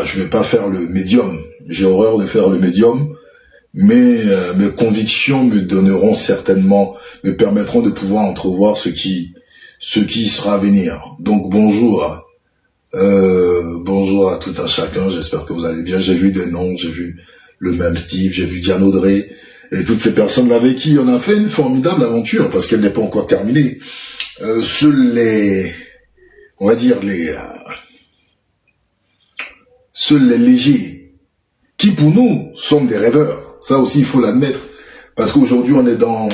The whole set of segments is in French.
je vais pas faire le médium. J'ai horreur de faire le médium, mais mes convictions me donneront certainement, me permettront de pouvoir entrevoir ce qui sera à venir. Donc bonjour. Bonjour à tout un chacun, j'espère que vous allez bien. J'ai vu des noms, j'ai vu le même Steve, j'ai vu Diane Audrey et toutes ces personnes-là avec qui on a fait une formidable aventure parce qu'elle n'est pas encore terminée. Seuls les légers, qui pour nous sont des rêveurs, ça aussi il faut l'admettre, parce qu'aujourd'hui on est dans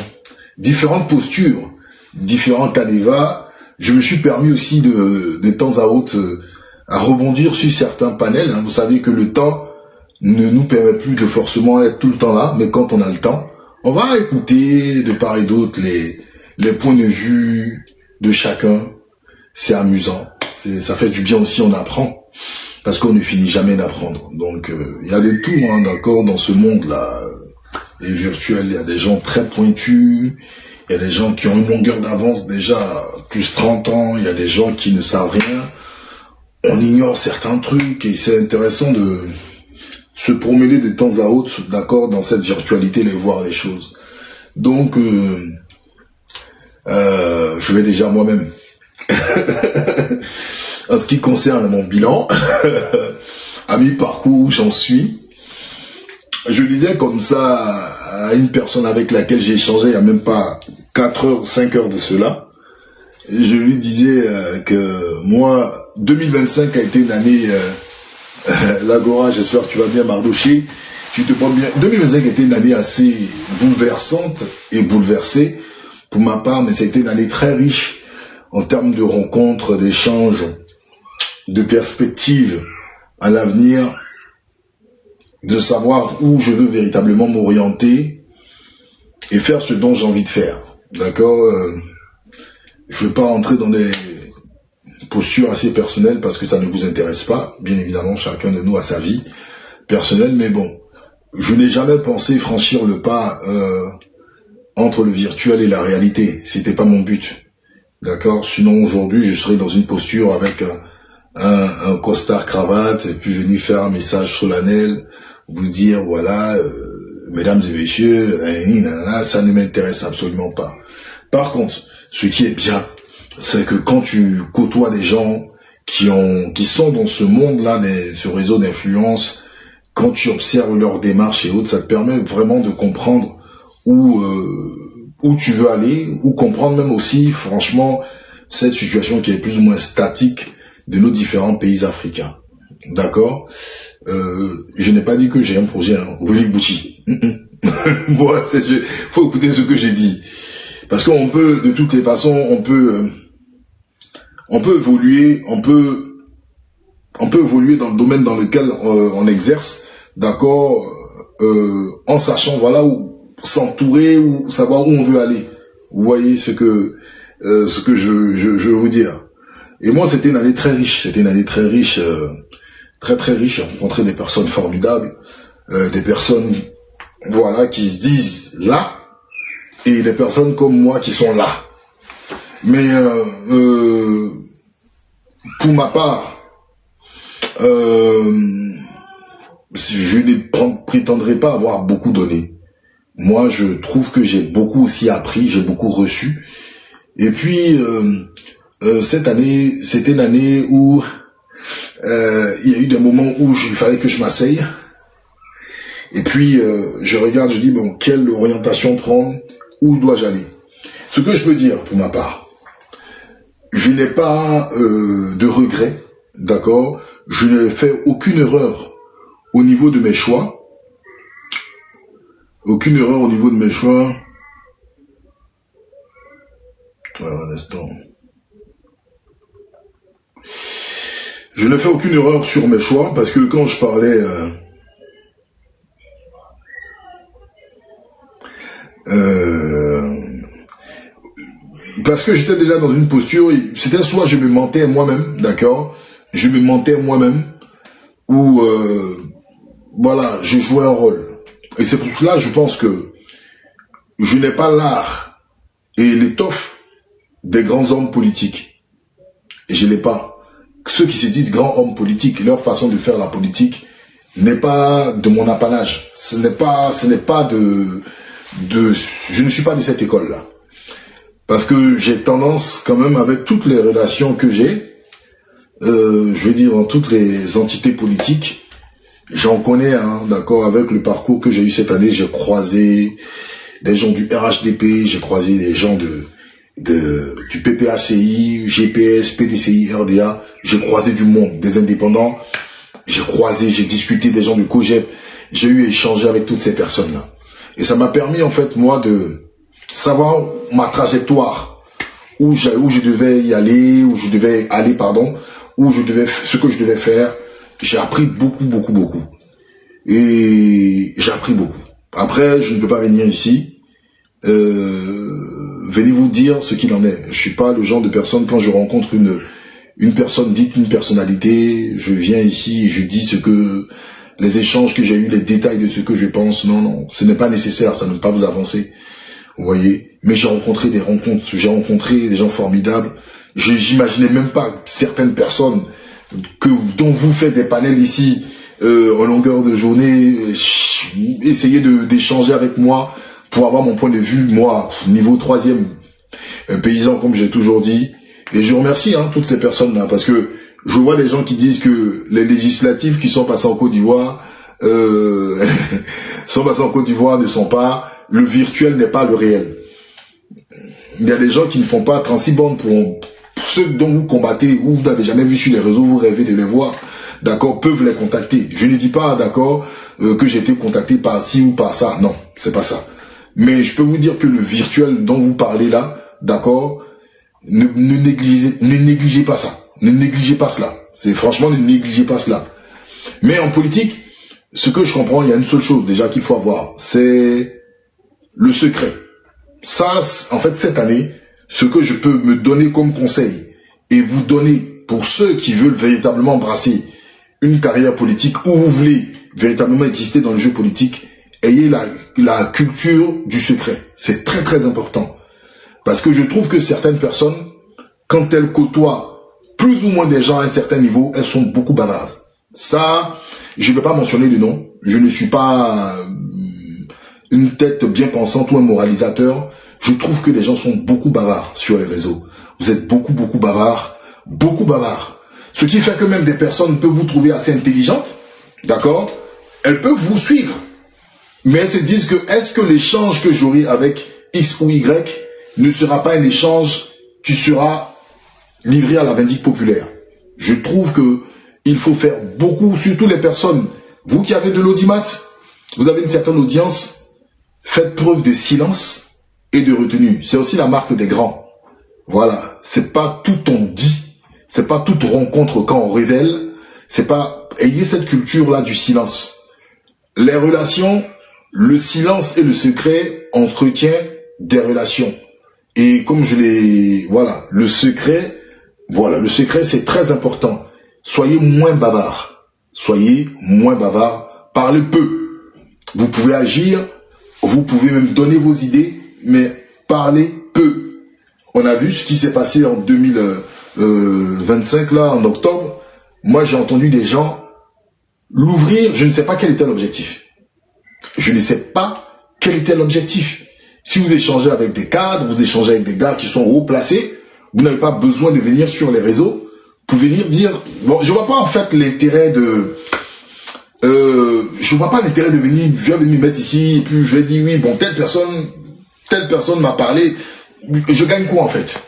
différentes postures, différents canevas. Je me suis permis aussi de temps à autre à rebondir sur certains panels. Vous savez que le temps ne nous permet plus de forcément être tout le temps là, mais quand on a le temps, on va écouter de part et d'autre les points de vue de chacun. C'est amusant, ça fait du bien aussi, on apprend, parce qu'on ne finit jamais d'apprendre. Donc il y a de tout, d'accord, dans ce monde-là, les virtuels, il y a des gens très pointus, il y a des gens qui ont une longueur d'avance déjà, plus 30 ans, il y a des gens qui ne savent rien, on ignore certains trucs, et c'est intéressant de se promener de temps à autre, d'accord, dans cette virtualité, les voir les choses. Donc, je vais déjà moi-même. En ce qui concerne mon bilan, à mi-parcours, j'en suis. Je disais comme ça à une personne avec laquelle j'ai échangé il n'y a même pas 4 heures, 5 heures de cela. Je lui disais que moi, 2025 a été une année, l'Agora, j'espère que tu vas bien, Mardoché, tu te prends bien. 2025 a été une année assez bouleversante et bouleversée pour ma part, mais ça a été une année très riche en termes de rencontres, d'échanges, de perspectives à l'avenir, de savoir où je veux véritablement m'orienter et faire ce dont j'ai envie de faire. D'accord, je ne veux pas entrer dans des postures assez personnelles parce que ça ne vous intéresse pas. Bien évidemment, chacun de nous a sa vie personnelle, mais bon, je n'ai jamais pensé franchir le pas entre le virtuel et la réalité. C'était pas mon but. D'accord, sinon aujourd'hui je serais dans une posture avec un costard cravate et puis venir faire un message solennel, vous dire voilà, mesdames et messieurs, ça ne m'intéresse absolument pas. Par contre, ce qui est bien, c'est que quand tu côtoies des gens qui sont dans ce monde-là, ce réseau d'influence, quand tu observes leur démarche et autres, ça te permet vraiment de comprendre où tu veux aller, ou comprendre même aussi, franchement, cette situation qui est plus ou moins statique de nos différents pays africains. D'accord, je n'ai pas dit que j'ai un projet, Willy Bouchi. Bon, faut écouter ce que j'ai dit. Parce qu'on peut, de toutes les façons, on peut évoluer, on peut évoluer dans le domaine dans lequel on exerce, d'accord, en sachant, voilà, où s'entourer ou savoir où on veut aller. Vous voyez ce que je veux vous dire. Et moi, c'était une année très riche. C'était une année très riche, très très riche. J'ai rencontré des personnes formidables, des personnes, voilà, qui se disent là, et des personnes comme moi qui sont là. Mais pour ma part, je ne prétendrai pas avoir beaucoup donné. Moi, je trouve que j'ai beaucoup aussi appris, j'ai beaucoup reçu. Et puis, cette année, c'était une année où il y a eu des moments où il fallait que je m'asseye. Et puis, je regarde, je dis, bon, quelle orientation prendre, où dois-je aller? Ce que je peux dire, pour ma part, je n'ai pas de regrets, d'accord? Je n'ai fait aucune erreur au niveau de mes choix. Aucune erreur au niveau de mes choix. Alors, un instant. Je n'ai fait aucune erreur sur mes choix parce que quand je parlais parce que j'étais déjà dans une posture, c'était soit je me mentais moi-même, d'accord, je me mentais moi-même, ou voilà, je jouais un rôle. Et c'est pour cela, je pense que je n'ai pas l'art et l'étoffe des grands hommes politiques. Et je ne l'ai pas. ceux qui se disent grands hommes politiques, leur façon de faire la politique n'est pas de mon apanage. Ce n'est pas je ne suis pas de cette école-là. Parce que j'ai tendance quand même, avec toutes les relations que j'ai, je veux dire dans toutes les entités politiques, j'en connais, hein, d'accord, avec le parcours que j'ai eu cette année, j'ai croisé des gens du RHDP, j'ai croisé des gens du PPACI, GPS, PDCI, RDA, j'ai croisé du monde, des indépendants, j'ai discuté des gens du COGEP, j'ai eu à échanger avec toutes ces personnes-là. Et ça m'a permis, en fait, moi, de savoir ma trajectoire, où je devais y aller, ce que je devais faire. J'ai appris beaucoup. Et j'ai appris beaucoup. Après, je ne peux pas venir ici, venez vous dire ce qu'il en est. Je suis pas le genre de personne, quand je rencontre une personne dite, une personnalité, je viens ici et je dis les échanges que j'ai eus, les détails de ce que je pense. Non, ce n'est pas nécessaire, ça ne peut pas vous avancer. Vous voyez, mais j'ai rencontré des gens formidables. J'imaginais même pas certaines personnes dont vous faites des panels ici en longueur de journée, essayer d'échanger avec moi pour avoir mon point de vue, moi, niveau 3e, paysan comme j'ai toujours dit. Et je remercie toutes ces personnes-là, parce que je vois des gens qui disent que les législatives qui sont passées en Côte d'Ivoire ne sont pas, le virtuel n'est pas le réel. Il y a des gens qui ne font pas 36 bornes pour ceux dont vous combattez, ou vous n'avez jamais vu sur les réseaux, vous rêvez de les voir, d'accord, peuvent les contacter. Je ne dis pas, d'accord, que j'ai été contacté par ci ou par ça, non, c'est pas ça. Mais je peux vous dire que le virtuel dont vous parlez là, d'accord, ne négligez pas ça. Ne négligez pas cela. Franchement, ne négligez pas cela. Mais en politique, ce que je comprends, il y a une seule chose déjà qu'il faut avoir, c'est le secret. Ça, en fait, cette année, ce que je peux me donner comme conseil et vous donner pour ceux qui veulent véritablement embrasser une carrière politique, où vous voulez véritablement exister dans le jeu politique, ayez la culture du secret. C'est très important. Parce que je trouve que certaines personnes, quand elles côtoient plus ou moins des gens à un certain niveau, elles sont beaucoup bavardes. Ça, je ne vais pas mentionner de nom. Je ne suis pas une tête bien pensante ou un moralisateur. Je trouve que les gens sont beaucoup bavards sur les réseaux. Vous êtes beaucoup bavards. Ce qui fait que même des personnes peuvent vous trouver assez intelligentes, d'accord? Elles peuvent vous suivre. Mais elles se disent que est-ce que l'échange que j'aurai avec X ou Y ne sera pas un échange qui sera livré à la vindicte populaire? Je trouve que il faut faire beaucoup, surtout les personnes, vous qui avez de l'audimat, vous avez une certaine audience, faites preuve de silence et de retenue. C'est aussi la marque des grands. Voilà, c'est pas tout on dit, c'est pas toute rencontre quand on révèle, c'est pas, ayez cette culture-là du silence. Les relations, le silence et le secret entretient des relations. Et comme le secret c'est très important. Soyez moins bavard, parlez peu. Vous pouvez agir, vous pouvez même donner vos idées, mais parlez peu. On a vu ce qui s'est passé en 2025, là, en octobre. Moi, j'ai entendu des gens l'ouvrir, je ne sais pas quel était l'objectif. Si vous échangez avec des cadres, vous échangez avec des gars qui sont haut placés, vous n'avez pas besoin de venir sur les réseaux pour venir dire... Bon, je vois pas en fait l'intérêt de... je vois pas l'intérêt de venir, je vais venir mettre ici, et puis je vais dire, oui, bon, telle personne m'a parlé, je gagne quoi en fait?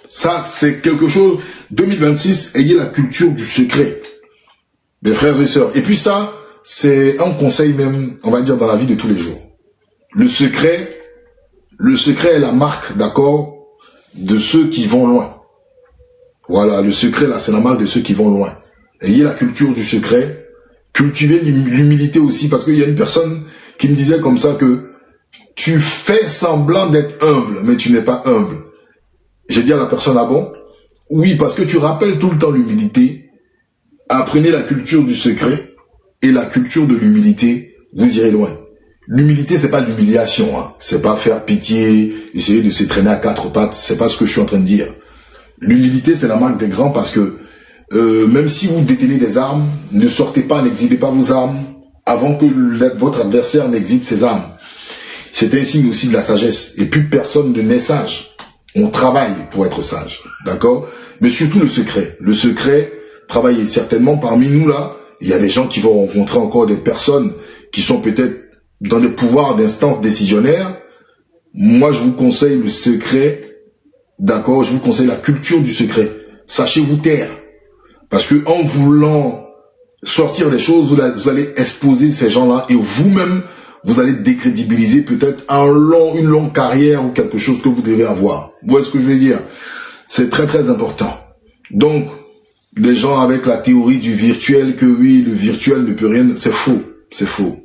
Ça, c'est quelque chose... 2026, ayez la culture du secret, mes frères et sœurs. Et puis ça, c'est un conseil même, on va dire, dans la vie de tous les jours. Le secret est la marque, d'accord, de ceux qui vont loin. Voilà, le secret là, c'est la marque de ceux qui vont loin. Ayez la culture du secret, cultivez l'humilité aussi, parce qu'il y a une personne qui me disait comme ça que tu fais semblant d'être humble, mais tu n'es pas humble. J'ai dit à la personne, ah bon? Oui, parce que tu rappelles tout le temps l'humilité. Apprenez la culture du secret et la culture de l'humilité, vous irez loin. L'humilité, c'est pas l'humiliation, hein. C'est pas faire pitié, essayer de se traîner à quatre pattes, c'est pas ce que je suis en train de dire. L'humilité, c'est la marque des grands, parce que même si vous détenez des armes, ne sortez pas, n'exhibez pas vos armes avant que votre adversaire n'exhibe ses armes. C'est un signe aussi de la sagesse. Et plus personne ne naît sage. On travaille pour être sage. D'accord? Mais surtout le secret. Le secret, travaillez. Certainement parmi nous là, il y a des gens qui vont rencontrer encore des personnes qui sont peut-être dans des pouvoirs d'instances décisionnaires. Moi, je vous conseille le secret. D'accord? Je vous conseille la culture du secret. Sachez vous taire. Parce que en voulant sortir des choses, vous allez exposer ces gens-là et vous-même, vous allez décrédibiliser peut-être une longue carrière ou quelque chose que vous devez avoir. Vous voyez ce que je veux dire? C'est très très important. Donc, les gens avec la théorie du virtuel, que oui, le virtuel ne peut rien, c'est faux, c'est faux,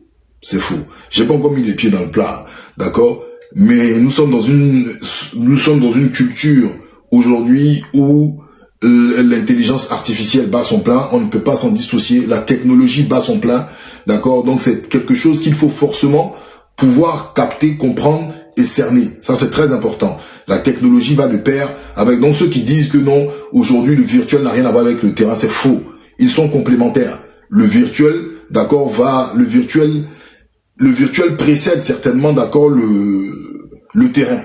c'est faux. J'ai pas encore mis les pieds dans le plat, d'accord? Mais nous sommes dans une culture aujourd'hui où l'intelligence artificielle bat son plein, on ne peut pas s'en dissocier, la technologie bat son plein, d'accord? Donc c'est quelque chose qu'il faut forcément pouvoir capter, comprendre et cerner. Ça c'est très important. La technologie va de pair avec donc ceux qui disent que non, aujourd'hui le virtuel n'a rien à voir avec le terrain, c'est faux. Ils sont complémentaires. Le virtuel, d'accord, le virtuel précède certainement, d'accord, le terrain.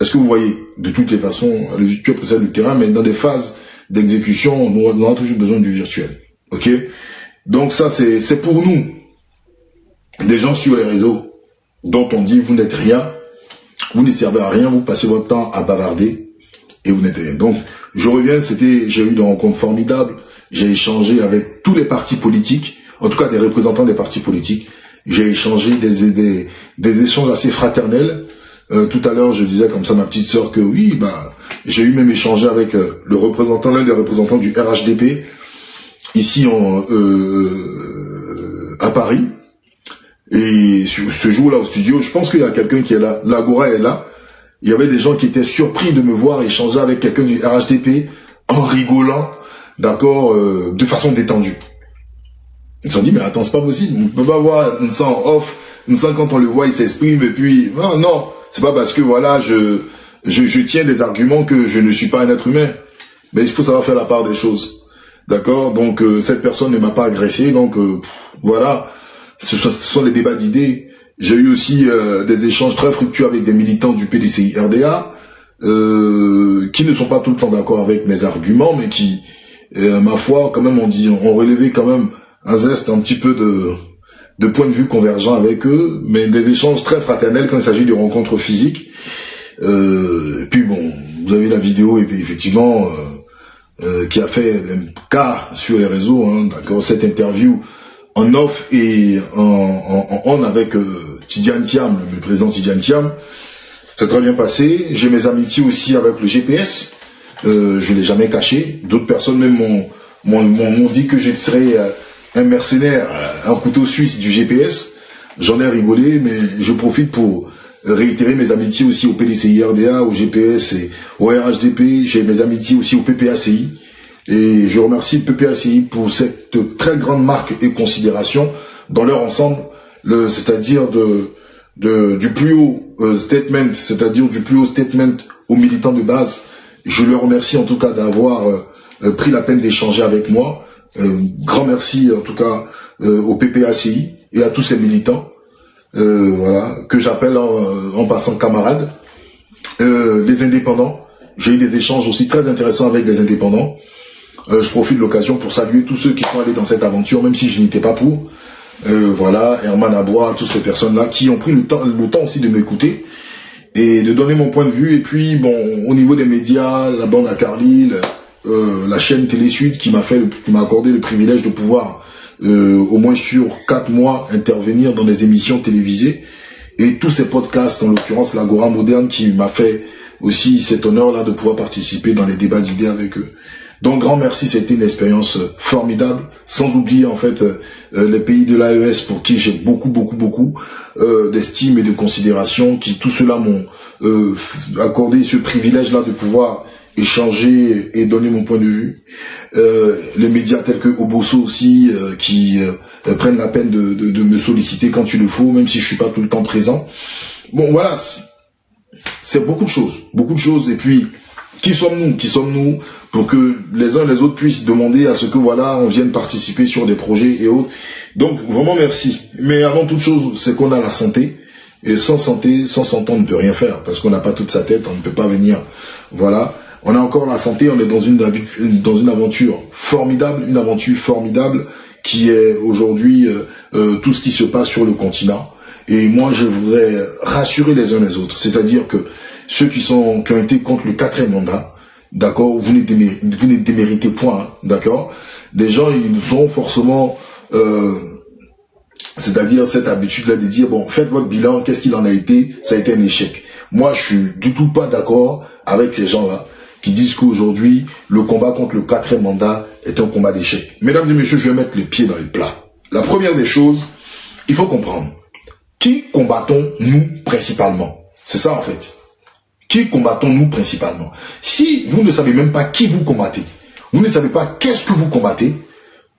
Est-ce que vous voyez? De toutes les façons, le virtuel précède le terrain, mais dans des phases d'exécution, on aura toujours besoin du virtuel. Ok? Donc ça, c'est pour nous, des gens sur les réseaux, dont on dit vous n'êtes rien, vous ne servez à rien, vous passez votre temps à bavarder, et vous n'êtes rien. Donc, je reviens, j'ai eu des rencontres formidables, j'ai échangé avec tous les partis politiques, en tout cas des représentants des partis politiques, j'ai échangé des échanges assez fraternels. Tout à l'heure, je disais comme ça à ma petite sœur que oui, j'ai eu même échangé avec l'un des représentants du RHDP, ici à Paris. Et ce jour-là au studio, je pense qu'il y a quelqu'un qui est là, l'Agora est là. Il y avait des gens qui étaient surpris de me voir échanger avec quelqu'un du RHDP en rigolant, d'accord, de façon détendue. Ils se sont dit, mais attends, c'est pas possible, on ne peut pas voir une sang off, une sang quand on le voit, il s'exprime, et puis, non, c'est pas parce que voilà, je tiens des arguments que je ne suis pas un être humain. Mais il faut savoir faire la part des choses. D'accord? Donc, cette personne ne m'a pas agressé, donc, voilà. Ce sont les débats d'idées. J'ai eu aussi des échanges très fructueux avec des militants du PDCI RDA, qui ne sont pas tout le temps d'accord avec mes arguments, mais qui, ma foi, quand même, ont relevé quand même un zeste, un petit peu de points de vue convergents avec eux, mais des échanges très fraternels quand il s'agit de rencontres physiques. Et puis bon, vous avez la vidéo, et puis effectivement, qui a fait un cas sur les réseaux, hein, d'accord, cette interview en off et en on avec Tidiane Thiam, le président Tidiane Thiam. C'est très bien passé. J'ai mes amitiés aussi avec le GPS. Je l'ai jamais caché. D'autres personnes même m'ont dit que je serais un mercenaire, un couteau suisse du GPS. J'en ai rigolé, mais je profite pour réitérer mes amitiés aussi au PDCI RDA, au GPS et au RHDP. J'ai mes amitiés aussi au PPACI. Et je remercie le PPACI pour cette très grande marque et considération dans leur ensemble, c'est-à-dire du plus haut statement, c'est-à-dire du plus haut statement aux militants de base. Je leur remercie en tout cas d'avoir pris la peine d'échanger avec moi. Grand merci en tout cas au PPACI et à tous ces militants, voilà, que j'appelle en passant camarades. Les indépendants, j'ai eu des échanges aussi très intéressants avec les indépendants. Je profite de l'occasion pour saluer tous ceux qui sont allés dans cette aventure, même si je n'étais pas pour. Voilà, Herman Abois, toutes ces personnes-là qui ont pris le temps aussi de m'écouter et de donner mon point de vue. Et puis, bon, au niveau des médias, la bande à Carlyle, la chaîne Télé Sud qui m'a accordé le privilège de pouvoir, au moins sur 4 mois, intervenir dans des émissions télévisées. Et tous ces podcasts, en l'occurrence l'Agora Moderne, qui m'a fait aussi cet honneur-là de pouvoir participer dans les débats d'idées avec eux. Donc grand merci, c'était une expérience formidable, sans oublier en fait les pays de l'AES pour qui j'ai beaucoup d'estime et de considération, qui tout cela m'ont accordé ce privilège-là de pouvoir échanger et donner mon point de vue. Les médias tels que Obosso aussi, qui prennent la peine de me solliciter quand il le faut, même si je suis pas tout le temps présent. Bon voilà, c'est beaucoup de choses, et puis Qui sommes-nous? Qui sommes-nous pour que les uns les autres puissent demander à ce que voilà, on vienne participer sur des projets et autres. Donc vraiment merci. Mais avant toute chose, c'est qu'on a la santé. Et sans santé, sans santé, on ne peut rien faire. Parce qu'on n'a pas toute sa tête, on ne peut pas venir. Voilà. On a encore la santé, on est dans une aventure formidable, une aventure formidable qui est aujourd'hui tout ce qui se passe sur le continent. Et moi, je voudrais rassurer les uns les autres. C'est-à-dire que ceux qui ont été contre le 4e mandat, d'accord, vous ne déméritez point, hein, d'accord. Des gens, ils ont forcément, c'est-à-dire cette habitude-là de dire, bon, faites votre bilan, qu'est-ce qu'il en a été? Ça a été un échec. Moi, je suis du tout pas d'accord avec ces gens-là qui disent qu'aujourd'hui, le combat contre le 4e mandat est un combat d'échec. Mesdames et messieurs, je vais mettre les pieds dans le plat. La première des choses, il faut comprendre. Qui combattons-nous principalement? C'est ça en fait. Qui combattons-nous principalement? Si vous ne savez même pas qui vous combattez, vous ne savez pas qu'est-ce que vous combattez,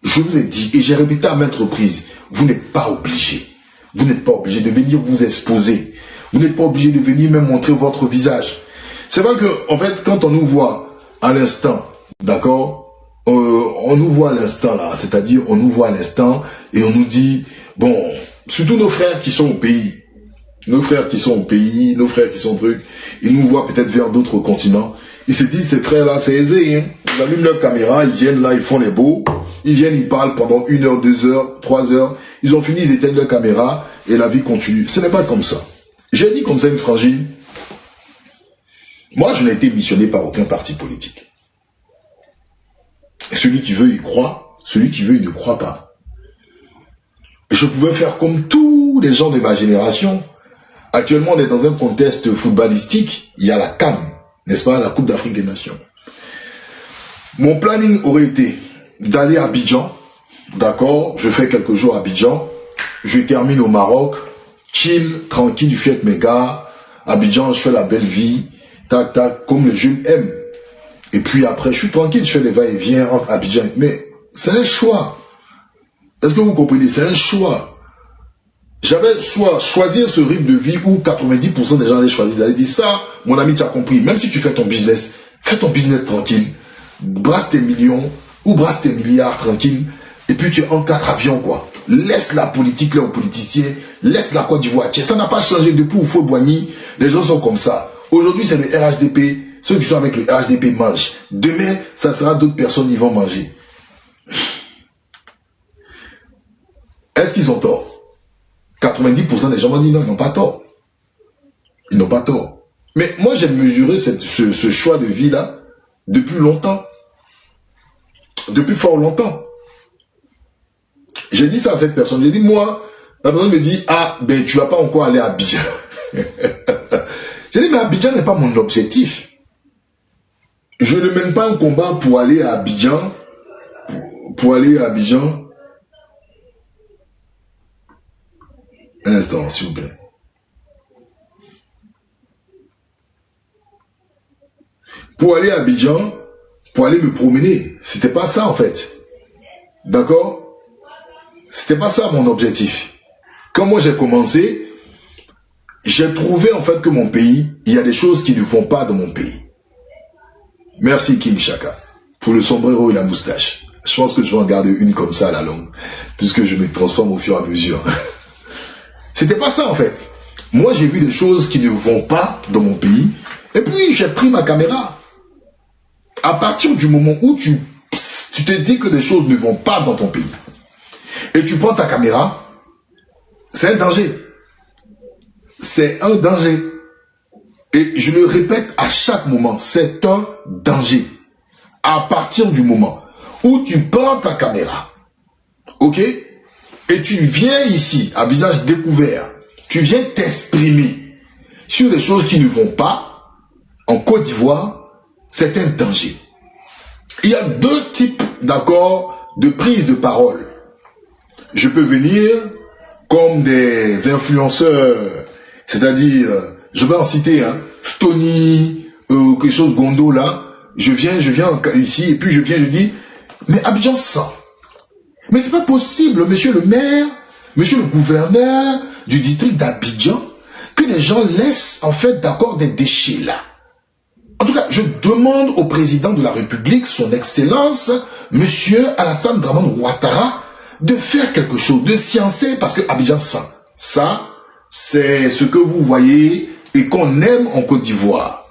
je vous ai dit, et j'ai répété à maintes reprises, vous n'êtes pas obligé. Vous n'êtes pas obligé de venir vous exposer. Vous n'êtes pas obligé de venir même montrer votre visage. C'est vrai que, en fait, quand on nous voit à l'instant, d'accord, on nous voit à l'instant là, c'est-à-dire on nous voit à l'instant et on nous dit, bon, surtout nos frères qui sont au pays, nos frères qui sont trucs, ils nous voient peut-être vers d'autres continents. Ils se disent, ces frères-là, c'est aisé, hein. Ils allument leur caméra, ils viennent là, ils font les beaux, ils viennent, ils parlent pendant 1 heure, 2 heures, 3 heures, ils ont fini, ils éteignent leur caméra et la vie continue. Ce n'est pas comme ça. J'ai dit comme ça une frangine. Moi, je n'ai été missionné par aucun parti politique. Celui qui veut, il croit. Celui qui veut, il ne croit pas. Je pouvais faire comme tous les gens de ma génération. Actuellement, on est dans un contexte footballistique. Il y a la CAN, n'est-ce pas, la Coupe d'Afrique des Nations. Mon planning aurait été d'aller à Abidjan. D'accord, je fais quelques jours à Abidjan. Je termine au Maroc. Chill, tranquille, je suis avec mes gars. Abidjan, je fais la belle vie. Tac, tac, comme les jeunes aiment. Et puis après, je suis tranquille, je fais des va-et-vient entre Abidjan. Mais c'est un choix. Est-ce que vous comprenez? C'est un choix. J'avais soit choisir ce rythme de vie où 90% des gens allaient choisir. Ils allaient dire ça, mon ami, tu as compris. Même si tu fais ton business, fais ton business tranquille. Brasse tes millions ou brasse tes milliards tranquille. Et puis tu es en 4 avions, quoi. Laisse la politique là aux politiciens. Laisse la Côte d'Ivoire. Ça n'a pas changé depuis Houphouët-Boigny. Les gens sont comme ça. Aujourd'hui, c'est le RHDP. Ceux qui sont avec le RHDP mangent. Demain, ça sera d'autres personnes qui vont manger. Est-ce qu'ils ont tort? 90% des gens m'ont dit non, ils n'ont pas tort. Ils n'ont pas tort. Mais moi, j'ai mesuré ce choix de vie-là depuis longtemps. Depuis fort longtemps. J'ai dit ça à cette personne. J'ai dit, moi, la personne me dit, ah, ben, tu vas pas encore aller à Abidjan. J'ai dit, mais Abidjan n'est pas mon objectif. Je ne mène pas un combat pour aller à Abidjan. Pour aller à Abidjan. Un instant, s'il vous plaît. Pour aller à Abidjan, pour aller me promener. C'était pas ça, en fait. D'accord? C'était pas ça mon objectif. Quand moi j'ai commencé, j'ai trouvé en fait que mon pays, il y a des choses qui ne vont pas dans mon pays. Merci King Shaka pour le sombrero et la moustache. Je pense que je vais en garder une comme ça à la longue, puisque je me transforme au fur et à mesure. C'était pas ça en fait. Moi j'ai vu des choses qui ne vont pas dans mon pays, et puis j'ai pris ma caméra. À partir du moment où tu te dis que des choses ne vont pas dans ton pays, et tu prends ta caméra, c'est un danger. C'est un danger. Et je le répète à chaque moment, c'est un danger. À partir du moment où tu prends ta caméra, ok, et tu viens ici, à visage découvert, tu viens t'exprimer sur des choses qui ne vont pas, en Côte d'Ivoire, c'est un danger. Il y a 2 types, d'accord, de prise de parole. Je peux venir comme des influenceurs, c'est-à-dire, je vais en citer, hein, Tony, quelque chose, Gondo, là, je viens ici, et puis je dis, mais Abidjan ça. Mais c'est pas possible, monsieur le maire, monsieur le gouverneur du district d'Abidjan, que les gens laissent, en fait, d'accord, des déchets là. En tout tout cas, je demande au président de la République, son Excellence, Monsieur Alassane Dramane Ouattara, de faire quelque chose, de sciencer, parce que Abidjan, ça, c'est ce que vous voyez et qu'on aime en Côte d'Ivoire.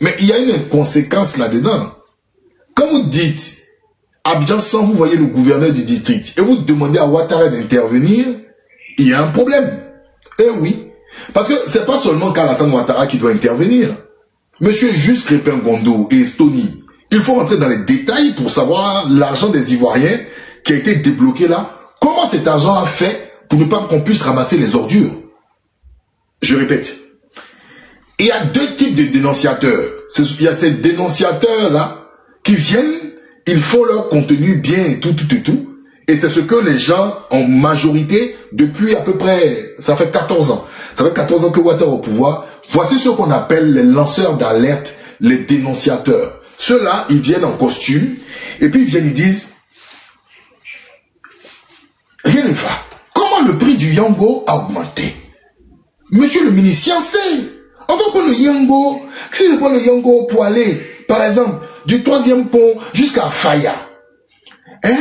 Mais il y a une conséquence là-dedans. Quand vous dites Abidjan 100, vous voyez le gouverneur du district, et vous demandez à Ouattara d'intervenir, il y a un problème. Eh oui. Parce que c'est pas seulement qu'Alassane Ouattara qui doit intervenir. Monsieur Juste Crépin Gondo et Estonie, il faut rentrer dans les détails pour savoir l'argent des Ivoiriens qui a été débloqué là. Comment cet argent a fait pour ne pas qu'on puisse ramasser les ordures? Je répète. Il y a deux types de dénonciateurs. Il y a ces dénonciateurs-là qui viennent, ils font leur contenu bien et tout. Et c'est ce que les gens, en majorité, depuis à peu près, ça fait 14 ans. Ça fait 14 ans que Ouattara est au pouvoir. Voici ce qu'on appelle les lanceurs d'alerte, les dénonciateurs. Ceux-là, ils viennent en costume, et puis ils viennent, ils disent, rien ne va. Comment le prix du Yango a augmenté? Monsieur le ministre, sciencez. On va prendre le Yango. Si je prends le Yango pour aller, par exemple, du 3e pont jusqu'à Faya, hein?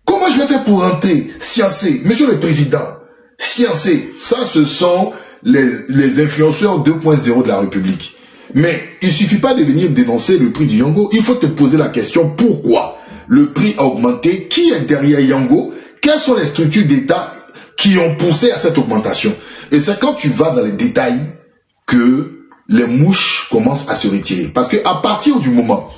Comment je vais faire pour rentrer? Sciencez. Monsieur le président, sciencez. Ça, ce sont les influenceurs 2.0 de la République. Mais il ne suffit pas de venir dénoncer le prix du Yango. Il faut te poser la question, pourquoi le prix a augmenté? Qui est derrière Yango? Quelles sont les structures d'État qui ont poussé à cette augmentation? Et c'est quand tu vas dans les détails que les mouches commencent à se retirer. Parce qu'à partir du moment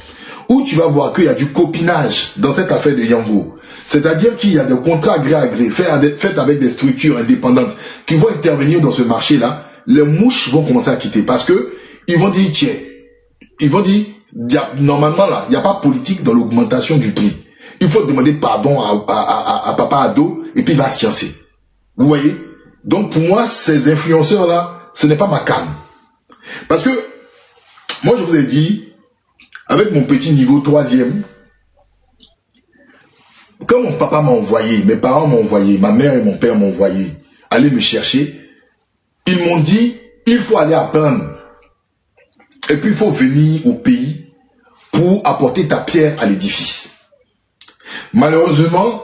où tu vas voir qu'il y a du copinage dans cette affaire de Yango, c'est-à-dire qu'il y a des contrats gré à gré faits avec des structures indépendantes qui vont intervenir dans ce marché-là, les mouches vont commencer à quitter. Parce que ils vont dire, tiens, ils vont dire, normalement là, il n'y a pas politique dans l'augmentation du prix. Il faut demander pardon à Papa Ado et puis il va se sciencer. Vous voyez? Donc pour moi, ces influenceurs-là, ce n'est pas ma canne. Parce que, moi je vous ai dit, avec mon petit niveau 3e, quand mon papa m'a envoyé, mes parents m'ont envoyé, ma mère et mon père m'ont envoyé, aller me chercher, ils m'ont dit, il faut aller apprendre. Et puis il faut venir au pays pour apporter ta pierre à l'édifice. Malheureusement,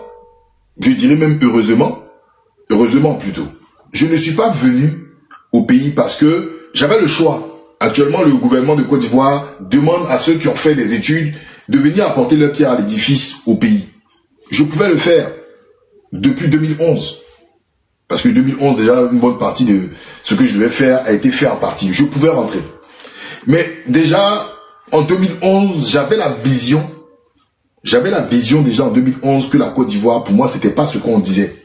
je dirais même heureusement plutôt, je ne suis pas venu au pays parce que j'avais le choix. Actuellement, le gouvernement de Côte d'Ivoire demande à ceux qui ont fait des études de venir apporter leur pierre à l'édifice au pays. Je pouvais le faire depuis 2011. Parce que 2011, déjà, une bonne partie de ce que je devais faire a été fait en partie. Je pouvais rentrer. Mais déjà, en 2011, j'avais la vision déjà en 2011 que la Côte d'Ivoire, pour moi, c'était pas ce qu'on disait.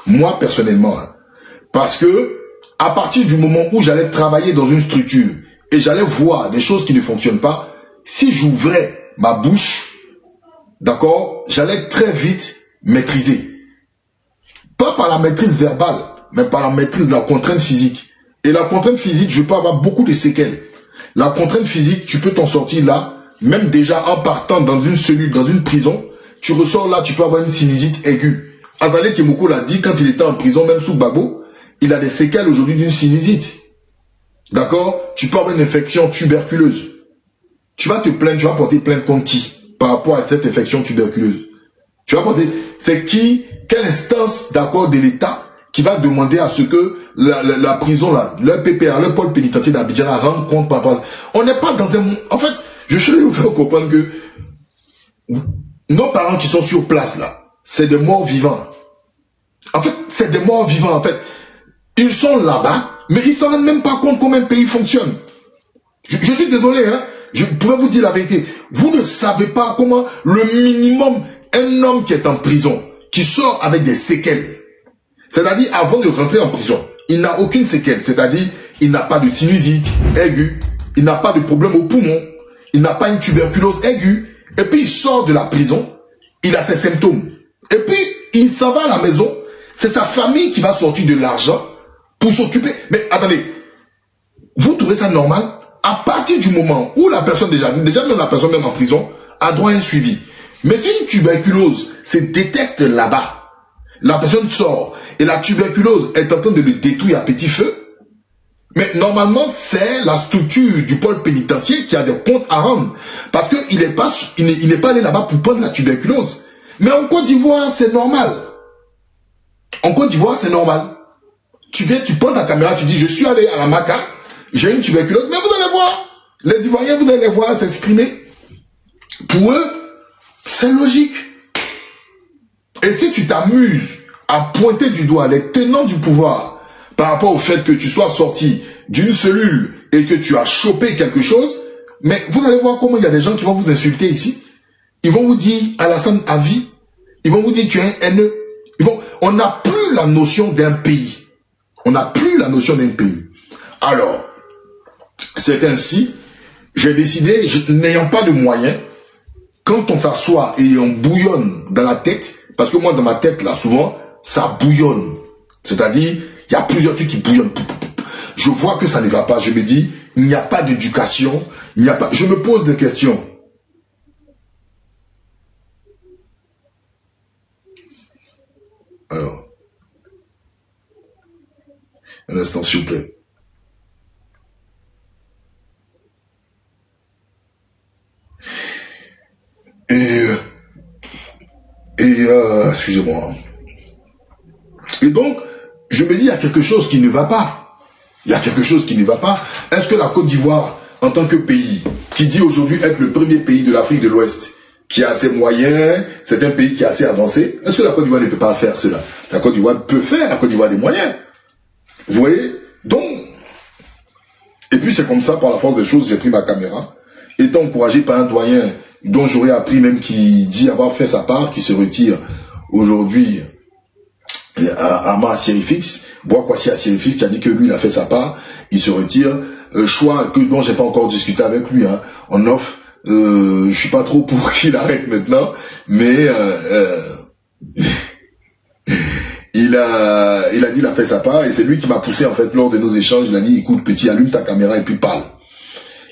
Moi, personnellement. Hein. Parce que, à partir du moment où j'allais travailler dans une structure et j'allais voir des choses qui ne fonctionnent pas, si j'ouvrais ma bouche, d'accord, j'allais très vite maîtriser. Pas par la maîtrise verbale, mais par la maîtrise de la contrainte physique. Et la contrainte physique, je peux avoir beaucoup de séquelles. La contrainte physique, tu peux t'en sortir là, même déjà en partant dans une cellule, dans une prison, tu ressors là, tu peux avoir une sinusite aiguë. Azalé Tiemoko l'a dit quand il était en prison, même sous Gbagbo, il a des séquelles aujourd'hui d'une sinusite. D'accord? Tu peux avoir une infection tuberculeuse. Tu vas te plaindre, tu vas porter plainte contre qui par rapport à cette infection tuberculeuse? Tu vas porter, c'est qui, quelle instance d'accord de l'État qui va demander à ce que la prison, là, le PPA, le pôle pénitentiaire d'Abidjan rende compte par rapport à ça. On n'est pas dans un... En fait, je suis vous faire comprendre que nos parents qui sont sur place, là, c'est des morts vivants. En fait, c'est des morts vivants, en fait. Ils sont là-bas, mais ils ne se rendent même pas compte comment un pays fonctionne. Je suis désolé, hein. Je pourrais vous dire la vérité. Vous ne savez pas comment le minimum, un homme qui est en prison, qui sort avec des séquelles, c'est-à-dire avant de rentrer en prison, il n'a aucune séquelle, c'est-à-dire il n'a pas de sinusite aiguë, il n'a pas de problème au poumon, il n'a pas une tuberculose aiguë, et puis il sort de la prison, il a ses symptômes. Et puis il s'en va à la maison, c'est sa famille qui va sortir de l'argent pour s'occuper. Mais attendez, vous trouvez ça normal? À partir du moment où la personne, déjà même la personne même en prison, a droit à un suivi. Mais si une tuberculose se détecte là-bas, la personne sort et la tuberculose est en train de le détruire à petit feu, Mais normalement, c'est la structure du pôle pénitentiaire qui a des comptes à rendre. Parce qu'il n'est pas allé là-bas pour prendre la tuberculose. Mais en Côte d'Ivoire, c'est normal. En Côte d'Ivoire, c'est normal. Tu viens, tu prends ta caméra, tu dis, je suis allé à la Maca, j'ai une tuberculose. Mais vous allez voir, les Ivoiriens, vous allez les voir s'exprimer. Pour eux, c'est logique. Et si tu t'amuses à pointer du doigt les tenants du pouvoir par rapport au fait que tu sois sorti d'une cellule et que tu as chopé quelque chose, mais vous allez voir comment il y a des gens qui vont vous insulter ici. Ils vont vous dire Alassane à vie. Ils vont vous dire tu es un haineux. On n'a plus la notion d'un pays. On n'a plus la notion d'un pays. Alors, c'est ainsi, j'ai décidé, n'ayant pas de moyens, quand on s'assoit et on bouillonne dans la tête, parce que moi dans ma tête là souvent, ça bouillonne. C'est-à-dire, il y a plusieurs trucs qui bouillonnent. Je vois que ça ne va pas. Je me dis, il n'y a pas d'éducation. Il n'y a pas. Je me pose des questions. Alors, un instant, s'il vous plaît. Excusez-moi. Et donc, je me dis, il y a quelque chose qui ne va pas. Il y a quelque chose qui ne va pas. Est-ce que la Côte d'Ivoire, en tant que pays, qui dit aujourd'hui être le premier pays de l'Afrique de l'Ouest, qui a ses moyens, c'est un pays qui est assez avancé, est-ce que la Côte d'Ivoire ne peut pas faire cela? La Côte d'Ivoire peut faire, la Côte d'Ivoire a des moyens. Vous voyez? Donc, et puis c'est comme ça, par la force des choses, j'ai pris ma caméra, étant encouragé par un doyen dont j'aurais appris même qui dit avoir fait sa part, qui se retire aujourd'hui à Sérifix, Boakwasi à Sérifix, qui a dit que lui il a fait sa part, il se retire, choix dont j'ai pas encore discuté avec lui, hein, en off, je suis pas trop pour qu'il arrête maintenant, mais il a dit il a fait sa part, et c'est lui qui m'a poussé en fait lors de nos échanges, il a dit écoute petit, allume ta caméra et puis parle.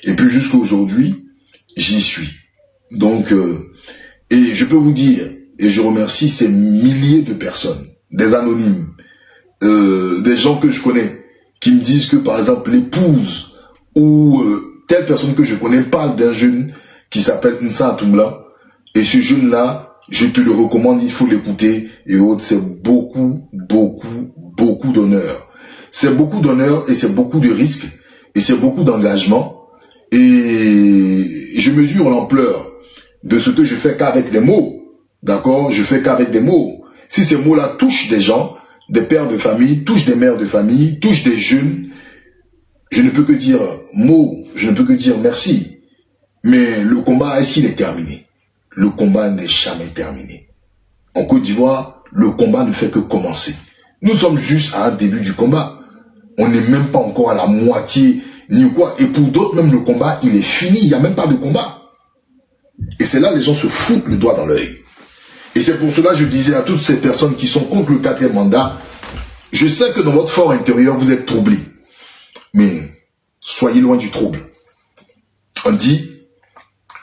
Et puis jusqu'à aujourd'hui, j'y suis. Donc, et je peux vous dire, et je remercie ces milliers de personnes, des anonymes, des gens que je connais, qui me disent que par exemple l'épouse ou telle personne que je connais parle d'un jeune qui s'appelle Nsa Atoumla, et ce jeune-là, je te le recommande, il faut l'écouter, et autres, c'est beaucoup, beaucoup, beaucoup d'honneur. C'est beaucoup d'honneur et c'est beaucoup de risques, et c'est beaucoup d'engagement, et je mesure l'ampleur de ce que je fais qu'avec des mots, d'accord? Je fais qu'avec des mots. Si ces mots-là touchent des gens, des pères de famille, touchent des mères de famille, touchent des jeunes, je ne peux que dire mots, je ne peux que dire merci. Mais le combat, est-ce qu'il est terminé? Le combat n'est jamais terminé. En Côte d'Ivoire, le combat ne fait que commencer. Nous sommes juste à un début du combat. On n'est même pas encore à la moitié, ni quoi. Et pour d'autres, même le combat, il est fini, il n'y a même pas de combat. Et c'est là les gens se foutent le doigt dans l'œil. Et c'est pour cela que je disais à toutes ces personnes qui sont contre le 4e mandat, je sais que dans votre fort intérieur, vous êtes troublés. Mais soyez loin du trouble. On dit,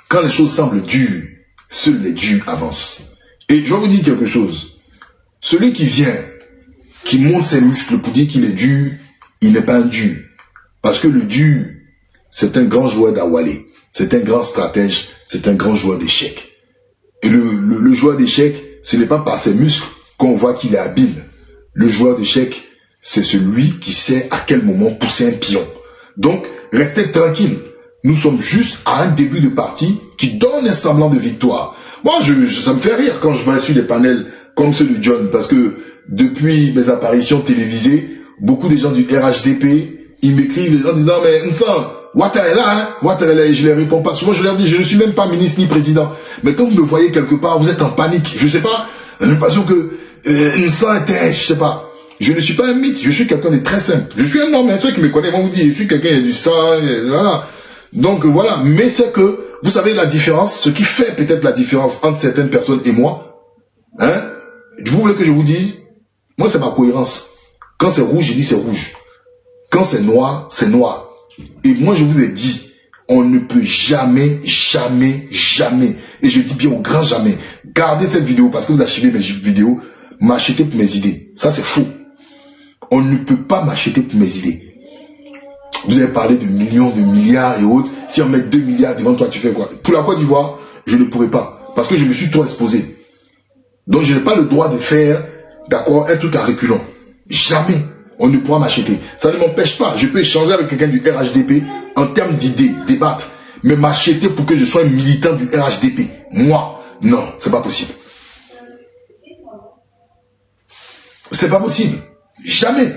quand les choses semblent dures, seuls les durs avancent. Et je vais vous dire quelque chose. Celui qui vient, qui monte ses muscles pour dire qu'il est dur, il n'est pas un dur. Parce que le dur, c'est un grand joueur d'Awalé. C'est un grand stratège, c'est un grand joueur d'échecs. Et le joueur d'échecs, ce n'est pas par ses muscles qu'on voit qu'il est habile. Le joueur d'échecs, c'est celui qui sait à quel moment pousser un pion. Donc, restez tranquille. Nous sommes juste à un début de partie qui donne un semblant de victoire. Moi, ça me fait rire quand je vois sur des panels comme ceux de John, parce que depuis mes apparitions télévisées, beaucoup de gens du RHDP, ils m'écrivent en disant, mais Nsan, Ouattara est là, hein? Ouattara est là, et je ne les réponds pas. Souvent, je leur dis, je ne suis même pas ministre ni président. Mais quand vous me voyez quelque part, vous êtes en panique. Je ne sais pas, j'ai l'impression que Nsan était, je ne sais pas. Je ne suis pas un mythe, je suis quelqu'un de très simple. Je suis un homme, ceux qui me connaissent vont vous dire, je suis quelqu'un qui a du sang, voilà. Donc voilà, mais c'est que, vous savez la différence, ce qui fait peut-être la différence entre certaines personnes et moi, hein? Vous voulez que je vous dise, moi c'est ma cohérence. Quand c'est rouge, je dis c'est rouge. Quand c'est noir, c'est noir. Et moi, je vous ai dit, on ne peut jamais, jamais, jamais, et je dis bien au grand jamais, gardez cette vidéo parce que vous achetez mes vidéos, m'acheter pour mes idées. Ça, c'est faux. On ne peut pas m'acheter pour mes idées. Vous avez parlé de millions, de milliards et autres. Si on met 2 milliards devant toi, tu fais quoi? Pour la Côte d'Ivoire, je ne pourrais pas. Parce que je me suis trop exposé. Donc je n'ai pas le droit de faire, d'accord, un truc à reculons. Jamais on ne pourra m'acheter. Ça ne m'empêche pas. Je peux échanger avec quelqu'un du RHDP en termes d'idées, débattre. Mais m'acheter pour que je sois un militant du RHDP. Moi, non, c'est pas possible. C'est pas possible. Jamais.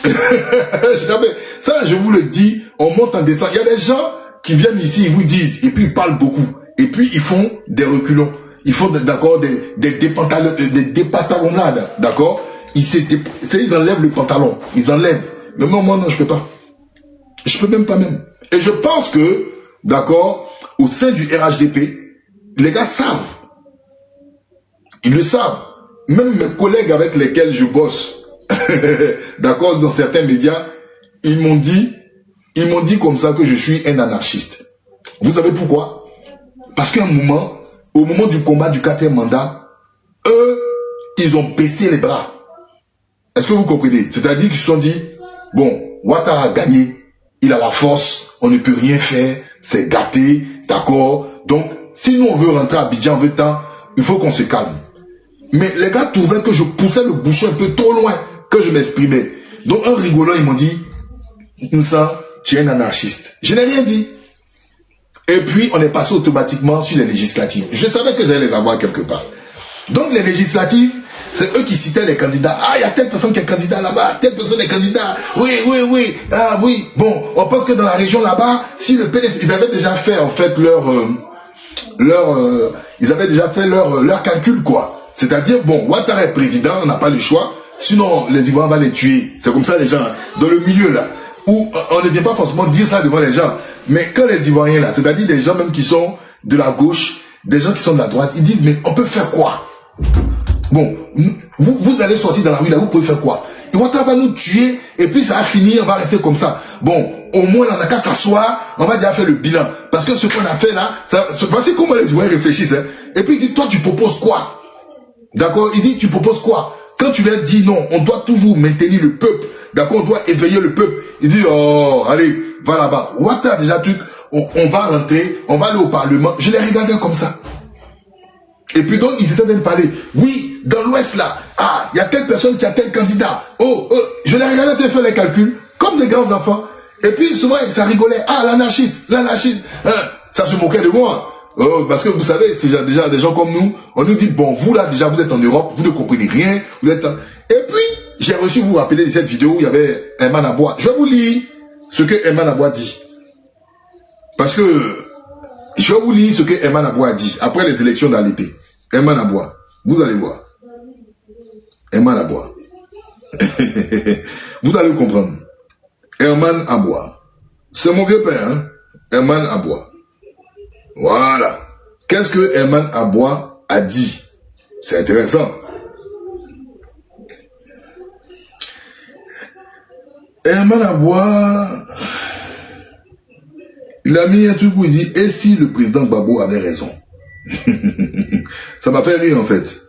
Jamais. Ça, je vous le dis, on monte en descend. Il y a des gens qui viennent ici, ils vous disent, et puis ils parlent beaucoup. Et puis ils font des reculons. Ils font d'accord des dépantalonnades. D'accord, ils enlèvent le pantalon. Ils enlèvent. Mais moi, non, je peux pas. Je peux même pas même. Et je pense que, d'accord, au sein du RHDP, les gars savent. Ils le savent. Même mes collègues avec lesquels je bosse, d'accord, dans certains médias, ils m'ont dit comme ça que je suis un anarchiste. Vous savez pourquoi? Parce qu'à un moment, au moment du combat du 4e mandat, eux, ils ont baissé les bras. Est-ce que vous comprenez? C'est-à-dire qu'ils se sont dit, bon, Ouattara a gagné, il a la force, on ne peut rien faire, c'est gâté, d'accord? Donc, si nous on veut rentrer à Abidjan en veut temps, il faut qu'on se calme. Mais les gars trouvaient que je poussais le bouchon un peu trop loin, que je m'exprimais. Donc, en rigolant, ils m'ont dit, Nsa, tu es un anarchiste. Je n'ai rien dit. Et puis, on est passé automatiquement sur les législatives. Je savais que j'allais les avoir quelque part. Donc, les législatives, c'est eux qui citaient les candidats. Ah, il y a telle personne qui est candidat là-bas, telle personne est candidat. Oui, oui, oui. Ah, oui. Bon, on pense que dans la région là-bas, si le PDC, ils avaient déjà fait, en fait, ils avaient déjà fait leur calcul, quoi. C'est-à-dire, bon, Ouattara est président, on n'a pas le choix. Sinon, les Ivoiriens vont les tuer. C'est comme ça, les gens, dans le milieu, là, où on ne vient pas forcément dire ça devant les gens. Mais quand les Ivoiriens, là, c'est-à-dire des gens même qui sont de la gauche, des gens qui sont de la droite, ils disent, mais on peut faire quoi? Bon, vous allez sortir dans la rue, là, vous pouvez faire quoi? Ouattara va nous tuer, et puis ça va finir, on va rester comme ça. Bon, au moins, on n'a qu'à s'asseoir, on va déjà faire le bilan. Parce que ce qu'on a fait là, voici comment les Ivoiriens réfléchissent. Hein. Et puis, il dit, toi, tu proposes quoi? D'accord? Il dit, tu proposes quoi? Quand tu leur dis non, on doit toujours maintenir le peuple. D'accord? On doit éveiller le peuple. Il dit, oh, allez, va là-bas. Ouattara, déjà, truc, on va rentrer, on va aller au Parlement. Je les regardais comme ça. Et puis donc, ils étaient en train de parler. Oui, dans l'Ouest, là, ah, il y a telle personne qui a tel candidat. Oh, je les regardais faire les calculs, comme des grands enfants. Et puis, souvent, ça rigolait. Ah, l'anarchiste, hein, ça se moquait de moi. Oh, parce que vous savez, c'est déjà des gens comme nous, on nous dit, bon, vous là, déjà, vous êtes en Europe, vous ne comprenez rien. Vous êtes Et puis, j'ai reçu, vous vous rappelez de cette vidéo où il y avait Herman Aboua. Je vais vous lire ce que Herman Aboua dit. Parce que, je vais vous lire ce que Herman Aboua a dit après les élections dans l'épée. Herman Aboua, vous allez voir. Herman Aboua. Vous allez comprendre. Herman Aboua. C'est mon vieux père, hein? Herman Aboua. Voilà. Qu'est-ce que Herman Aboua a dit? C'est intéressant. Herman Aboua, il a mis un truc où il dit, et si le président Gbagbo avait raison? Ça m'a fait rire en fait.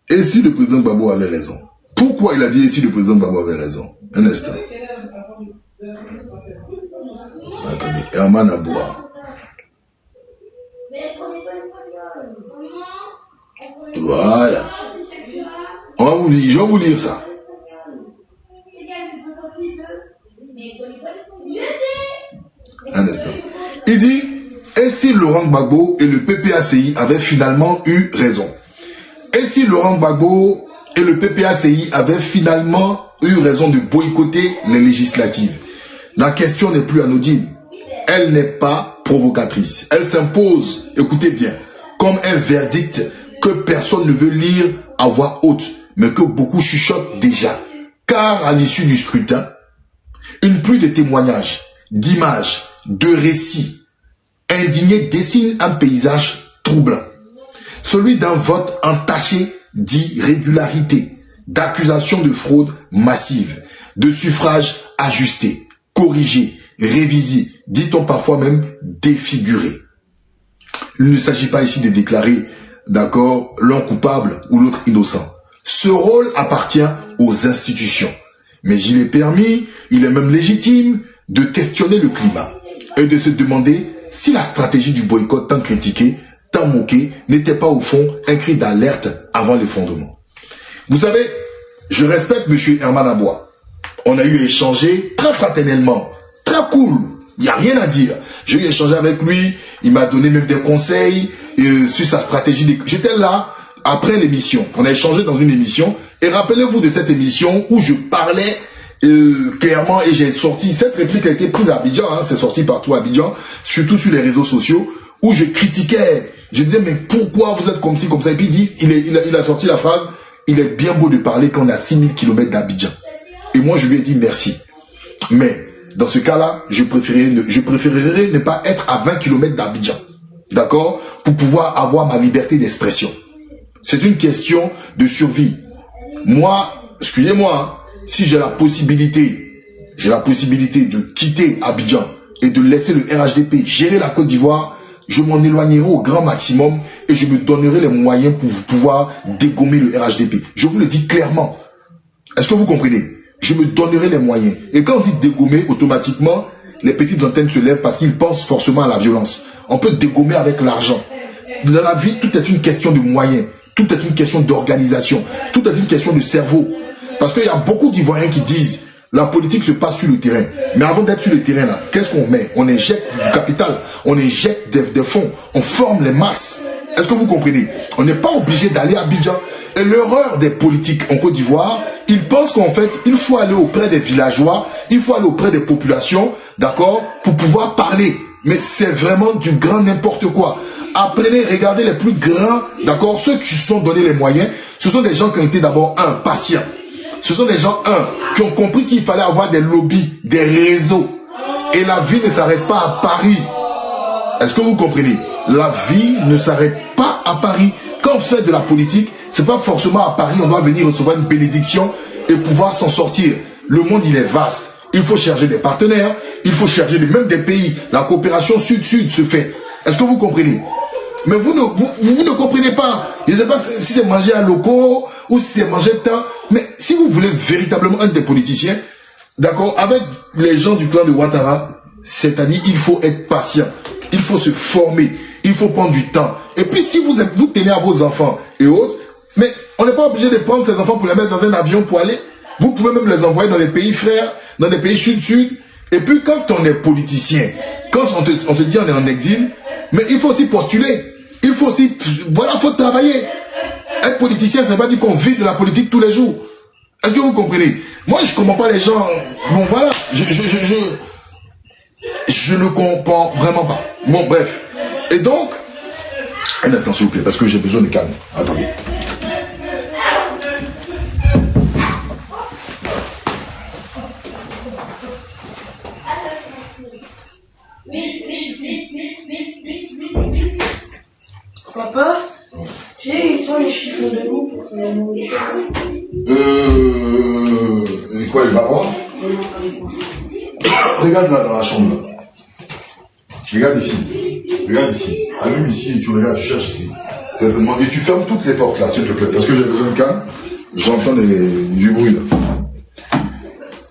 Et si le président Gbagbo avait raison? Pourquoi il a dit et si le président Gbagbo avait raison? Un instant. Attendez, Herman Aboua. Voilà. On va vous lire, je vais vous lire ça. Un instant. Il dit, et si Laurent Gbagbo et le PPACI avaient finalement eu raison? Et si Laurent Gbagbo et le PPACI avaient finalement eu raison de boycotter les législatives? La question n'est plus anodine. Elle n'est pas provocatrice. Elle s'impose, écoutez bien, comme un verdict que personne ne veut lire à voix haute, mais que beaucoup chuchotent déjà. Car à l'issue du scrutin, une pluie de témoignages, d'images, de récits indignés dessine un paysage troublant. Celui d'un vote entaché d'irrégularité, d'accusations de fraude massive, de suffrages ajustés, corrigés, révisés, dit-on parfois même défigurés. Il ne s'agit pas ici de déclarer, d'accord, l'un coupable ou l'autre innocent. Ce rôle appartient aux institutions. Mais il est permis, il est même légitime de questionner le climat et de se demander si la stratégie du boycott tant critiquée, tant moquée, n'était pas au fond un cri d'alerte avant l'effondrement. Vous savez, je respecte M. Herman Aboua. On a eu échangé très fraternellement, très cool, il n'y a rien à dire. J'ai eu échangé avec lui, il m'a donné même des conseils sur sa stratégie. J'étais là après l'émission, on a échangé dans une émission, et rappelez-vous de cette émission où je parlais clairement et j'ai sorti, cette réplique a été prise à Abidjan, hein, c'est sorti partout à Abidjan, surtout sur les réseaux sociaux, où je critiquais, je disais mais pourquoi vous êtes comme ci, comme ça, et puis il a sorti la phrase, il est bien beau de parler quand on est à 6000 km d'Abidjan. Et moi je lui ai dit merci, mais dans ce cas-là, je préférerais ne pas être à 20 km d'Abidjan, d'accord, pour pouvoir avoir ma liberté d'expression. C'est une question de survie. Moi, excusez-moi, si j'ai la possibilité de quitter Abidjan et de laisser le RHDP gérer la Côte d'Ivoire, je m'en éloignerai au grand maximum et je me donnerai les moyens pour pouvoir dégommer le RHDP. Je vous le dis clairement. Est-ce que vous comprenez? Je me donnerai les moyens. Et quand on dit dégommer, automatiquement, les petites antennes se lèvent parce qu'ils pensent forcément à la violence. On peut dégommer avec l'argent. Dans la vie, tout est une question de moyens. Tout est une question d'organisation. Tout est une question de cerveau. Parce qu'il y a beaucoup d'Ivoiriens qui disent la politique se passe sur le terrain. Mais avant d'être sur le terrain, là, qu'est-ce qu'on met? On injecte du capital, on injecte des fonds, on forme les masses. Est-ce que vous comprenez? On n'est pas obligé d'aller à Abidjan. Et l'erreur des politiques en Côte d'Ivoire, ils pensent qu'en fait, il faut aller auprès des villageois, il faut aller auprès des populations, d'accord, pour pouvoir parler. Mais c'est vraiment du grand n'importe quoi. Apprenez, regardez les plus grands, d'accord, ceux qui se sont donné les moyens, ce sont des gens qui ont été d'abord, patients. Ce sont des gens, qui ont compris qu'il fallait avoir des lobbies, des réseaux. Et la vie ne s'arrête pas à Paris. Est-ce que vous comprenez? La vie ne s'arrête pas à Paris. Quand on fait de la politique, c'est pas forcément à Paris, on doit venir recevoir une bénédiction et pouvoir s'en sortir. Le monde, il est vaste. Il faut chercher des partenaires, il faut chercher même des pays. La coopération sud-sud se fait. Est-ce que vous comprenez? Mais vous ne comprenez pas. Je ne sais pas si c'est manger à locaux ou si c'est manger tant. Mais si vous voulez véritablement un des politiciens, d'accord, avec les gens du clan de Ouattara, c'est-à-dire il faut être patient, il faut se former, il faut prendre du temps. Et puis si vous tenez à vos enfants et autres, mais on n'est pas obligé de prendre ces enfants pour les mettre dans un avion pour aller. Vous pouvez même les envoyer dans les pays frères, dans des pays sud-sud. Et puis quand on est politicien, quand on te dit on est en exil, mais il faut aussi postuler. Il faut aussi, voilà, faut travailler. Être politicien, ça ne veut pas dire qu'on vit de la politique tous les jours. Est-ce que vous comprenez? Moi, je ne comprends pas les gens. Bon, voilà, je ne comprends vraiment pas. Bon, bref. Et donc, un instant, s'il vous plaît, parce que j'ai besoin de calme. Attendez. Papa, ils sont les chiffons de loup. Quoi, les barons? Regarde là dans la chambre. Là. Regarde ici. Regarde ici. Allume ici et tu regardes, tu cherches ici. Certainement. Et tu fermes toutes les portes là, s'il te plaît. Parce que j'ai besoin de calme. J'entends du bruit là.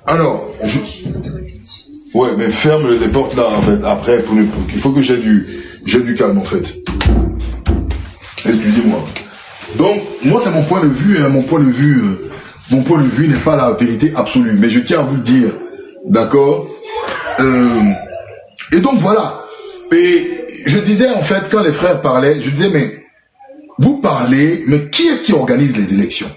Alors, ouais, mais ferme les portes là en fait. Après, il faut que j'ai du calme en fait. Excusez-moi. Donc, moi, c'est mon point de vue, hein, mon point de vue n'est pas la vérité absolue, mais je tiens à vous le dire, d'accord. Et donc, voilà. Et je disais, en fait, quand les frères parlaient, je disais, mais, vous parlez, mais qui est-ce qui organise les élections?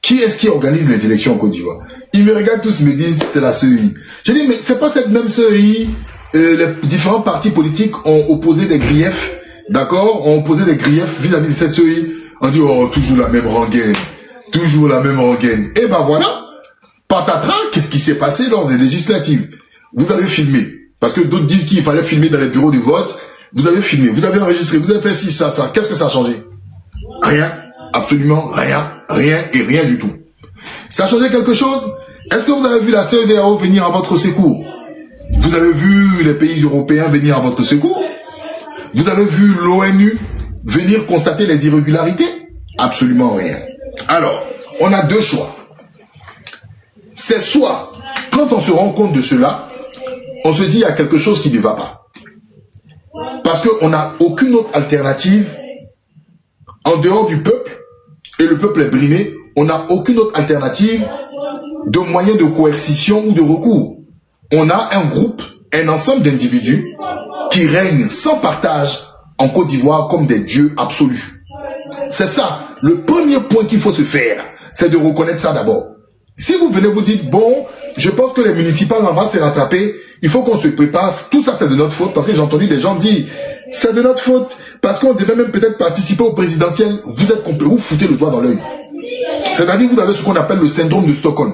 Qui est-ce qui organise les élections en Côte d'Ivoire? Ils me regardent tous, ils me disent, c'est la CEI. Je dis, mais c'est pas cette même CEI, les différents partis politiques ont opposé des griefs. D'accord, on posait des griefs vis-à-vis de cette CEI. On dit, oh, toujours la même rengaine. Toujours la même rengaine. Et ben voilà, patatras, qu'est-ce qui s'est passé lors des législatives? Vous avez filmé. Parce que d'autres disent qu'il fallait filmer dans les bureaux de vote. Vous avez filmé, vous avez enregistré, vous avez fait ci, ça. Qu'est-ce que ça a changé? Rien. Absolument rien. Rien et rien du tout. Ça a changé quelque chose? Est-ce que vous avez vu la CEDEAO venir à votre secours? Vous avez vu les pays européens venir à votre secours? Vous avez vu l'ONU venir constater les irrégularités? Absolument rien. Alors, on a deux choix. C'est soit, quand on se rend compte de cela, on se dit il y a quelque chose qui ne va pas. Parce qu'on n'a aucune autre alternative en dehors du peuple, et le peuple est brimé, on n'a aucune autre alternative de moyen de coercition ou de recours. On a un groupe, un ensemble d'individus qui règnent sans partage en Côte d'Ivoire comme des dieux absolus. C'est ça, le premier point qu'il faut se faire, c'est de reconnaître ça d'abord. Si vous venez vous dites, bon, je pense que les municipales en vont se rattraper, il faut qu'on se prépare, tout ça c'est de notre faute, parce que j'ai entendu des gens dire, c'est de notre faute, parce qu'on devait même peut-être participer au présidentiel, vous êtes complet, vous foutez le doigt dans l'œil. C'est-à-dire vous avez ce qu'on appelle le syndrome de Stockholm.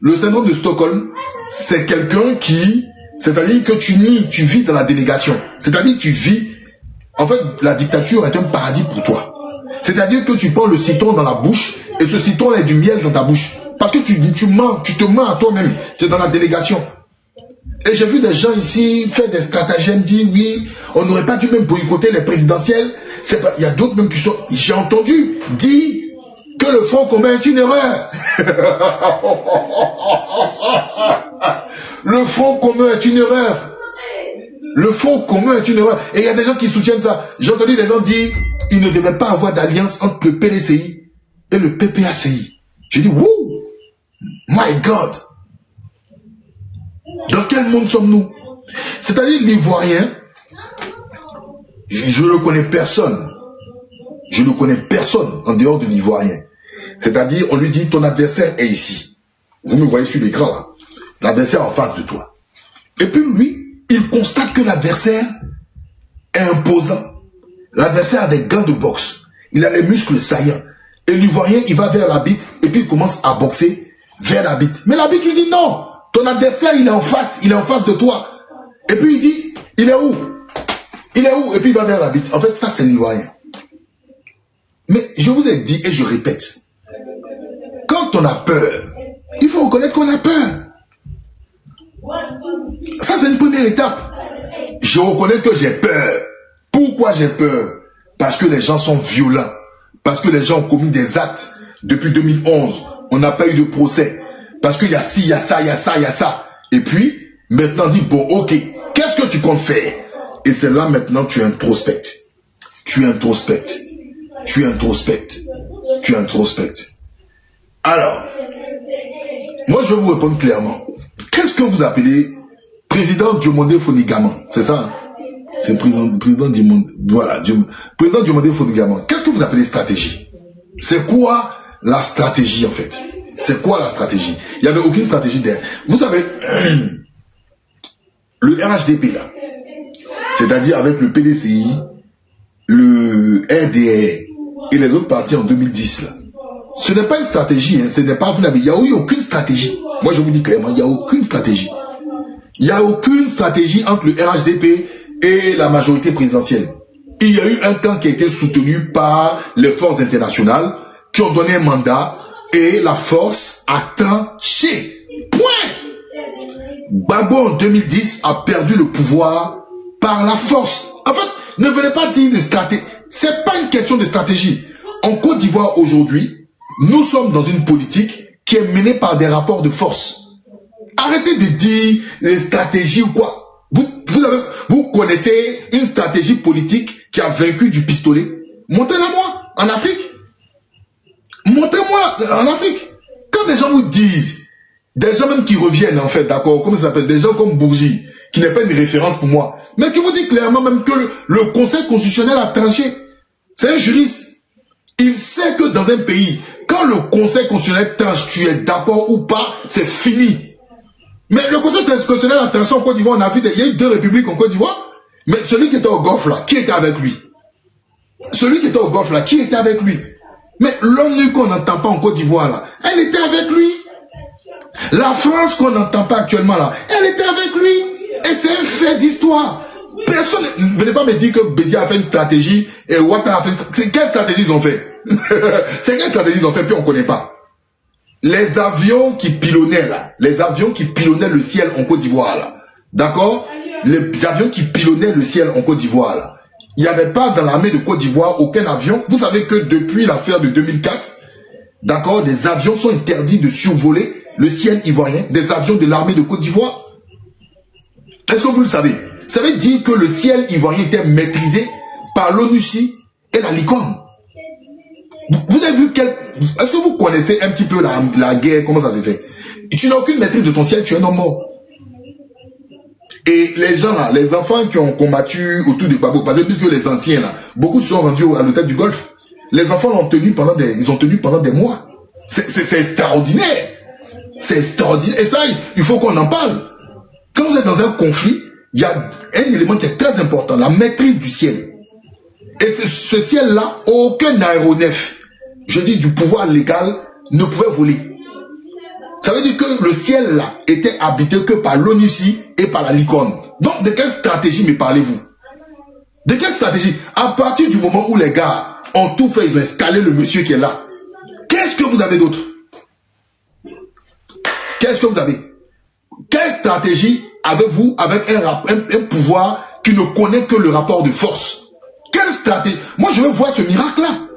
Le syndrome de Stockholm, c'est quelqu'un qui, c'est-à-dire que tu vis dans la délégation. C'est-à-dire que tu vis, en fait, la dictature est un paradis pour toi. C'est-à-dire que tu prends le citron dans la bouche, et ce citron est du miel dans ta bouche. Parce que tu te mens à toi-même, tu es dans la délégation. Et j'ai vu des gens ici faire des stratagèmes, dire oui, on n'aurait pas dû même boycotter les présidentielles. Il y a d'autres même qui sont... J'ai entendu dire que le Front commun est une erreur. Le Front commun est une erreur. Le Front commun est une erreur. Et il y a des gens qui soutiennent ça. J'ai entendu des gens dire il ne devait pas avoir d'alliance entre le PDCI et le PPACI. J'ai dit, wouh, my God. Dans quel monde sommes-nous? C'est-à-dire l'Ivoirien, je ne connais personne. Je ne connais personne en dehors de l'Ivoirien. C'est-à-dire, on lui dit, ton adversaire est ici. Vous me voyez sur l'écran là. L'adversaire en face de toi. Et puis lui, il constate que l'adversaire est imposant. L'adversaire a des gants de boxe. Il a les muscles saillants. Et l'Ivoirien, il va vers la bite et puis il commence à boxer vers la bite. Mais la bite lui dit non. Ton adversaire, il est en face de toi. Et puis il dit, il est où? Il est où? Et puis il va vers la bite. En fait, ça c'est l'Ivoirien. Mais je vous ai dit et je répète, quand on a peur, il faut reconnaître qu'on a peur. Ça c'est une première étape. Je reconnais que j'ai peur. Pourquoi j'ai peur? Parce que les gens sont violents. Parce que les gens ont commis des actes depuis 2011. On n'a pas eu de procès. Parce qu'il y a ci, il y a ça, il y a ça, il y a ça. Et puis, maintenant, on dit, bon, ok, qu'est-ce que tu comptes faire? Et c'est là, maintenant, tu introspectes. Tu introspectes. Tu introspectes. Tu introspectes. Alors, moi, je vais vous répondre clairement. Qu'est-ce que vous appelez président Diomandé Fonigaman? C'est ça, hein? C'est président Diomandé. Voilà, président Diomandé Fonigaman. Qu'est-ce que vous appelez stratégie? C'est quoi la stratégie, en fait? C'est quoi la stratégie? Il n'y avait aucune stratégie derrière. Vous savez, le RHDP là, c'est-à-dire avec le PDCI, le RDR et les autres partis en 2010 là, ce n'est pas une stratégie, hein, ce n'est pas, il n'y a eu aucune stratégie. Moi je vous dis clairement, il n'y a aucune stratégie. Il n'y a aucune stratégie entre le RHDP et la majorité présidentielle. Il y a eu un camp qui a été soutenu par les forces internationales qui ont donné un mandat et la force a tranché. Point. Gbagbo en 2010 a perdu le pouvoir par la force. En fait, ne venez pas dire de stratégie. C'est pas une question de stratégie. En Côte d'Ivoire aujourd'hui, nous sommes dans une politique qui est menée par des rapports de force. Arrêtez de dire stratégie ou quoi. Vous connaissez une stratégie politique qui a vaincu du pistolet? Montrez-la moi en Afrique. Montrez-moi en Afrique. Quand des gens vous disent, des gens même qui reviennent en fait, d'accord, comment ça s'appelle, des gens comme Bourgi, qui n'est pas une référence pour moi, mais qui vous dit clairement même que le Conseil constitutionnel a tranché. C'est un juriste. Il sait que dans un pays, quand le Conseil constitutionnel tranche, tu es d'accord ou pas, c'est fini. Mais le Conseil constitutionnel a tranché en Côte d'Ivoire, on a vu, il y a eu 2 républiques en Côte d'Ivoire, mais celui qui était au Golfe là, qui était avec lui? Celui qui était au Golfe là, qui était avec lui? Mais l'ONU qu'on n'entend pas en Côte d'Ivoire là, elle était avec lui. La France qu'on n'entend pas actuellement là, elle était avec lui. Et c'est un fait d'histoire. Personne, ne venez pas me dire que Bédia a fait une stratégie et Ouattara a fait une stratégie. Quelle stratégie ils ont fait? C'est quelle stratégie ils ont fait puis on ne connaît pas. Les avions qui pilonnaient là, les avions qui pilonnaient le ciel en Côte d'Ivoire là, d'accord? Les avions qui pilonnaient le ciel en Côte d'Ivoire là. Il n'y avait pas dans l'armée de Côte d'Ivoire aucun avion. Vous savez que depuis l'affaire de 2004, d'accord, les avions sont interdits de survoler le ciel ivoirien, des avions de l'armée de Côte d'Ivoire? Est-ce que vous le savez? Ça veut dire que le ciel ivoirien était maîtrisé par l'ONUCI et la licorne. Vous avez vu quel... Est-ce que vous connaissez un petit peu la guerre, comment ça s'est fait? Tu n'as aucune maîtrise de ton ciel, tu es un homme mort. Et les gens là, les enfants qui ont combattu autour de Gbagbo, parce que puisque les anciens là, beaucoup se sont rendus à l'hôtel du Golfe. Les enfants ont tenu pendant des mois. C'est extraordinaire. C'est extraordinaire. Et ça, il faut qu'on en parle. Quand vous êtes dans un conflit, il y a un élément qui est très important, la maîtrise du ciel. Et ce ciel-là, aucun aéronef, je dis du pouvoir légal, ne pouvait voler. Ça veut dire que le ciel-là était habité que par l'ONUCI et par la licorne. Donc, de quelle stratégie me parlez-vous? De quelle stratégie? À partir du moment où les gars ont tout fait, ils ont escalé le monsieur qui est là. Qu'est-ce que vous avez d'autre? Qu'est-ce que vous avez? Quelle stratégie avez-vous avec un pouvoir qui ne connaît que le rapport de force? Quelle stratégie? Moi, je veux voir ce miracle-là.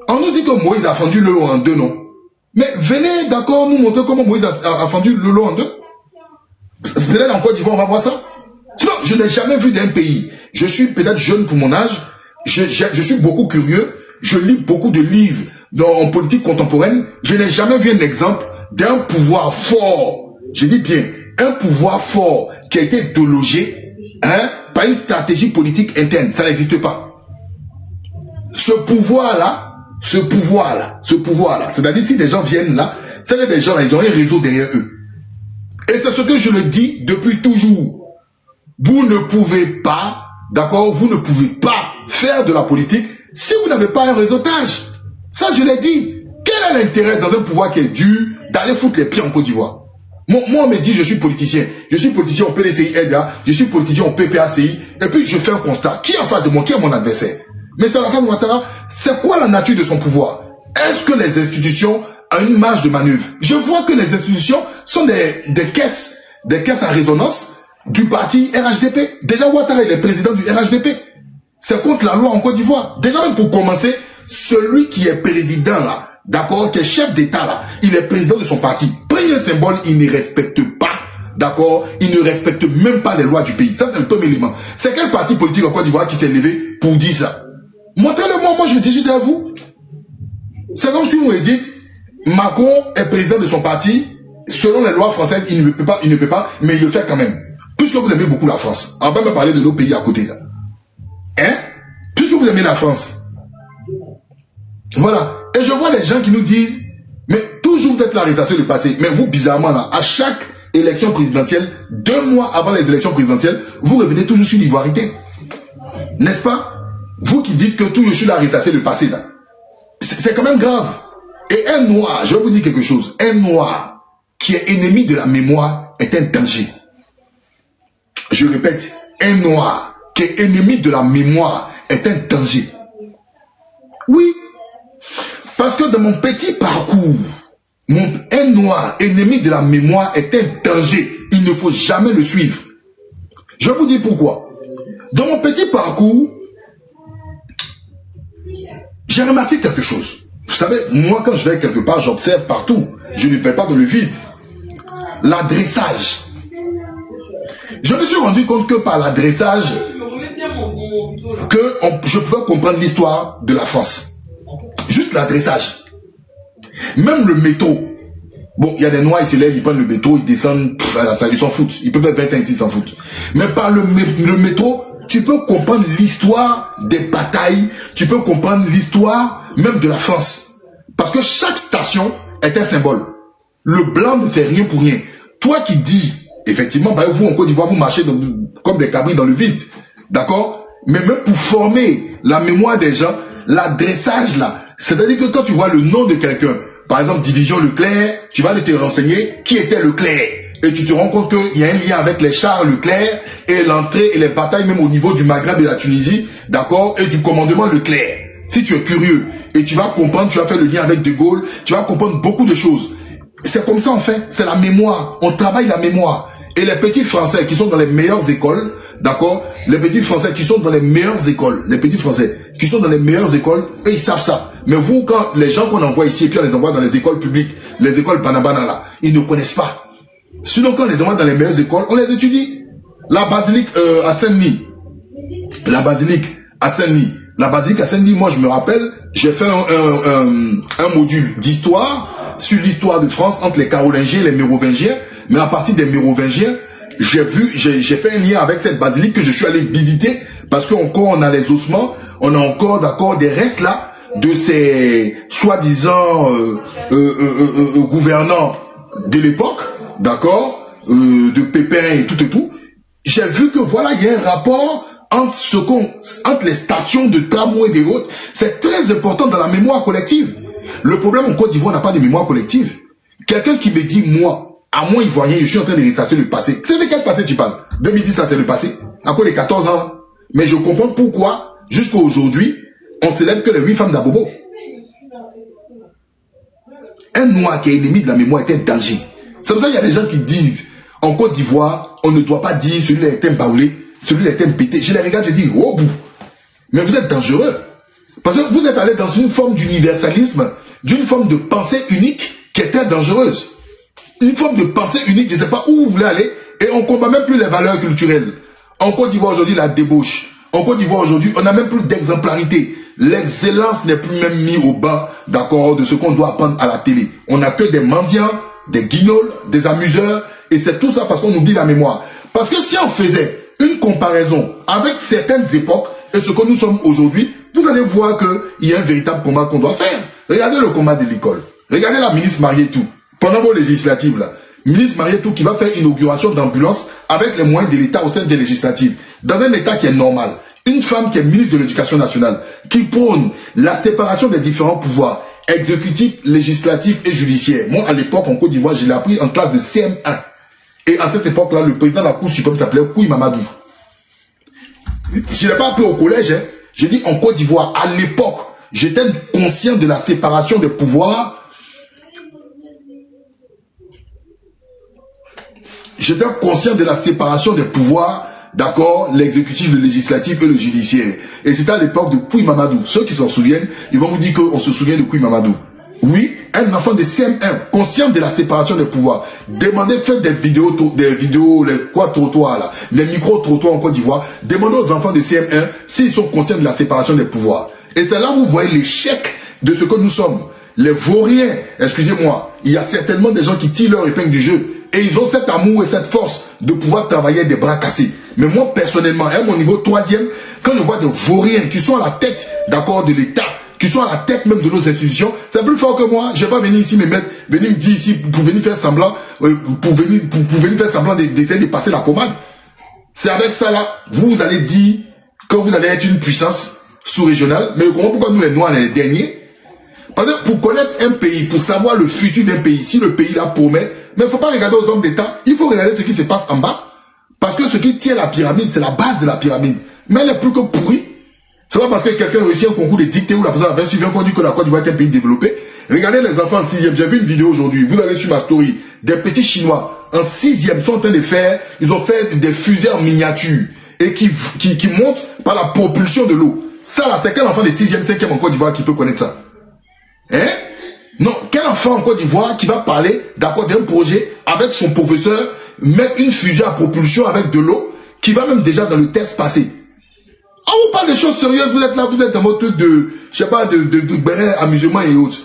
On nous dit que Moïse a fendu le lot en deux, non? Mais venez, d'accord, nous montrer comment Moïse a fendu le lot en deux. Peut-être en Côte d'Ivoire, on va voir ça. Sinon, je n'ai jamais vu d'un pays. Je suis peut-être jeune pour mon âge. Je suis beaucoup curieux. Je lis beaucoup de livres en politique contemporaine. Je n'ai jamais vu un exemple d'un pouvoir fort. Je dis bien, un pouvoir fort qui a été délogé par une stratégie politique interne. Ça n'existe pas. Ce pouvoir-là, c'est-à-dire si des gens viennent là, c'est des gens là, ils ont un réseau derrière eux. Et c'est ce que je le dis depuis toujours. Vous ne pouvez pas, d'accord, vous ne pouvez pas faire de la politique si vous n'avez pas un réseautage. Ça, je l'ai dit. Quel est l'intérêt dans un pouvoir qui est dur d'aller foutre les pieds en Côte d'Ivoire? Moi, on me dit, je suis politicien. Je suis politicien au PDCI-EDA, je suis politicien au PPACI, et puis je fais un constat. Qui est en face de moi? Qui est mon adversaire? Mais c'est Alassane Ouattara. C'est quoi la nature de son pouvoir? Est-ce que les institutions ont une marge de manœuvre? Je vois que les institutions sont des caisses à résonance du parti RHDP. Déjà, Ouattara, il est président du RHDP. C'est contre la loi en Côte d'Ivoire. Déjà, même pour commencer, celui qui est président là, d'accord, qui est chef d'État là, il est président de son parti. Premier symbole, il ne respecte pas, d'accord, il ne respecte même pas les lois du pays. Ça, c'est le premier élément. C'est quel parti politique en Côte d'Ivoire qui s'est levé pour dire ça? Montrez-le-moi, moi je discute à vous. C'est comme si vous me dites, Macron est président de son parti, selon les lois françaises, il ne peut pas, mais il le fait quand même. Puisque vous aimez beaucoup la France, on va me parler de nos pays à côté là. Hein? Puisque vous aimez la France. Voilà. Et je vois les gens qui nous disent, mais toujours vous êtes là à ressasser le passé. Mais vous, bizarrement là, à chaque élection présidentielle, 2 mois avant les élections présidentielles, vous revenez toujours sur l'ivoirité. N'est-ce pas? Vous qui dites que toujours je suis là à ressasser le passé là. C'est quand même grave. Et un noir, je vais vous dire quelque chose, un noir qui est ennemi de la mémoire est un danger. Je répète, un noir qui est ennemi de la mémoire est un danger. Oui, parce que dans mon petit parcours, un noir ennemi de la mémoire est un danger. Il ne faut jamais le suivre. Je vais vous dire pourquoi. Dans mon petit parcours, j'ai remarqué quelque chose. Vous savez, moi quand je vais quelque part, j'observe partout. Je ne vais pas dans le vide. L'adressage. Je me suis rendu compte que par l'adressage, que je pouvais comprendre l'histoire de la France. Juste l'adressage. Même le métro. Bon, il y a des noirs, ils se lèvent, ils prennent le métro, ils descendent, ils s'en foutent. Ils peuvent faire 20 ans ici, ils s'en foutent. Mais par le métro, tu peux comprendre l'histoire des batailles, tu peux comprendre l'histoire même de la France. Parce que chaque station est un symbole. Le blanc ne fait rien pour rien. Toi qui dis, effectivement, bah vous en Côte d'Ivoire, vous marchez comme des cabris dans le vide. D'accord? Mais même pour former la mémoire des gens, l'adressage là, c'est-à-dire que quand tu vois le nom de quelqu'un, par exemple Division Leclerc, tu vas aller te renseigner qui était Leclerc. Et tu te rends compte qu'il y a un lien avec les chars Leclerc et l'entrée et les batailles même au niveau du Maghreb et de la Tunisie, d'accord, et du commandement Leclerc. Si tu es curieux et tu vas comprendre, tu vas faire le lien avec De Gaulle, tu vas comprendre beaucoup de choses. C'est comme ça en fait, c'est la mémoire, on travaille la mémoire. Et les petits Français qui sont dans les meilleures écoles, d'accord, les petits Français qui sont dans les meilleures écoles, les petits Français qui sont dans les meilleures écoles, eux, ils savent ça. Mais vous, quand les gens qu'on envoie ici, et puis on les envoie dans les écoles publiques, les écoles banabana là, ils ne connaissent pas. Sinon, quand on les envoie dans les meilleures écoles, on les étudie. La basilique à Saint-Denis, la basilique à Saint-Denis, moi je me rappelle, j'ai fait un module d'histoire sur l'histoire de France entre les Carolingiens et les Mérovingiens, mais à partir des Mérovingiens, j'ai fait un lien avec cette basilique que je suis allé visiter, parce qu'encore on a les ossements, on a encore d'accord des restes là, de ces soi-disant gouvernants de l'époque, d'accord, de Pépin et tout. J'ai vu que voilà, il y a un rapport entre les stations de tramway et des autres. C'est très important dans la mémoire collective. Le problème en Côte d'Ivoire n'a pas de mémoire collective. Quelqu'un qui me dit, moi, à moi ivoirien, je suis en train de ressasser le passé. C'est de quel passé tu parles? 2010, ça c'est le passé. À cause des 14 ans. Mais je comprends pourquoi, jusqu'à aujourd'hui, on célèbre que les 8 femmes d'Abobo. Un noir qui est ennemi de la mémoire est un danger. C'est pour ça qu'il y a des gens qui disent, en Côte d'Ivoire, on ne doit pas dire celui-là est un baoulé, celui-là est un pété. Je les regarde, je dis, oh bout. Mais vous êtes dangereux. Parce que vous êtes allé dans une forme d'universalisme, d'une forme de pensée unique qui est très dangereuse. Une forme de pensée unique, je ne sais pas où vous voulez aller, et on ne combat même plus les valeurs culturelles. En Côte d'Ivoire aujourd'hui, la débauche. En Côte d'Ivoire aujourd'hui, on n'a même plus d'exemplarité. L'excellence n'est plus même mise au bas, d'accord, de ce qu'on doit apprendre à la télé. On n'a que des mendiants, des guignols, des amuseurs, et c'est tout ça parce qu'on oublie la mémoire. Parce que si on faisait une comparaison avec certaines époques et ce que nous sommes aujourd'hui, vous allez voir qu'il y a un véritable combat qu'on doit faire. Regardez le combat de l'école. Regardez la ministre Marietou, pendant vos législatives là. Ministre Marietou qui va faire inauguration d'ambulance avec les moyens de l'État au sein des législatives. Dans un État qui est normal. Une femme qui est ministre de l'Éducation nationale, qui prône la séparation des différents pouvoirs, exécutif, législatif et judiciaire. Moi, à l'époque, en Côte d'Ivoire, je l'ai appris en classe de CM1. Et à cette époque-là, le président de la Cour suprême s'appelait Kouy Mamadou. Je ne l'ai pas appris au collège, hein. J'ai dit en Côte d'Ivoire, à l'époque, j'étais conscient de la séparation des pouvoirs. J'étais conscient de la séparation des pouvoirs, d'accord, l'exécutif, le législatif et le judiciaire. Et c'était à l'époque de Kouy Mamadou. Ceux qui s'en souviennent, ils vont vous dire qu'on se souvient de Kouy Mamadou. Oui, un enfant de CM1, conscient de la séparation des pouvoirs, demandez, faites des vidéos, les trottoirs là, les micro-trottoirs en Côte d'Ivoire, demandez aux enfants de CM1 s'ils sont conscients de la séparation des pouvoirs. Et c'est là où vous voyez l'échec de ce que nous sommes. Les vauriens, excusez-moi, il y a certainement des gens qui tirent leur épingle du jeu et ils ont cet amour et cette force de pouvoir travailler des bras cassés. Mais moi, personnellement, à mon niveau 3e, quand je vois des vauriens qui sont à la tête, d'accord, de l'État, qui sont à la tête même de nos institutions, c'est plus fort que moi. Je ne vais pas venir ici venir me dire ici pour venir faire semblant, pour venir faire semblant d'essayer de passer la commande. C'est avec ça là, vous allez dire que vous allez être une puissance sous-régionale, mais comment pourquoi nous les Noirs, on est les derniers? Parce que pour connaître un pays, pour savoir le futur d'un pays, si le pays là promet, mais il ne faut pas regarder aux hommes d'État, il faut regarder ce qui se passe en bas. Parce que ce qui tient la pyramide, c'est la base de la pyramide. Mais elle est plus que pourrie. C'est pas parce que quelqu'un réussit un concours de dictée ou la personne avait suivi qu'on dit que la Côte d'Ivoire est un pays développé. Regardez les enfants en 6e. J'ai vu une vidéo aujourd'hui. Vous allez sur ma story. Des petits Chinois en 6e sont en train de faire, ils ont fait des fusées en miniature et qui montent par la propulsion de l'eau. Ça là, c'est quel enfant de 6e, 5e en Côte d'Ivoire qui peut connaître ça? Hein? Non, quel enfant en Côte d'Ivoire qui va parler d'accord d'un projet avec son professeur, mettre une fusée à propulsion avec de l'eau qui va même déjà dans le test passé? On vous parle de choses sérieuses, vous êtes là, vous êtes dans votre truc de, je sais pas, de béret, amusement et autres.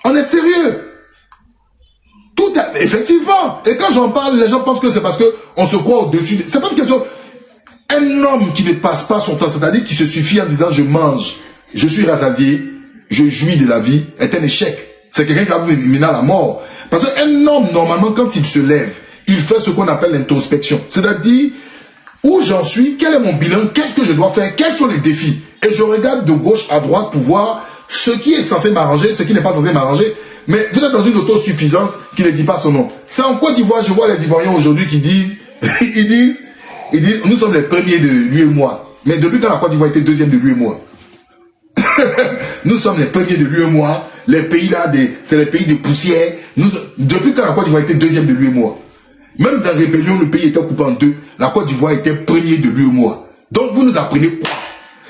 On est sérieux. Tout est, effectivement. Et quand j'en parle, les gens pensent que c'est parce qu'on se croit au-dessus. C'est pas une question. Un homme qui ne passe pas son temps, c'est-à-dire qui se suffit en disant je mange, je suis rassasié, je jouis de la vie, est un échec. C'est quelqu'un qui a mené à la mort. Parce qu'un homme, normalement, quand il se lève, il fait ce qu'on appelle l'introspection. C'est-à-dire, où j'en suis, quel est mon bilan, qu'est-ce que je dois faire, quels sont les défis. Et je regarde de gauche à droite pour voir ce qui est censé m'arranger, ce qui n'est pas censé m'arranger. Mais vous êtes dans une autosuffisance qui ne dit pas son nom. C'est en Côte d'Ivoire, je vois les Ivoiriens aujourd'hui qui disent, ils disent, nous sommes les premiers de lui et moi. Mais depuis quand la Côte d'Ivoire était deuxième de lui et moi? Nous sommes les premiers de lui et moi. Les pays là, c'est les pays de poussière. Depuis quand la Côte d'Ivoire était deuxième de lui et moi? Même dans la rébellion, le pays était coupé en deux. la Côte d'Ivoire était premier de l'UEMOA. Donc vous nous apprenez quoi?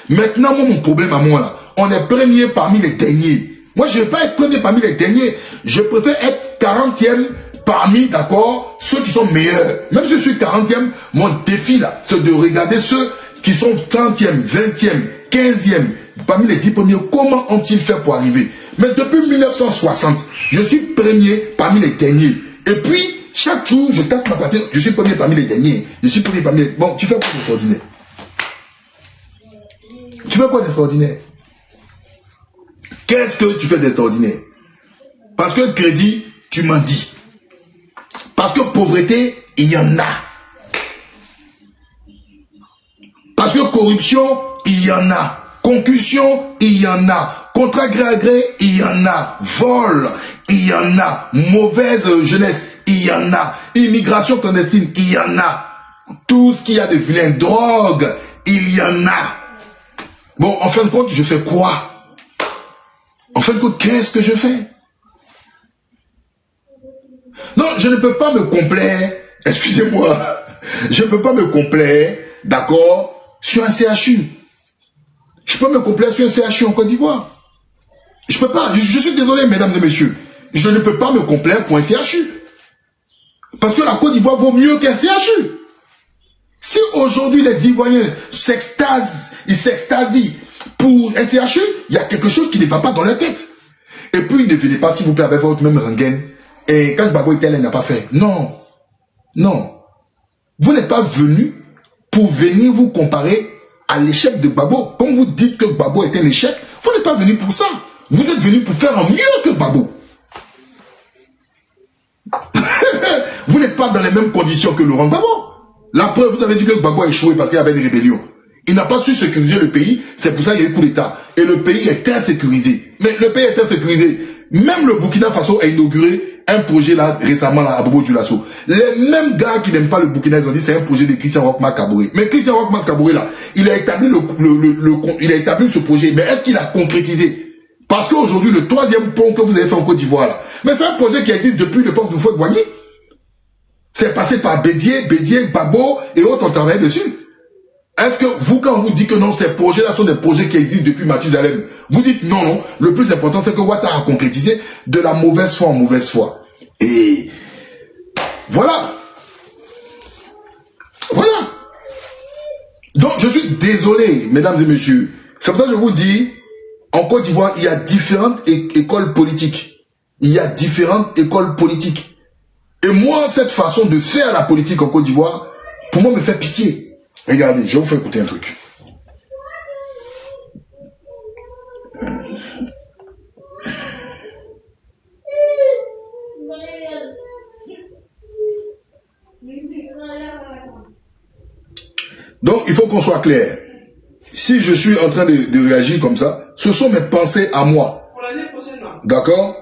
Maintenant, moi, mon problème à moi, là, on est premier parmi les derniers. Moi, je ne veux pas être premier parmi les derniers. Je préfère être 40e parmi, d'accord, ceux qui sont meilleurs. Même si je suis 40e, mon défi, là, c'est de regarder ceux qui sont 30e, 20e, 15e, parmi les 10 premiers. Comment ont-ils fait pour arriver? Mais depuis 1960, je suis premier parmi les derniers. Et puis, chaque jour, je casse ma partie, je suis premier parmi les derniers. Je suis premier parmi les... Bon, tu fais quoi d'extraordinaire? Tu fais quoi d'extraordinaire? Qu'est-ce que tu fais d'extraordinaire? Parce que crédit, tu m'en dis. Parce que pauvreté, il y en a. Parce que corruption, il y en a. Concussion, il y en a. Contrat gré à gré, il y en a. Vol, il y en a. Mauvaise jeunesse, il y en a. Immigration clandestine, il y en a. Tout ce qu'il y a de vilain, drogue, il y en a. Bon, en fin de compte, je fais quoi? En fin de compte, qu'est-ce que je fais? Non, je ne peux pas me complaire, excusez-moi, je ne peux pas me complaire, d'accord, sur un CHU. Je peux me complaire sur un CHU en Côte d'Ivoire. Je peux pas, je suis désolé, mesdames et messieurs, je ne peux pas me complaire pour un CHU. Parce que la Côte d'Ivoire vaut mieux qu'un CHU. Si aujourd'hui les Ivoiriens ils s'extasient pour un CHU, il y a quelque chose qui ne va pas dans leur tête. Et puis, ne venez pas, s'il vous plaît, avec votre même rengaine. Et quand Gbagbo était là, il n'a pas fait. Non. Non. Vous n'êtes pas venu pour venir vous comparer à l'échec de Gbagbo. Comme vous dites que Gbagbo était un échec, vous n'êtes pas venu pour ça. Vous êtes venu pour faire en mieux que Gbagbo. Vous n'êtes pas dans les mêmes conditions que Laurent Gbagbo. La preuve, vous avez dit que Gbagbo a échoué parce qu'il y avait une rébellion. Il n'a pas su sécuriser le pays, c'est pour ça qu'il y a eu coup d'État. Et le pays est insécurisé. Mais le pays est insécurisé. Même le Burkina Faso a inauguré un projet là récemment là, à Bobo Dioulasso. Les mêmes gars qui n'aiment pas le Burkina, ils ont dit c'est un projet de Christian Rochmark Kaboré. Mais Christian Rochmark Kaboré là, il a établi il a établi ce projet. Mais est-ce qu'il a concrétisé? Parce qu'aujourd'hui, le troisième pont que vous avez fait en Côte d'Ivoire là, mais c'est un projet qui existe depuis l'époque du Fouet-Boigny. C'est passé par Bédier, Gbagbo et autres ont travaillé dessus. Est-ce que vous, quand on vous dit que non, ces projets-là sont des projets qui existent depuis Mathusalem, vous dites non, non, le plus important c'est que Ouattara a concrétisé de la mauvaise foi en mauvaise foi. Et voilà. Voilà. Donc je suis désolé, mesdames et messieurs. C'est pour ça que je vous dis, en Côte d'Ivoire, il y a différentes écoles politiques. Il y a différentes écoles politiques. Et moi, cette façon de faire la politique en Côte d'Ivoire, pour moi, me fait pitié. Regardez, je vais vous faire écouter un truc. Donc, il faut qu'on soit clair. Si je suis en train de réagir comme ça, ce sont mes pensées à moi. D'accord?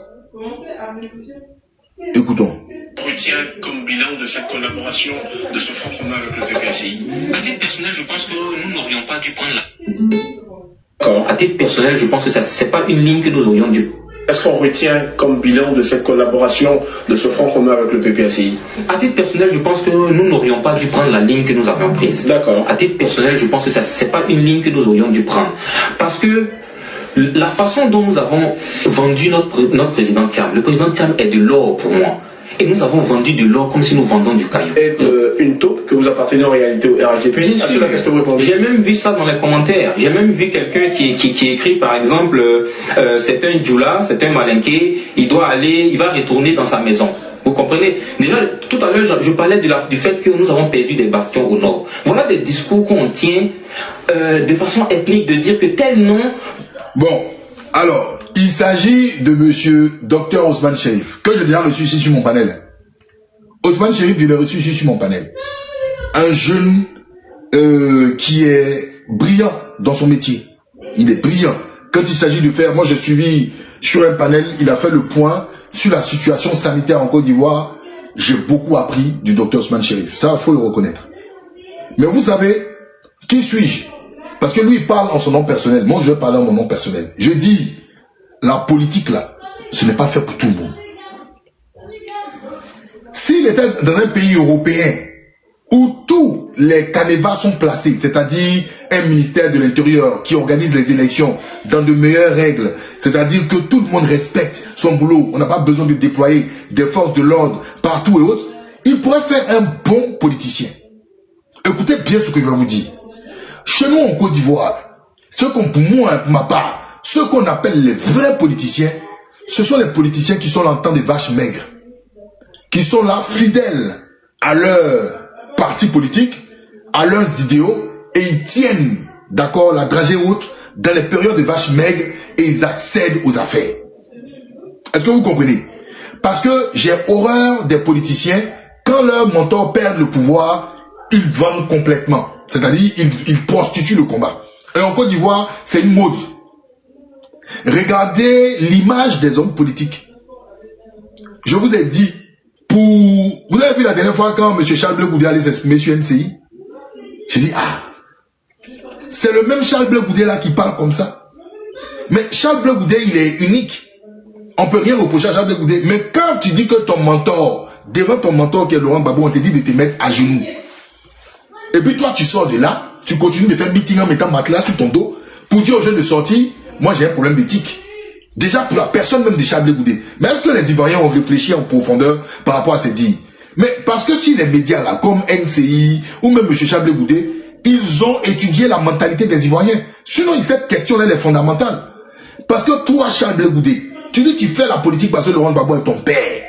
Écoutons. Retient comme bilan de cette collaboration, de ce front commun avec le PPACI? À titre personnel, je pense que nous n'aurions pas dû prendre la... À titre personnel, je pense que ce n'est pas une ligne que nous aurions dû. Est-ce qu'on retient comme bilan de cette collaboration, de ce front commun avec le PPACI? À titre personnel, je pense que nous n'aurions pas dû prendre la ligne que nous avions prise. D'accord. À titre personnel, je pense que ce n'est pas une ligne que nous aurions dû prendre. Parce que la façon dont nous avons vendu notre président Thiam, le président Thiam est de l'or pour moi. Et nous avons vendu de l'or comme si nous vendions du caillou. Et une taupe que vous appartenez en réalité au RHDP. J'ai même vu ça dans les commentaires. J'ai même vu quelqu'un qui écrit par exemple c'est un djoula, c'est un malinqué, il va retourner dans sa maison. Vous comprenez? Déjà, tout à l'heure, je parlais du fait que nous avons perdu des bastions au nord. Voilà des discours qu'on tient de façon ethnique, de dire que tel nom... Bon, alors... Il s'agit de monsieur Dr Ousmane Chérif, que j'ai déjà reçu ici sur mon panel. Ousmane Chérif, je l'ai reçu ici sur mon panel. Un jeune qui est brillant dans son métier. Il est brillant. Quand il s'agit de faire, moi j'ai suivi sur un panel, il a fait le point sur la situation sanitaire en Côte d'Ivoire. J'ai beaucoup appris du Dr Ousmane Chérif. Ça, il faut le reconnaître. Mais vous savez, qui suis-je? Parce que lui, il parle en son nom personnel. Moi, je vais parler en mon nom personnel. Je dis... La politique là, ce n'est pas fait pour tout le monde. S'il était dans un pays européen, où tous les canevas sont placés, c'est-à-dire un ministère de l'Intérieur qui organise les élections dans de meilleures règles, c'est-à-dire que tout le monde respecte son boulot, on n'a pas besoin de déployer des forces de l'ordre partout et autres, il pourrait faire un bon politicien. Écoutez bien ce que je vais vous dire. Chez nous en Côte d'Ivoire, pour moi, pour ma part, ceux qu'on appelle les vrais politiciens, ce sont les politiciens qui sont là en temps des vaches maigres, qui sont là fidèles à leur parti politique, à leurs idéaux, et ils tiennent, d'accord, la dragée haute dans les périodes de vaches maigres et ils accèdent aux affaires. Est-ce que vous comprenez? Parce que j'ai horreur des politiciens, quand leurs mentors perdent le pouvoir, ils vendent complètement. C'est-à-dire, ils prostituent le combat. Et en Côte d'Ivoire, c'est une mode. Regardez l'image des hommes politiques. Je vous ai dit, vous avez vu la dernière fois quand M. Charles Blé Goudé allait s'exprimer sur NCI? J'ai dit, ah, c'est le même Charles Blé Goudé là qui parle comme ça. Mais Charles Blé Goudé, il est unique. On ne peut rien reprocher à Charles Blé Goudé. Mais quand tu dis que ton mentor, devant ton mentor qui est Laurent Gbagbo, on te dit de te mettre à genoux. Et puis toi, tu sors de là, tu continues de faire meeting en mettant matelas sur ton dos pour dire aux jeunes de sortir, moi j'ai un problème d'éthique. Déjà pour la personne même de Charles Blé Goudé. Mais est-ce que les Ivoiriens ont réfléchi en profondeur par rapport à ces dires? Mais parce que si les médias là, comme NCI ou même M. Charles Blé Goudé, ils ont étudié la mentalité des Ivoiriens. Sinon, cette question-là, elle est fondamentale. Parce que toi, Charles Blé Goudé, tu dis que tu fais la politique parce que Laurent Gbagbo est ton père.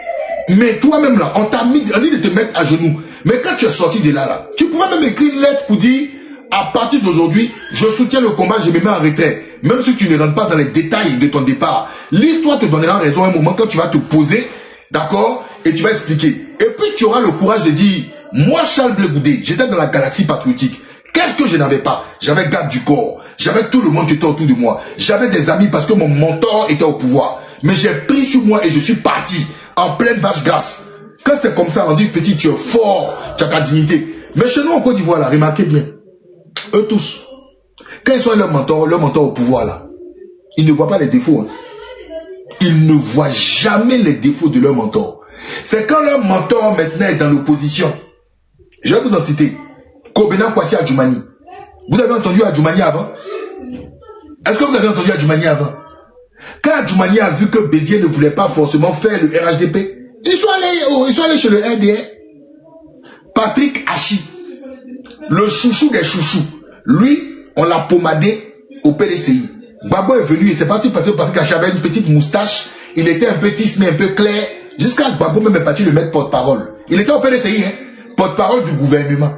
Mais toi-même là, on t'a dit de te mettre à genoux. Mais quand tu es sorti de là, tu pouvais même écrire une lettre pour dire, à partir d'aujourd'hui, je soutiens le combat, je me mets en retrait. Même si tu ne rentres pas dans les détails de ton départ. L'histoire te donnera raison à un moment quand tu vas te poser, d'accord, et tu vas expliquer. Et puis tu auras le courage de dire, moi Charles Blé Goudé, j'étais dans la galaxie patriotique. Qu'est-ce que je n'avais pas? J'avais garde du corps. J'avais tout le monde qui était autour de moi. J'avais des amis parce que mon mentor était au pouvoir. Mais j'ai pris sur moi et je suis parti en pleine vache grasse. Quand c'est comme ça, on dit petit, tu es fort, tu as ta dignité. Mais chez nous en Côte d'Ivoire, là, remarquez bien, eux tous, quand ils sont leur mentor au pouvoir là, ils ne voient pas les défauts. Hein. Ils ne voient jamais les défauts de leur mentor. C'est quand leur mentor maintenant est dans l'opposition. Je vais vous en citer. Kobena Kwasi Adjoumani. Vous avez entendu Adjoumani avant? Est-ce que vous avez entendu Adjoumani avant? Quand Adjoumani a vu que Bédier ne voulait pas forcément faire le RHDP, ils sont allés chez le RDR. Patrick Hachi, le chouchou des chouchous, lui, on l'a pommadé au PDCI. Gbagbo est venu, et c'est pas si Patrick Hachi avait une petite moustache, il était un peu tisse mais un peu clair, jusqu'à Gbagbo même est parti le mettre porte-parole. Il était au PDCI, hein, porte-parole du gouvernement.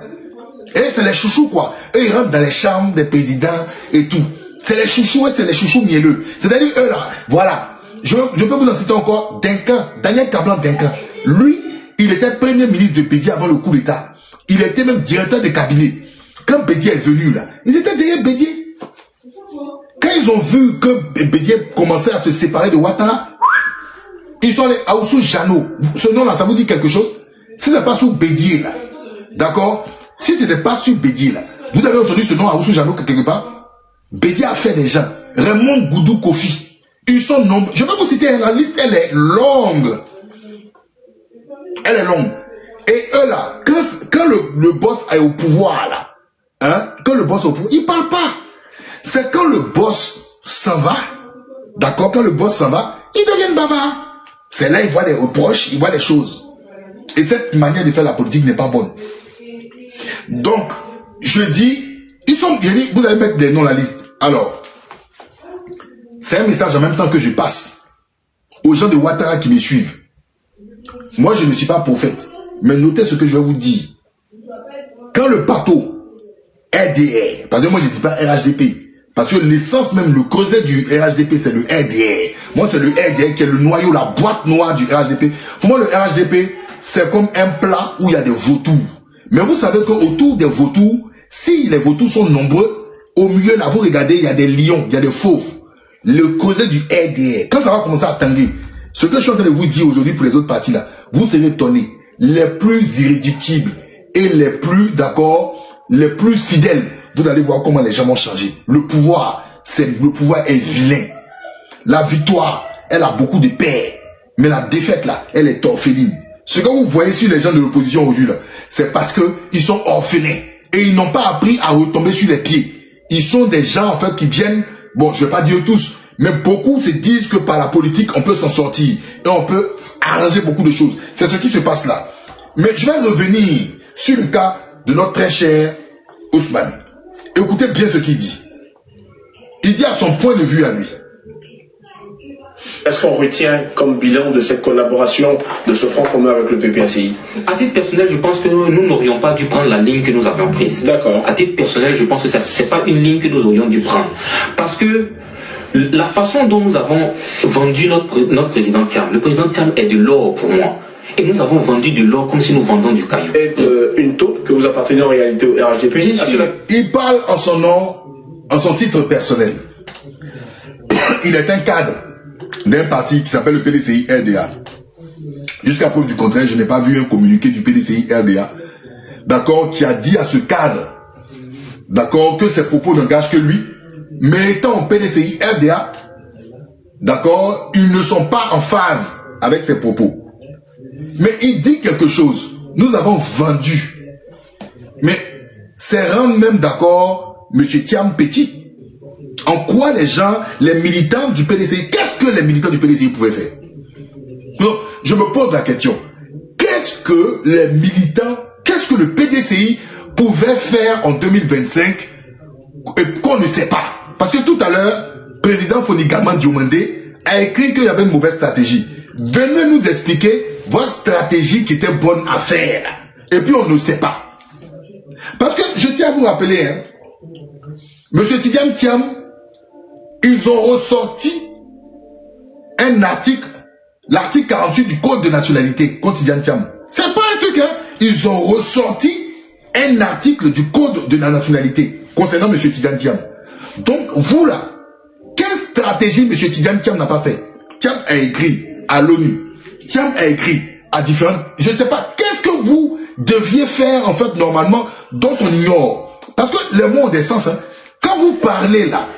Et c'est les chouchous quoi. Eux ils rentrent dans les chambres des présidents et tout. C'est les chouchous et c'est les chouchous mielleux. C'est-à-dire eux là, voilà. Je peux vous en citer encore, Duncan, Daniel Kablan Duncan. Lui, il était premier ministre de Bédier avant le coup d'État. Il était même directeur de cabinet. Quand Bédier est venu là, ils étaient derrière Bédier. Quand ils ont vu que Bédier commençait à se séparer de Ouattara, ils sont allés à Oussou Jano. Ce nom-là, ça vous dit quelque chose? Si ce n'est pas sous Bédier là, d'accord? Si ce n'est pas sur Bédier là, vous avez entendu ce nom à Oussou Jano quelque part? Bédier a fait des gens. Raymond Goudou Kofi. Ils sont nombreux. Je vais vous citer, la liste, elle est longue. Elle est longue. Et eux là, quand le boss est au pouvoir là, hein, quand le boss est au pouvoir, il ne parle pas. C'est quand le boss s'en va, d'accord, quand le boss s'en va, ils deviennent bavards. C'est là, ils voient des reproches, ils voient des choses. Et cette manière de faire la politique n'est pas bonne. Donc, je dis, ils sont bien, vous allez mettre des noms à la liste. Alors, c'est un message en même temps que je passe aux gens de Ouattara qui me suivent. Moi, je ne suis pas prophète, mais notez ce que je vais vous dire. Quand le bateau RDR, parce que moi je ne dis pas RHDP, parce que l'essence même, le creuset du RHDP, c'est le RDR. Moi, c'est le RDR qui est le noyau, la boîte noire du RHDP. Pour moi, le RHDP, c'est comme un plat où il y a des vautours. Mais vous savez qu'autour des vautours, si les vautours sont nombreux, au milieu là, vous regardez, il y a des lions, il y a des fauves. Le creuset du RDR, quand ça va commencer à tanguer, ce que je suis en train de vous dire aujourd'hui pour les autres partis là, vous serez étonnés. Les plus irréductibles et les plus, d'accord, les plus fidèles, vous allez voir comment les gens vont changer. Le pouvoir est vilain. La victoire, elle a beaucoup de pères. Mais la défaite là, elle est orpheline. Ce que vous voyez sur les gens de l'opposition aujourd'hui là, c'est parce qu'ils sont orphelins. Et ils n'ont pas appris à retomber sur les pieds. Ils sont des gens, en fait, qui viennent, bon, je ne vais pas dire tous, mais beaucoup se disent que par la politique, on peut s'en sortir. Et on peut arranger beaucoup de choses. C'est ce qui se passe là. Mais je vais revenir sur le cas de notre très cher Ousmane. Écoutez bien ce qu'il dit. Il dit à son point de vue à lui. Est-ce qu'on retient comme bilan de cette collaboration, de ce front commun avec le PPACI? À titre personnel, je pense que nous n'aurions pas dû prendre la ligne que nous avions prise. D'accord. À titre personnel, je pense que ce n'est pas une ligne que nous aurions dû prendre. Parce que la façon dont nous avons vendu notre président Thiam, le président Thiam est de l'or pour moi. Et nous avons vendu de l'or comme si nous vendions du caillou. Et une taupe que vous appartenez en réalité au RHDP. Il parle en son nom, en son titre personnel. Il est un cadre d'un parti qui s'appelle le PDCI RDA. Jusqu'à preuve du contraire, je n'ai pas vu un communiqué du PDCI RDA, d'accord, qui a dit à ce cadre, d'accord, que ses propos n'engagent que lui, mais étant au PDCI RDA, d'accord, ils ne sont pas en phase avec ses propos. Mais il dit quelque chose. Nous avons vendu. Mais c'est rendre même d'accord M. Thiam Petit. En quoi les gens, les militants du PDCI, qu'est-ce que les militants du PDCI pouvaient faire? Donc, je me pose la question. Qu'est-ce que les militants, qu'est-ce que le PDCI pouvait faire en 2025 et qu'on ne sait pas? Parce que tout à l'heure, le président Fonigaman Diomandé a écrit qu'il y avait une mauvaise stratégie. Venez nous expliquer votre stratégie qui était bonne à faire. Et puis on ne sait pas. Parce que je tiens à vous rappeler, hein, M. Tidjane Thiam, ils ont ressorti un article, l'article 48 du Code de nationalité contre Tidjane Thiam. C'est pas un truc, hein. Ils ont ressorti un article du Code de la nationalité concernant M. Tidjane Thiam. Donc, vous là, quelle stratégie M. Tidjane Thiam n'a pas fait? Thiam a écrit à l'ONU. Thiam a écrit à différentes... Je ne sais pas, qu'est-ce que vous deviez faire, en fait, normalement, dont on ignore? Parce que les mots ont des sens, hein. Quand vous parlez là,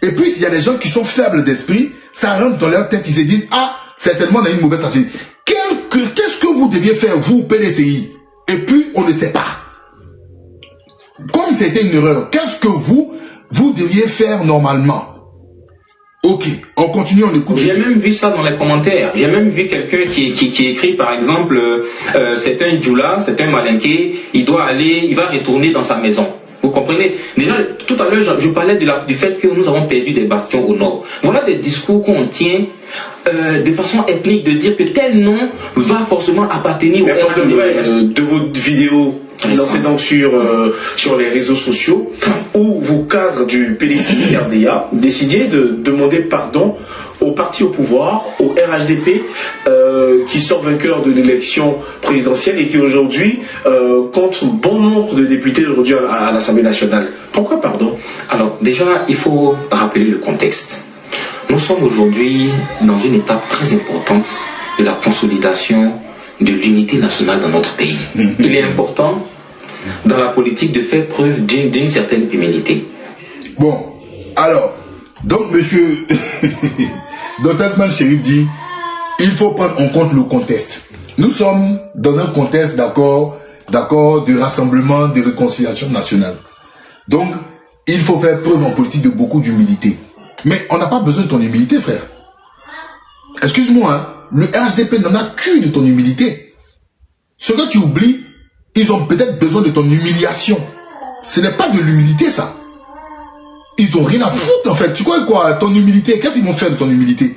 et puis il y a des gens qui sont faibles d'esprit, ça rentre dans leur tête, ils se disent, ah, certainement on a une mauvaise stratégie. Qu'est-ce que vous deviez faire, vous, PDCI? Et puis, on ne sait pas. Comme c'était une erreur, qu'est-ce que vous deviez faire normalement? Ok, on continue, on écoute. J'ai même vu ça dans les commentaires. J'ai même vu quelqu'un qui écrit, par exemple, c'est un Djoula, c'est un Malinké, il va retourner dans sa maison. Vous comprenez? Déjà, tout à l'heure, je parlais du fait que nous avons perdu des bastions au nord. Voilà des discours qu'on tient de façon ethnique, de dire que tel nom va forcément appartenir au RHDP. De vos vidéos lancées donc sur les réseaux sociaux, où vos cadres du PDCI RDA décidaient de demander pardon au parti au pouvoir, au RHDP, qui sort vainqueur de l'élection présidentielle et qui aujourd'hui compte bon nombre de députés aujourd'hui à l'Assemblée nationale. Pourquoi pardon? Alors déjà, il faut rappeler le contexte. Nous sommes aujourd'hui dans une étape très importante de la consolidation de l'unité nationale dans notre pays. Il est important dans la politique de faire preuve d'une certaine humilité. Bon, alors, donc monsieur Dr Ousmane Chérif dit, il faut prendre en compte le contexte. Nous sommes dans un contexte d'accord, de rassemblement, de réconciliation nationale. Donc, il faut faire preuve en politique de beaucoup d'humilité. Mais on n'a pas besoin de ton humilité, frère. Excuse-moi, hein, le RHDP n'en a qu'une de ton humilité. Ce que tu oublies, ils ont peut-être besoin de ton humiliation. Ce n'est pas de l'humilité, ça. Ils ont rien à foutre, en fait. Tu crois quoi, ton humilité? Qu'est-ce qu'ils vont faire de ton humilité?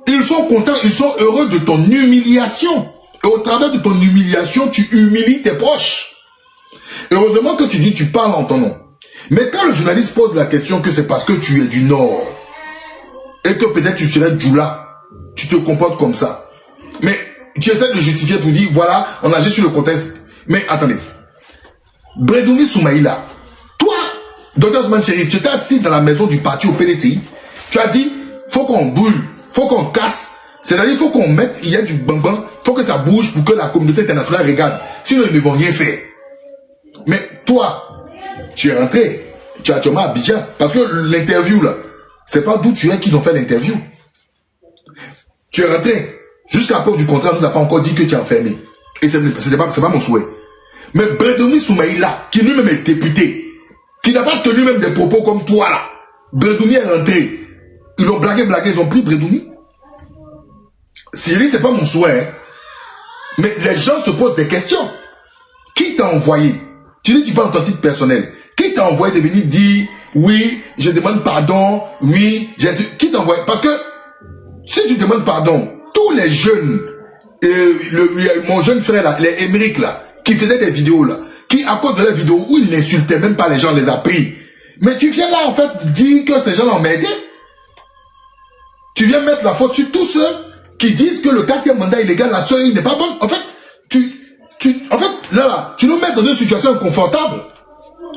Ils sont contents, ils sont heureux de ton humiliation. Et au travers de ton humiliation, tu humilies tes proches. Heureusement que tu dis, tu parles en ton nom. Mais quand le journaliste pose la question que c'est parce que tu es du Nord, et que peut-être tu serais Djoula, tu te comportes comme ça. Mais tu essaies de justifier pour dire, voilà, on agit sur le contexte. Mais attendez. Bredouni Soumaïla, toi, Dr Ousmane Chérif, tu t'es assis dans la maison du parti au PDCI, tu as dit, faut qu'on brûle, faut qu'on casse, c'est-à-dire il faut qu'on mette, il y a du bang-bang, il faut que ça bouge pour que la communauté internationale regarde. Sinon, ils ne vont rien faire. Mais toi, tu es rentré, tu as à Abidjan, parce que l'interview là, c'est pas d'où tu es qu'ils ont fait l'interview. Tu es rentré, jusqu'à preuve du contrat, on nous a pas encore dit que tu es enfermé. Et c'est pas mon souhait. Mais Bredouni Soumaïla, qui lui-même est député, qui n'a pas tenu même des propos comme toi là, Bredouni est rentré. Ils ont blagué, ils ont pris Bredouni. Cyril, c'est pas mon souhait. Hein. Mais les gens se posent des questions. Qui t'a envoyé? Tu dis tu parles en ton titre personnel. Qui t'a envoyé de venir dire oui, je demande pardon, oui, qui t'a envoyé? Parce que si tu demandes pardon, tous les jeunes, mon jeune frère là, les Émeric là, qui faisaient des vidéos là, qui à cause de leurs vidéos où ils n'insultaient même pas les gens, les a pris. Mais tu viens là en fait dire que ces gens l'ont aidé. Tu viens mettre la faute sur tous ceux qui disent que le 4e mandat illégal, la seule n'est pas bonne. En fait, là, tu nous mets dans une situation inconfortable.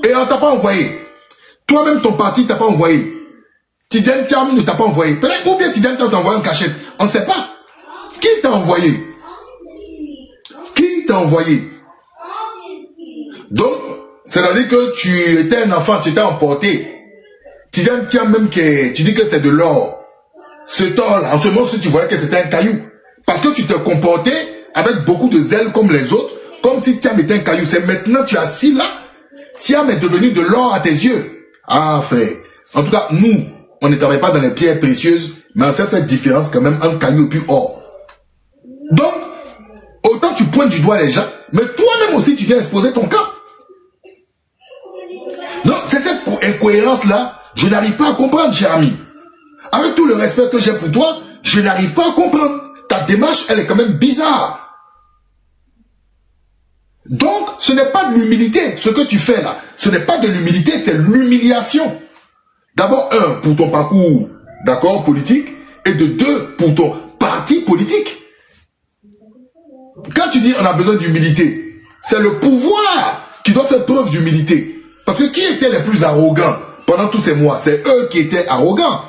Et on t'a pas envoyé. Toi-même, ton parti t'a pas envoyé. Tidiane Thiam ne t'a pas envoyé. Peut-être ou bien Tidiane Thiam t'a envoyé en cachette. On ne sait pas. Qui t'a envoyé? Qui t'a envoyé? Donc, c'est-à-dire que tu étais un enfant, tu étais emporté. Tidiane Thiam même, tu dis que c'est de l'or. Ce or-là, en ce moment, si tu voyais que c'était un caillou. Parce que tu te comportais avec beaucoup de zèle comme les autres, comme si Thiam était un caillou. C'est maintenant tu es assis là, Thiam est devenu de l'or à tes yeux. Ah frère, en tout cas, nous, on ne travaille pas dans les pierres précieuses, mais on sait faire différence quand même entre caillou et puis or. Donc, autant tu pointes du doigt les gens, mais toi-même aussi tu viens exposer ton cas. Non, c'est cette incohérence-là, je n'arrive pas à comprendre, cher ami. Avec tout le respect que j'ai pour toi, je n'arrive pas à comprendre. Ta démarche, elle est quand même bizarre. Donc, ce n'est pas de l'humilité. Ce que tu fais là, ce n'est pas de l'humilité, c'est l'humiliation. D'abord, un, pour ton parcours, d'accord, politique, et de deux, pour ton parti politique. Quand tu dis on a besoin d'humilité, c'est le pouvoir qui doit faire preuve d'humilité. Parce que qui étaient les plus arrogants pendant tous ces mois? C'est eux qui étaient arrogants.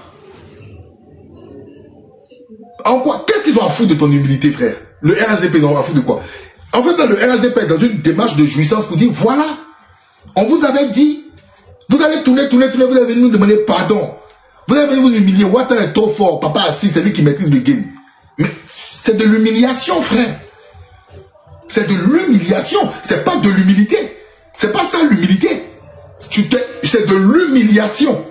En quoi? Qu'est-ce qu'ils ont à foutre de ton humilité, frère? Le RHDP, ils ont à foutre de quoi? En fait, là, le RHDP est dans une démarche de jouissance pour dire, voilà, on vous avait dit, vous allez tourner, vous allez venir nous demander pardon. Vous allez venir vous humilier. Water est trop fort, papa assis, c'est lui qui maîtrise le game. Mais c'est de l'humiliation, frère. C'est de l'humiliation, c'est pas de l'humilité. C'est pas ça l'humilité. C'est de l'humiliation.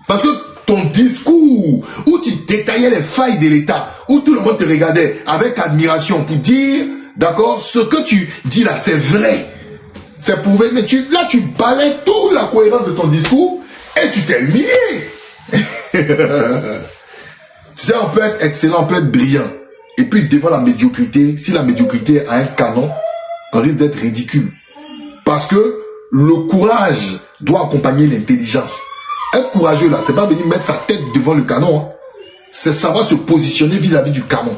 Parce que ton discours, où tu détaillais les failles de l'État, où tout le monde te regardait avec admiration pour dire, d'accord, ce que tu dis là, c'est vrai. C'est prouvé, mais là, tu balayes toute la cohérence de ton discours et tu t'es humilié. Tu sais, on peut être excellent, on peut être brillant. Et puis, devant la médiocrité, si la médiocrité a un canon, on risque d'être ridicule. Parce que le courage doit accompagner l'intelligence. Un courageux là, c'est pas venir mettre sa tête devant le canon, hein. C'est savoir se positionner vis-à-vis du canon.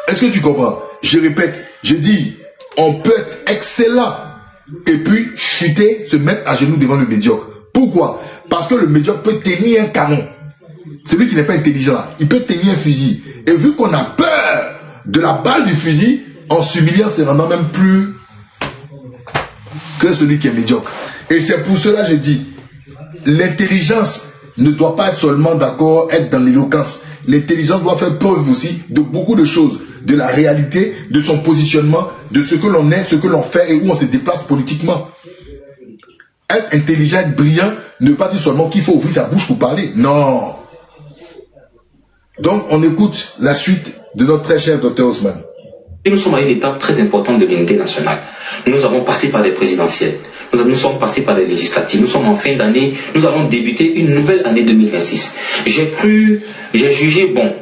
Est-ce que tu comprends? Je répète, je dis, on peut être excellent et puis chuter, se mettre à genoux devant le médiocre. Pourquoi? Parce que le médiocre peut tenir un canon. Celui qui n'est pas intelligent là, il peut tenir un fusil. Et vu qu'on a peur de la balle du fusil, en s'humiliant, se rendant même plus que celui qui est médiocre. Et c'est pour cela que je dis, l'intelligence ne doit pas être seulement d'accord, être dans l'éloquence. L'intelligence doit faire preuve aussi de beaucoup de choses, de la réalité, de son positionnement, de ce que l'on est, ce que l'on fait et où on se déplace politiquement. Être intelligent, être brillant, ne veut pas dire seulement qu'il faut ouvrir sa bouche pour parler. Non. Donc on écoute la suite de notre très cher Dr Ousmane. Et nous sommes à une étape très importante de l'unité nationale. Nous avons passé par des présidentielles. Nous sommes passés par des législatives. Nous sommes en fin d'année. Nous allons débuter une nouvelle année 2026. J'ai jugé bon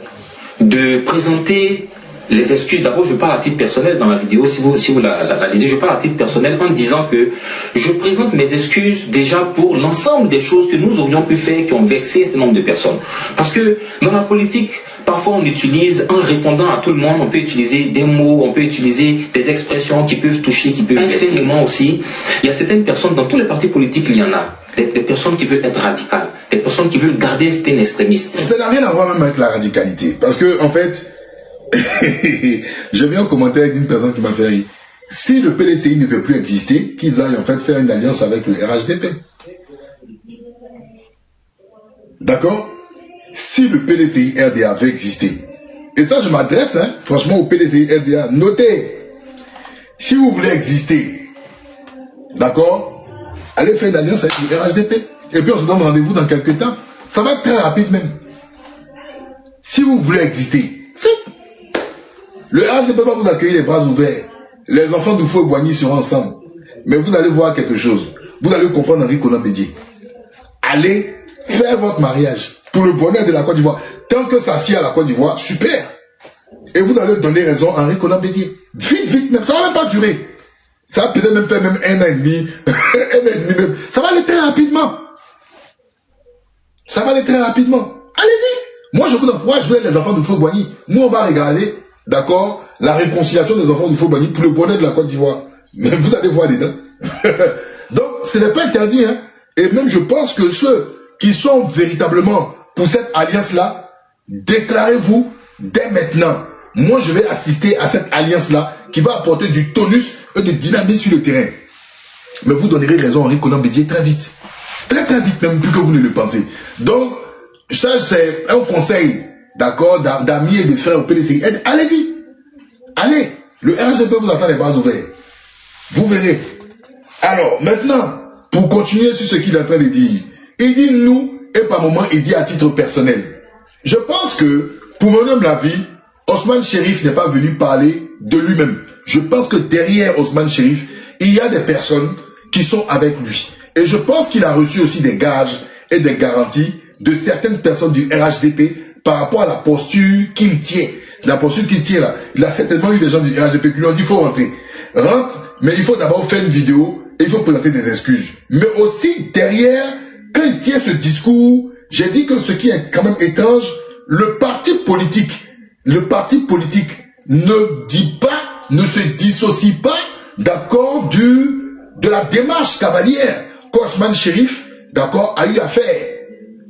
de présenter les excuses. D'abord, je parle à titre personnel dans la vidéo, si vous la lisez, je parle à titre personnel en disant que je présente mes excuses déjà pour l'ensemble des choses que nous aurions pu faire qui ont vexé un certain nombre de personnes. Parce que dans la politique, parfois on utilise, en répondant à tout le monde, on peut utiliser des mots, on peut utiliser des expressions qui peuvent toucher, qui peuvent vexer. Moi aussi, il y a certaines personnes, dans tous les partis politiques, il y en a. Des personnes qui veulent être radicales, des personnes qui veulent garder un style extrémiste. Ça n'a rien à voir même avec la radicalité. Parce que, en fait, je viens en commentaire d'une personne qui m'a fait rire. Si le PDCI ne veut plus exister, qu'ils aillent en fait faire une alliance avec le RHDP. D'accord? Si le PDCI RDA avait existé, et ça je m'adresse franchement au PDCI RDA, notez, Si vous voulez exister, d'accord, allez faire une alliance avec le RHDP. Et puis on se donne rendez-vous dans quelques temps. Ça va être très rapide même. Si vous voulez exister, faites. Le RHDP va vous accueillir les bras ouverts. Les enfants de Fou et Boigny seront ensemble. Mais vous allez voir quelque chose. Vous allez comprendre Henri Konan Bédié. Allez faire votre mariage pour le bonheur de la Côte d'Ivoire. Tant que ça sied à la Côte d'Ivoire, super. Et vous allez donner raison à Henri Konan Bédié. Vite, vite, même. Ça va même pas durer. Ça va peut-être même faire même 1 an et demi. 1 an et demi même. Ça va aller très rapidement. Ça va aller très rapidement. Allez-y. Moi, je vous encourage, vous êtes les enfants de Fou et Boigny. Nous, on va regarder, d'accord, la réconciliation des enfants de Fou et Boigny pour le bonheur de la Côte d'Ivoire. Mais vous allez voir dedans. Donc, ce n'est pas interdit, hein. Et même, je pense que ceux qui sont véritablement pour cette alliance-là, déclarez-vous dès maintenant. Moi, je vais assister à cette alliance-là qui va apporter du tonus et de dynamisme sur le terrain. Mais vous donnerez raison à Henri Konan Bédié très vite. Très très vite, même plus que vous ne le pensez. Donc, ça, c'est un conseil, d'accord, d'amis et de frères au PDCI. Allez-y. Allez. Le RHDP vous attend les bras ouverts. Vous verrez. Alors, maintenant, pour continuer sur ce qu'il est en train de dire, il dit nous, et par moment, il dit à titre personnel. Je pense que, pour mon homme la vie, Ousmane Chérif n'est pas venu parler de lui-même. Je pense que derrière Ousmane Chérif, il y a des personnes qui sont avec lui. Et je pense qu'il a reçu aussi des gages et des garanties de certaines personnes du RHDP par rapport à la posture qu'il tient. La posture qu'il tient là, il a certainement eu des gens du RHDP qui lui ont dit il faut rentrer. Rentre, mais il faut d'abord faire une vidéo et il faut présenter des excuses. Mais aussi derrière, quand il tient ce discours, j'ai dit que ce qui est quand même étrange, le parti politique ne dit pas, ne se dissocie pas, d'accord, de la démarche cavalière qu'Ousmane Chérif, d'accord, a eu à faire.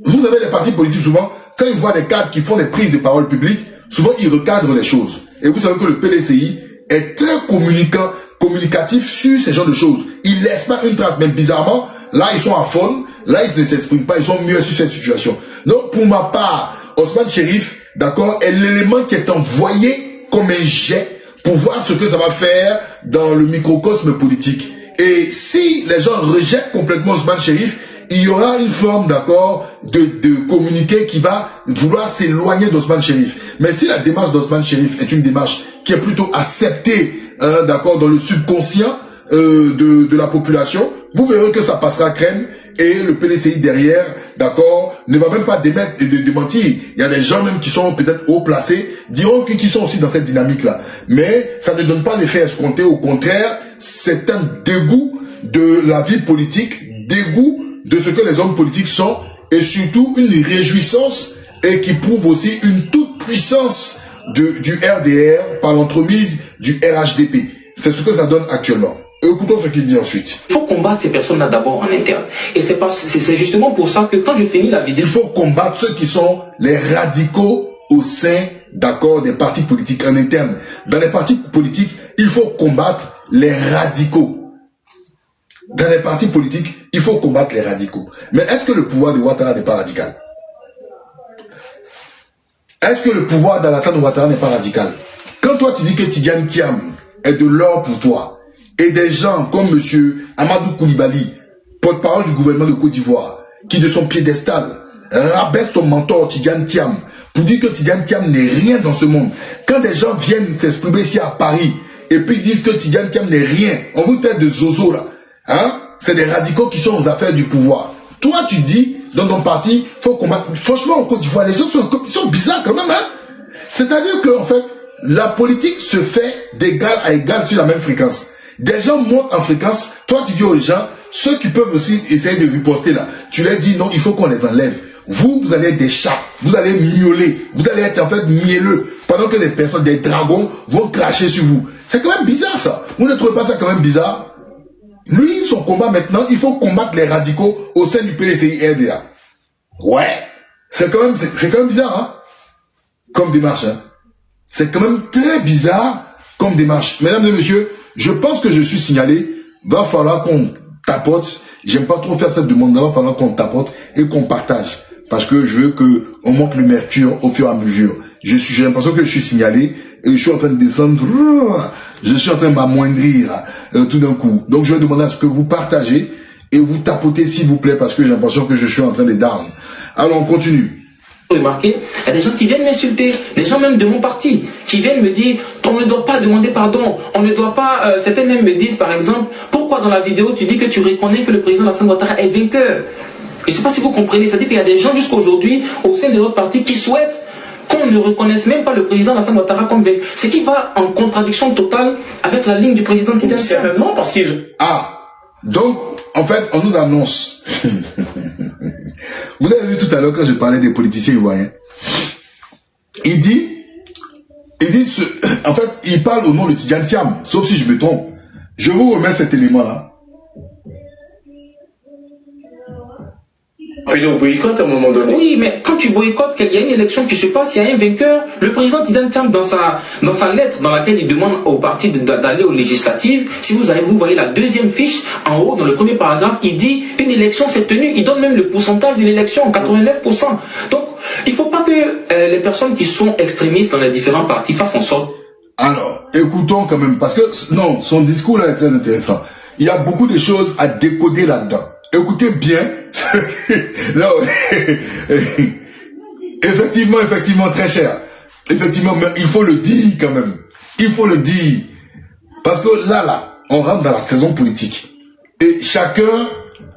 Vous avez les partis politiques souvent, quand ils voient des cadres qui font des prises de parole publiques, souvent ils recadrent les choses. Et vous savez que le PDCI est très communicatif sur ces genres de choses. Ils ne laissent pas une trace, même bizarrement, là ils sont à fond, là ils ne s'expriment pas, ils sont mieux sur cette situation. Donc pour ma part, Ousmane Chérif, d'accord, est l'élément qui est envoyé comme un jet pour voir ce que ça va faire dans le microcosme politique. Et si les gens rejettent complètement Ousmane Chérif, il y aura une forme, d'accord, de communiqué qui va vouloir s'éloigner d'Ousmane Chérif. Mais si la démarche d'Ousmane Chérif est une démarche qui est plutôt acceptée, d'accord, dans le subconscient de la population, vous verrez que ça passera crème et le PDCI derrière, d'accord, ne va même pas démentir. Il y a des gens même qui sont peut-être haut placés, diront qu'ils sont aussi dans cette dynamique-là. Mais ça ne donne pas l'effet escompté, au contraire, c'est un dégoût de la vie politique, dégoût de ce que les hommes politiques sont, et surtout une réjouissance, et qui prouve aussi une toute puissance du RDR par l'entremise du RHDP. C'est ce que ça donne actuellement. Écoutons ce qu'il dit ensuite. Il faut combattre ces personnes-là d'abord en interne. Et c'est justement pour ça que quand je finis la vidéo... Il faut combattre ceux qui sont les radicaux au sein, d'accord, des partis politiques en interne. Dans les partis politiques, il faut combattre les radicaux. Dans les partis politiques, il faut combattre les radicaux. Mais est-ce que le pouvoir de Ouattara n'est pas radical? Est-ce que le pouvoir d'Alassane Ouattara n'est pas radical? Quand toi tu dis que Tidjane Thiam est de l'or pour toi, et des gens comme M. Amadou Koulibaly, porte-parole du gouvernement de Côte d'Ivoire, qui de son piédestal rabaisse ton mentor Tidjane Thiam, pour dire que Tidjane Thiam n'est rien dans ce monde. Quand des gens viennent s'exprimer ici à Paris, et puis ils disent que Tidjane Thiam n'est rien, on vous traite de zozo là. Hein? C'est des radicaux qui sont aux affaires du pouvoir. Toi, tu dis, dans ton parti, il faut combattre. Franchement, en Côte d'Ivoire, les gens sont bizarres quand même. Hein? C'est-à-dire qu'en fait, la politique se fait d'égal à égal sur la même fréquence. Des gens montent en fréquence. Toi, tu dis aux gens, ceux qui peuvent aussi essayer de riposter là, tu leur dis non, il faut qu'on les enlève. Vous allez être des chats, vous allez miauler, vous allez être en fait mielleux, pendant que des personnes, des dragons vont cracher sur vous. C'est quand même bizarre ça. Vous ne trouvez pas ça quand même bizarre? Lui, son combat maintenant, il faut combattre les radicaux au sein du PDCI RDA. Ouais, c'est quand même bizarre, hein, comme démarche. Hein. C'est quand même très bizarre comme démarche. Mesdames et messieurs, je pense que je suis signalé. Va falloir qu'on tapote. J'aime pas trop faire cette demande. Va falloir qu'on tapote et qu'on partage. Parce que je veux qu'on monte le mercure au fur et à mesure. j'ai l'impression que je suis signalé et je suis en train de descendre, je suis en train de m'amoindrir tout d'un coup. Donc je vais demander à ce que vous partagez et vous tapotez s'il vous plaît parce que j'ai l'impression que je suis en train de down. Alors on continue. Remarquez, il y a des gens qui viennent m'insulter, des gens même de mon parti, qui viennent me dire on ne doit pas demander pardon, on ne doit pas, certains même me disent par exemple, pourquoi dans la vidéo tu dis que tu reconnais que le président Alassane Ouattara est vainqueur? Je ne sais pas si vous comprenez, c'est-à-dire qu'il y a des gens jusqu'à aujourd'hui au sein de notre parti qui souhaitent qu'on ne reconnaisse même pas le président Alassane Ouattara comme vainqueur, ce qui va en contradiction totale avec la ligne du président Tidiane Sy. Certainement parce que... Ah, donc en fait on nous annonce... Vous avez vu tout à l'heure quand je parlais des politiciens ivoiriens. Il dit en fait, il parle au nom de Tidiane Thiam, sauf si je me trompe. Je vous remets cet élément-là. Il est au boycott à un moment donné. Oui, mais quand tu boycottes, qu'il y a une élection qui se passe, il y a un vainqueur. Le président Tidiane Thiam, dans sa lettre dans laquelle il demande au parti d'aller aux législatives, si vous voyez la deuxième fiche, en haut, dans le premier paragraphe, il dit une élection s'est tenue. Il donne même le pourcentage de l'élection, 89%. Donc, il ne faut pas que les personnes qui sont extrémistes dans les différents partis fassent en sorte. Alors, écoutons quand même, parce que, non, son discours là est très intéressant. Il y a beaucoup de choses à décoder là-dedans. Écoutez bien. Là, effectivement, très cher. Effectivement, mais il faut le dire quand même. Il faut le dire. Parce que là, on rentre dans la saison politique. Et chacun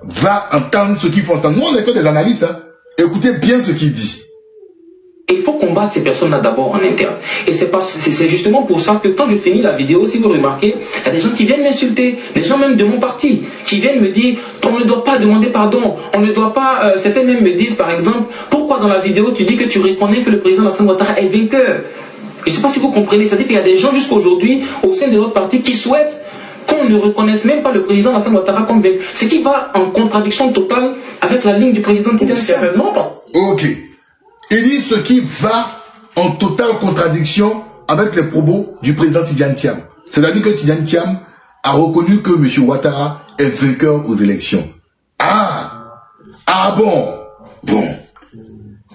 va entendre ce qu'il faut entendre. Nous, on n'est que des analystes. Hein. Écoutez bien ce qu'il dit. Il faut combattre ces personnes-là d'abord en interne. Et c'est justement pour ça que quand je finis la vidéo, si vous remarquez, il y a des gens qui viennent m'insulter, des gens même de mon parti, qui viennent me dire on ne doit pas demander pardon, on ne doit pas... certains même me disent par exemple, pourquoi dans la vidéo tu dis que tu reconnais que le président Alassane Ouattara est vainqueur? Je ne sais pas si vous comprenez, c'est-à-dire qu'il y a des gens jusqu'à aujourd'hui au sein de notre parti qui souhaitent qu'on ne reconnaisse même pas le président Alassane Ouattara comme vainqueur, ce qui va en contradiction totale avec la ligne du président Tidiane Sy. Ok. Il dit ce qui va en totale contradiction avec les propos du président Tidiane Thiam. C'est-à-dire que Tidiane Thiam a reconnu que M. Ouattara est vainqueur aux élections. Ah bon.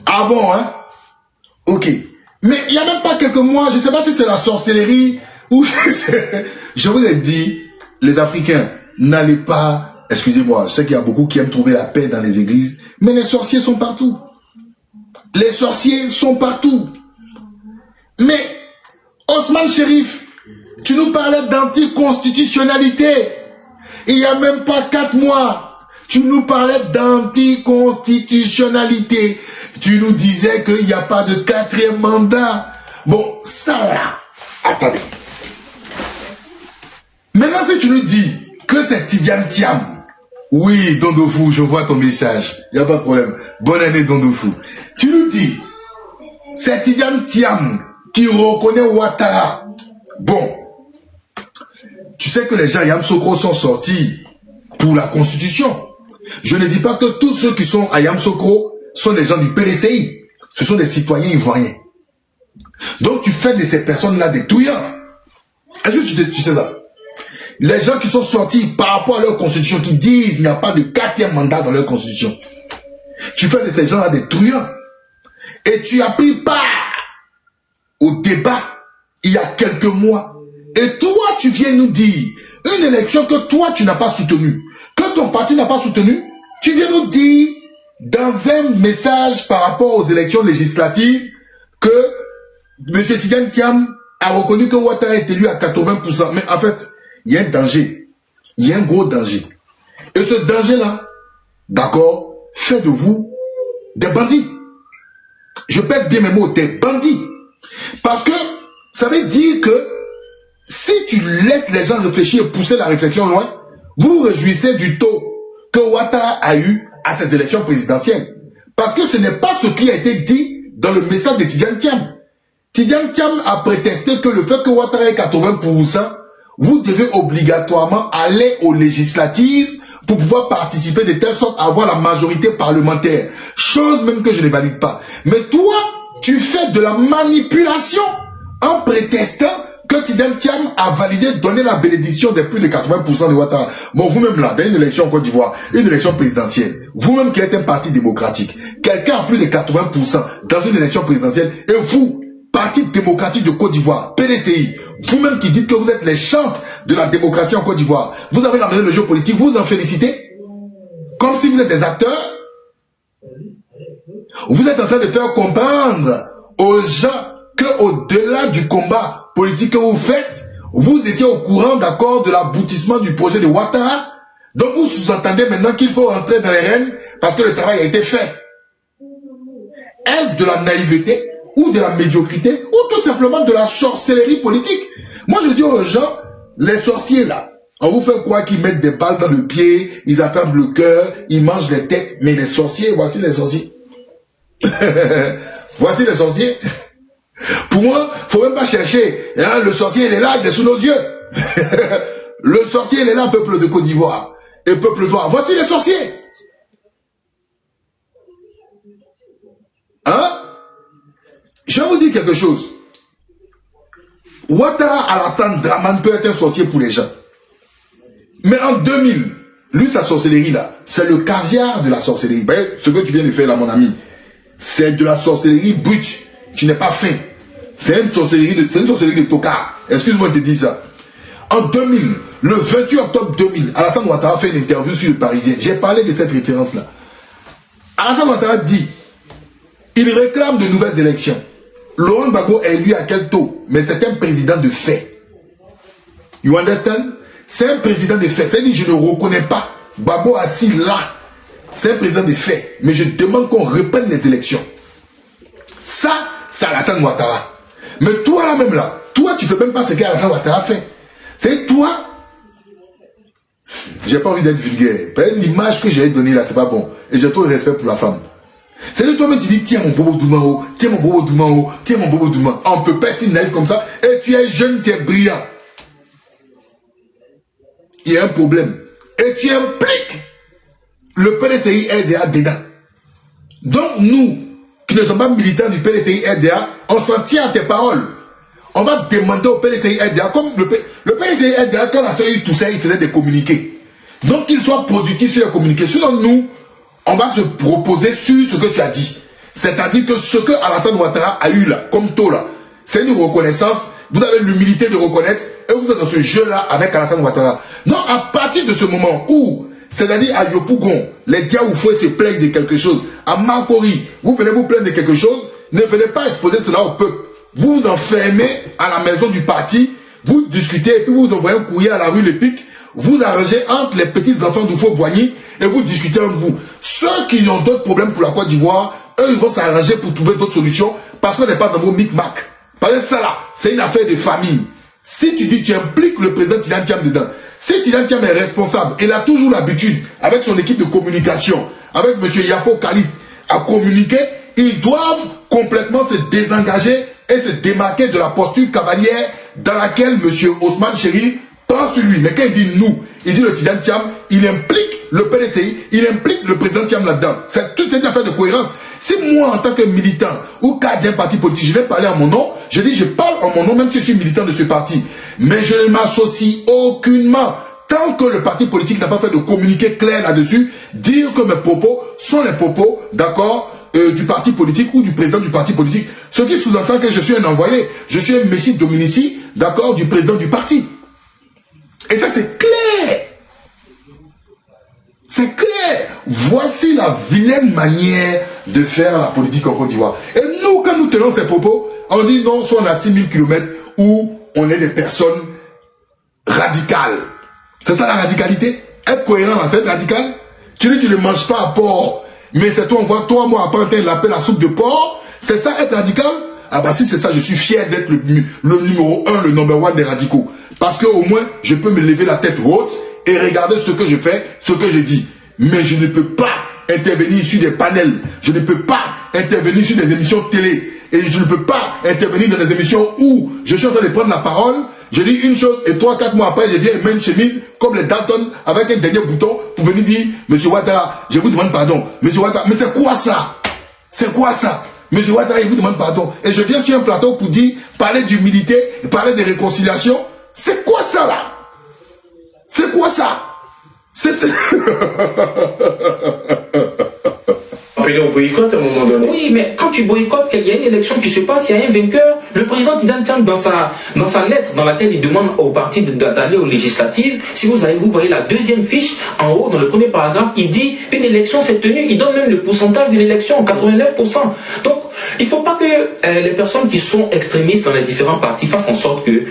Ah bon, hein. Ok. Mais il n'y a même pas quelques mois, je ne sais pas si c'est la sorcellerie ou je vous ai dit, les Africains, n'allez pas, excusez-moi, je sais qu'il y a beaucoup qui aiment trouver la paix dans les églises, mais les sorciers sont partout. Les sorciers sont partout. Mais, Osman Chérif, tu nous parlais d'anticonstitutionnalité. Il n'y a même pas 4 mois. Tu nous parlais d'anticonstitutionnalité. Tu nous disais qu'il n'y a pas de 4e mandat. Bon, ça là. Attendez. Maintenant, si tu nous dis que c'est Tidiane Thiam. Oui, Dondofou, je vois ton message. Il n'y a pas de problème. Bonne année, Dondofou. Tu nous dis, c'est Tidiane Thiam qui reconnaît Ouattara. Bon, tu sais que les gens Yamsokro sont sortis pour la Constitution. Je ne dis pas que tous ceux qui sont à Yamsokro sont des gens du PDCI. Ce sont des citoyens ivoiriens. Donc tu fais de ces personnes-là des touillards. Est-ce que tu sais ça? Les gens qui sont sortis par rapport à leur Constitution, qui disent qu'il n'y a pas de 4e mandat dans leur Constitution. Tu fais de ces gens-là des touillards. Et tu as pris part au débat il y a quelques mois. Et toi, tu viens nous dire une élection que toi, tu n'as pas soutenue, que ton parti n'a pas soutenue. Tu viens nous dire dans un message par rapport aux élections législatives que M. Tidiane Thiam a reconnu que Ouattara est élu à 80%. Mais en fait, il y a un danger. Il y a un gros danger. Et ce danger-là, d'accord, fait de vous des bandits. Je pèse bien mes mots, des bandits. Parce que ça veut dire que si tu laisses les gens réfléchir et pousser la réflexion loin, vous vous réjouissez du taux que Ouattara a eu à ces élections présidentielles. Parce que ce n'est pas ce qui a été dit dans le message de Tidiane Thiam. Tidiane Thiam a prétesté que le fait que Ouattara ait 80%, vous devez obligatoirement aller aux législatives pour pouvoir participer de telle sorte à avoir la majorité parlementaire. Chose même que je ne valide pas. Mais toi, tu fais de la manipulation en prétestant que Tidiane Thiam a validé, donné la bénédiction de plus de 80% de Ouattara. Bon, vous-même là, dans une élection en Côte d'Ivoire, une élection présidentielle, vous-même qui êtes un parti démocratique, quelqu'un a plus de 80% dans une élection présidentielle, et vous, Parti démocratique de Côte d'Ivoire, PDCI, vous-même qui dites que vous êtes les chantres de la démocratie en Côte d'Ivoire, vous avez ramené le jeu politique, vous en félicitez? Comme si vous êtes des acteurs? Vous êtes en train de faire comprendre aux gens qu'au-delà du combat politique que vous faites, vous étiez au courant, d'accord, de l'aboutissement du projet de Ouattara. Donc vous sous-entendez maintenant qu'il faut rentrer dans les rênes parce que le travail a été fait. Est-ce de la naïveté ou de la médiocrité ou tout simplement de la sorcellerie politique? Moi je dis aux gens, les sorciers là, on vous fait croire qu'ils mettent des balles dans le pied, ils attrapent le cœur, ils mangent les têtes, mais les sorciers, voici les sorciers. Voici les sorciers. Pour moi, il ne faut même pas chercher. Hein, le sorcier, il est là, il est sous nos yeux. Le sorcier, il est là, peuple de Côte d'Ivoire. Et peuple noir. Voici les sorciers. Hein? Je vais vous dire quelque chose. Ouattara Alassane Dramane peut être un sorcier pour les gens. Mais en 2000, lui, sa sorcellerie là, c'est le caviar de la sorcellerie. Ben, ce que tu viens de faire là, mon ami, c'est de la sorcellerie brute. Tu n'es pas fin. C'est une sorcellerie de tocard. Excuse-moi de te dire ça. En 2000, le 28 octobre 2000, Alassane Ouattara fait une interview sur le Parisien. J'ai parlé de cette référence-là. Alassane Ouattara dit, il réclame de nouvelles élections. Laurent Gbagbo est élu à quel taux? Mais c'est un président de fait. You understand? C'est un président de fait. C'est-à-dire, je ne reconnais pas Gbagbo assis là. C'est un président de fait. Mais je demande qu'on reprenne les élections. Ça, c'est Alassane Ouattara. Mais toi là même là, toi tu ne fais même pas ce qu'Alassane Ouattara fait. C'est toi. J'ai pas envie d'être vulgaire. L'image que j'ai donnée là, c'est pas bon. Et j'ai trop de respect pour la femme. C'est de toi-même tu dis, tiens mon bobo Doumao, tiens mon bobo Doumao, tiens mon bobo Doumao. On peut pas être naïf comme ça. Et tu es jeune, tu es brillant. Il y a un problème. Et tu impliques le PDCI RDA dedans. Donc nous, qui ne sommes pas militants du PDCI RDA, on s'en tient à tes paroles. On va demander au PDCI RDA, comme le PDCI RDA, quand la soeur tout ça, il faisait des communiqués. Donc qu'il soit productif sur les communiqués. Sinon nous, on va se proposer sur ce que tu as dit. C'est-à-dire que ce que Alassane Ouattara a eu là, comme taux là, c'est une reconnaissance. Vous avez l'humilité de reconnaître et vous êtes dans ce jeu-là avec Alassane Ouattara. Non, à partir de ce moment où, c'est-à-dire à Yopougon, les Diaoufoué se plaignent de quelque chose, à Makori, vous venez vous plaindre de quelque chose, ne venez pas exposer cela au peuple. Vous vous enfermez à la maison du parti, vous discutez et puis vous envoyez un courrier à la rue Lepic, vous arrangez entre les petits enfants d'Oufo-Boigny et vous discutez entre vous. Ceux qui ont d'autres problèmes pour la Côte d'Ivoire, eux ils vont s'arranger pour trouver d'autres solutions parce qu'on n'est pas dans vos micmacs. Parce que ça là, c'est une affaire de famille. Si tu dis tu impliques le président Tidjane Thiam dedans, si Tidjane Thiam est responsable, il a toujours l'habitude, avec son équipe de communication, avec M. Yapo Kalist, à communiquer, ils doivent complètement se désengager et se démarquer de la posture cavalière dans laquelle M. Ousmane Chéri prend sur lui. Mais quand il dit nous, il dit le Tidjane Thiam, il implique le PDCI, il implique le président Thiam là-dedans. C'est toute cette affaire de cohérence. Si moi, en tant que militant ou cadre d'un parti politique, je vais parler en mon nom, je dis je parle en mon nom, même si je suis militant de ce parti. Mais je ne m'associe aucunement. Tant que le parti politique n'a pas fait de communiqué clair là-dessus, dire que mes propos sont les propos, d'accord, du parti politique ou du président du parti politique. Ce qui sous-entend que je suis un envoyé. Je suis un messie dominici, d'accord, du président du parti. Et ça, c'est clair. C'est clair. Voici la vilaine manière de faire la politique en Côte d'Ivoire. Et nous, quand nous tenons ces propos, on dit non, soit on a 6000 km où on est des personnes radicales. C'est ça la radicalité? Être cohérent dans cette radicale? Tu dis tu ne manges pas à porc, mais c'est toi, on voit toi, moi, à Pantin, l'appelle la soupe de porc. C'est ça être radical? Ah bah si c'est ça, je suis fier d'être le numéro 1, le number 1 des radicaux. Parce qu'au moins, je peux me lever la tête haute et regarder ce que je fais, ce que je dis. Mais je ne peux pas intervenir sur des panels. Je ne peux pas intervenir sur des émissions de télé. Et je ne peux pas intervenir dans des émissions où je suis en train de prendre la parole. Je dis une chose et 3-4 mois après, je viens et mets une chemise comme les Dalton avec un dernier bouton pour venir dire Monsieur Ouattara, je vous demande pardon. Monsieur Ouattara, mais c'est quoi ça? C'est quoi ça? Monsieur Ouattara, il vous demande pardon. Et je viens sur un plateau pour dire, parler d'humilité, parler de réconciliation. C'est quoi ça là? C'est quoi ça? appeler au boycott à un moment donné. Oui, mais quand tu boycottes, qu'il y a une élection qui se passe, il y a un vainqueur. Le président Tidjane dans sa lettre dans laquelle il demande au parti d'aller aux législatives, si vous voyez la deuxième fiche en haut, dans le premier paragraphe, il dit une élection s'est tenue, il donne même le pourcentage de l'élection, 89%. Donc, il ne faut pas que les personnes qui sont extrémistes dans les différents partis fassent en sorte que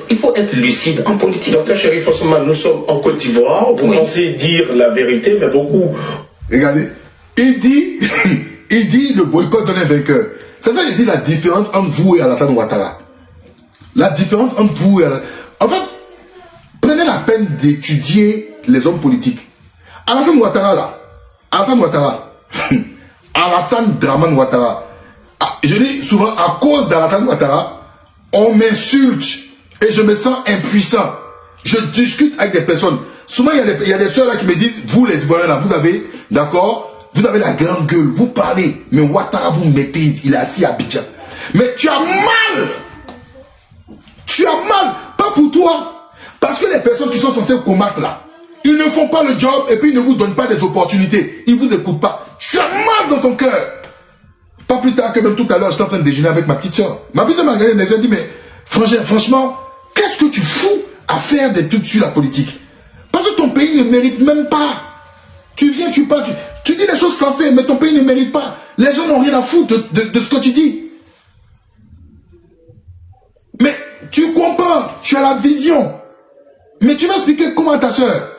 il faut être lucide en politique. Donc, Chérif Osman, nous sommes en Côte d'Ivoire, vous pensez dire la vérité, mais beaucoup... Regardez, il dit le boycott donne un vainqueur. C'est ça qu'il dit la différence entre vous et Alassane Ouattara. La différence entre vous et Alassane... En fait, prenez la peine d'étudier les hommes politiques. Alassane Ouattara là, Alassane Draman Ouattara. Je dis souvent, à cause d'Alassane Ouattara, on m'insulte et je me sens impuissant. Je discute avec des personnes. Souvent, il y a des soeurs là qui me disent, vous les Ivoiriens là, vous avez, d'accord, vous avez la grande gueule, vous parlez, mais Ouattara vous maîtrise, il est assis à Abidjan. Mais tu as mal. Tu as mal, pas pour toi. Parce que les personnes qui sont censées combattre là, ils ne font pas le job et puis ils ne vous donnent pas des opportunités. Ils ne vous écoutent pas. Tu as mal dans ton cœur. Pas plus tard que même tout à l'heure, j'étais en train de déjeuner avec ma petite soeur. Ma petite soeur m'a regardé, elle m'a dit, mais franchement, qu'est-ce que tu fous à faire des trucs sur la politique? Parce que ton pays ne mérite même pas. Tu viens, tu parles, tu dis les choses sensées, mais ton pays ne mérite pas. Les gens n'ont rien à foutre de ce que tu dis. Mais tu comprends, tu as la vision. Mais tu vas expliquer comment à ta soeur.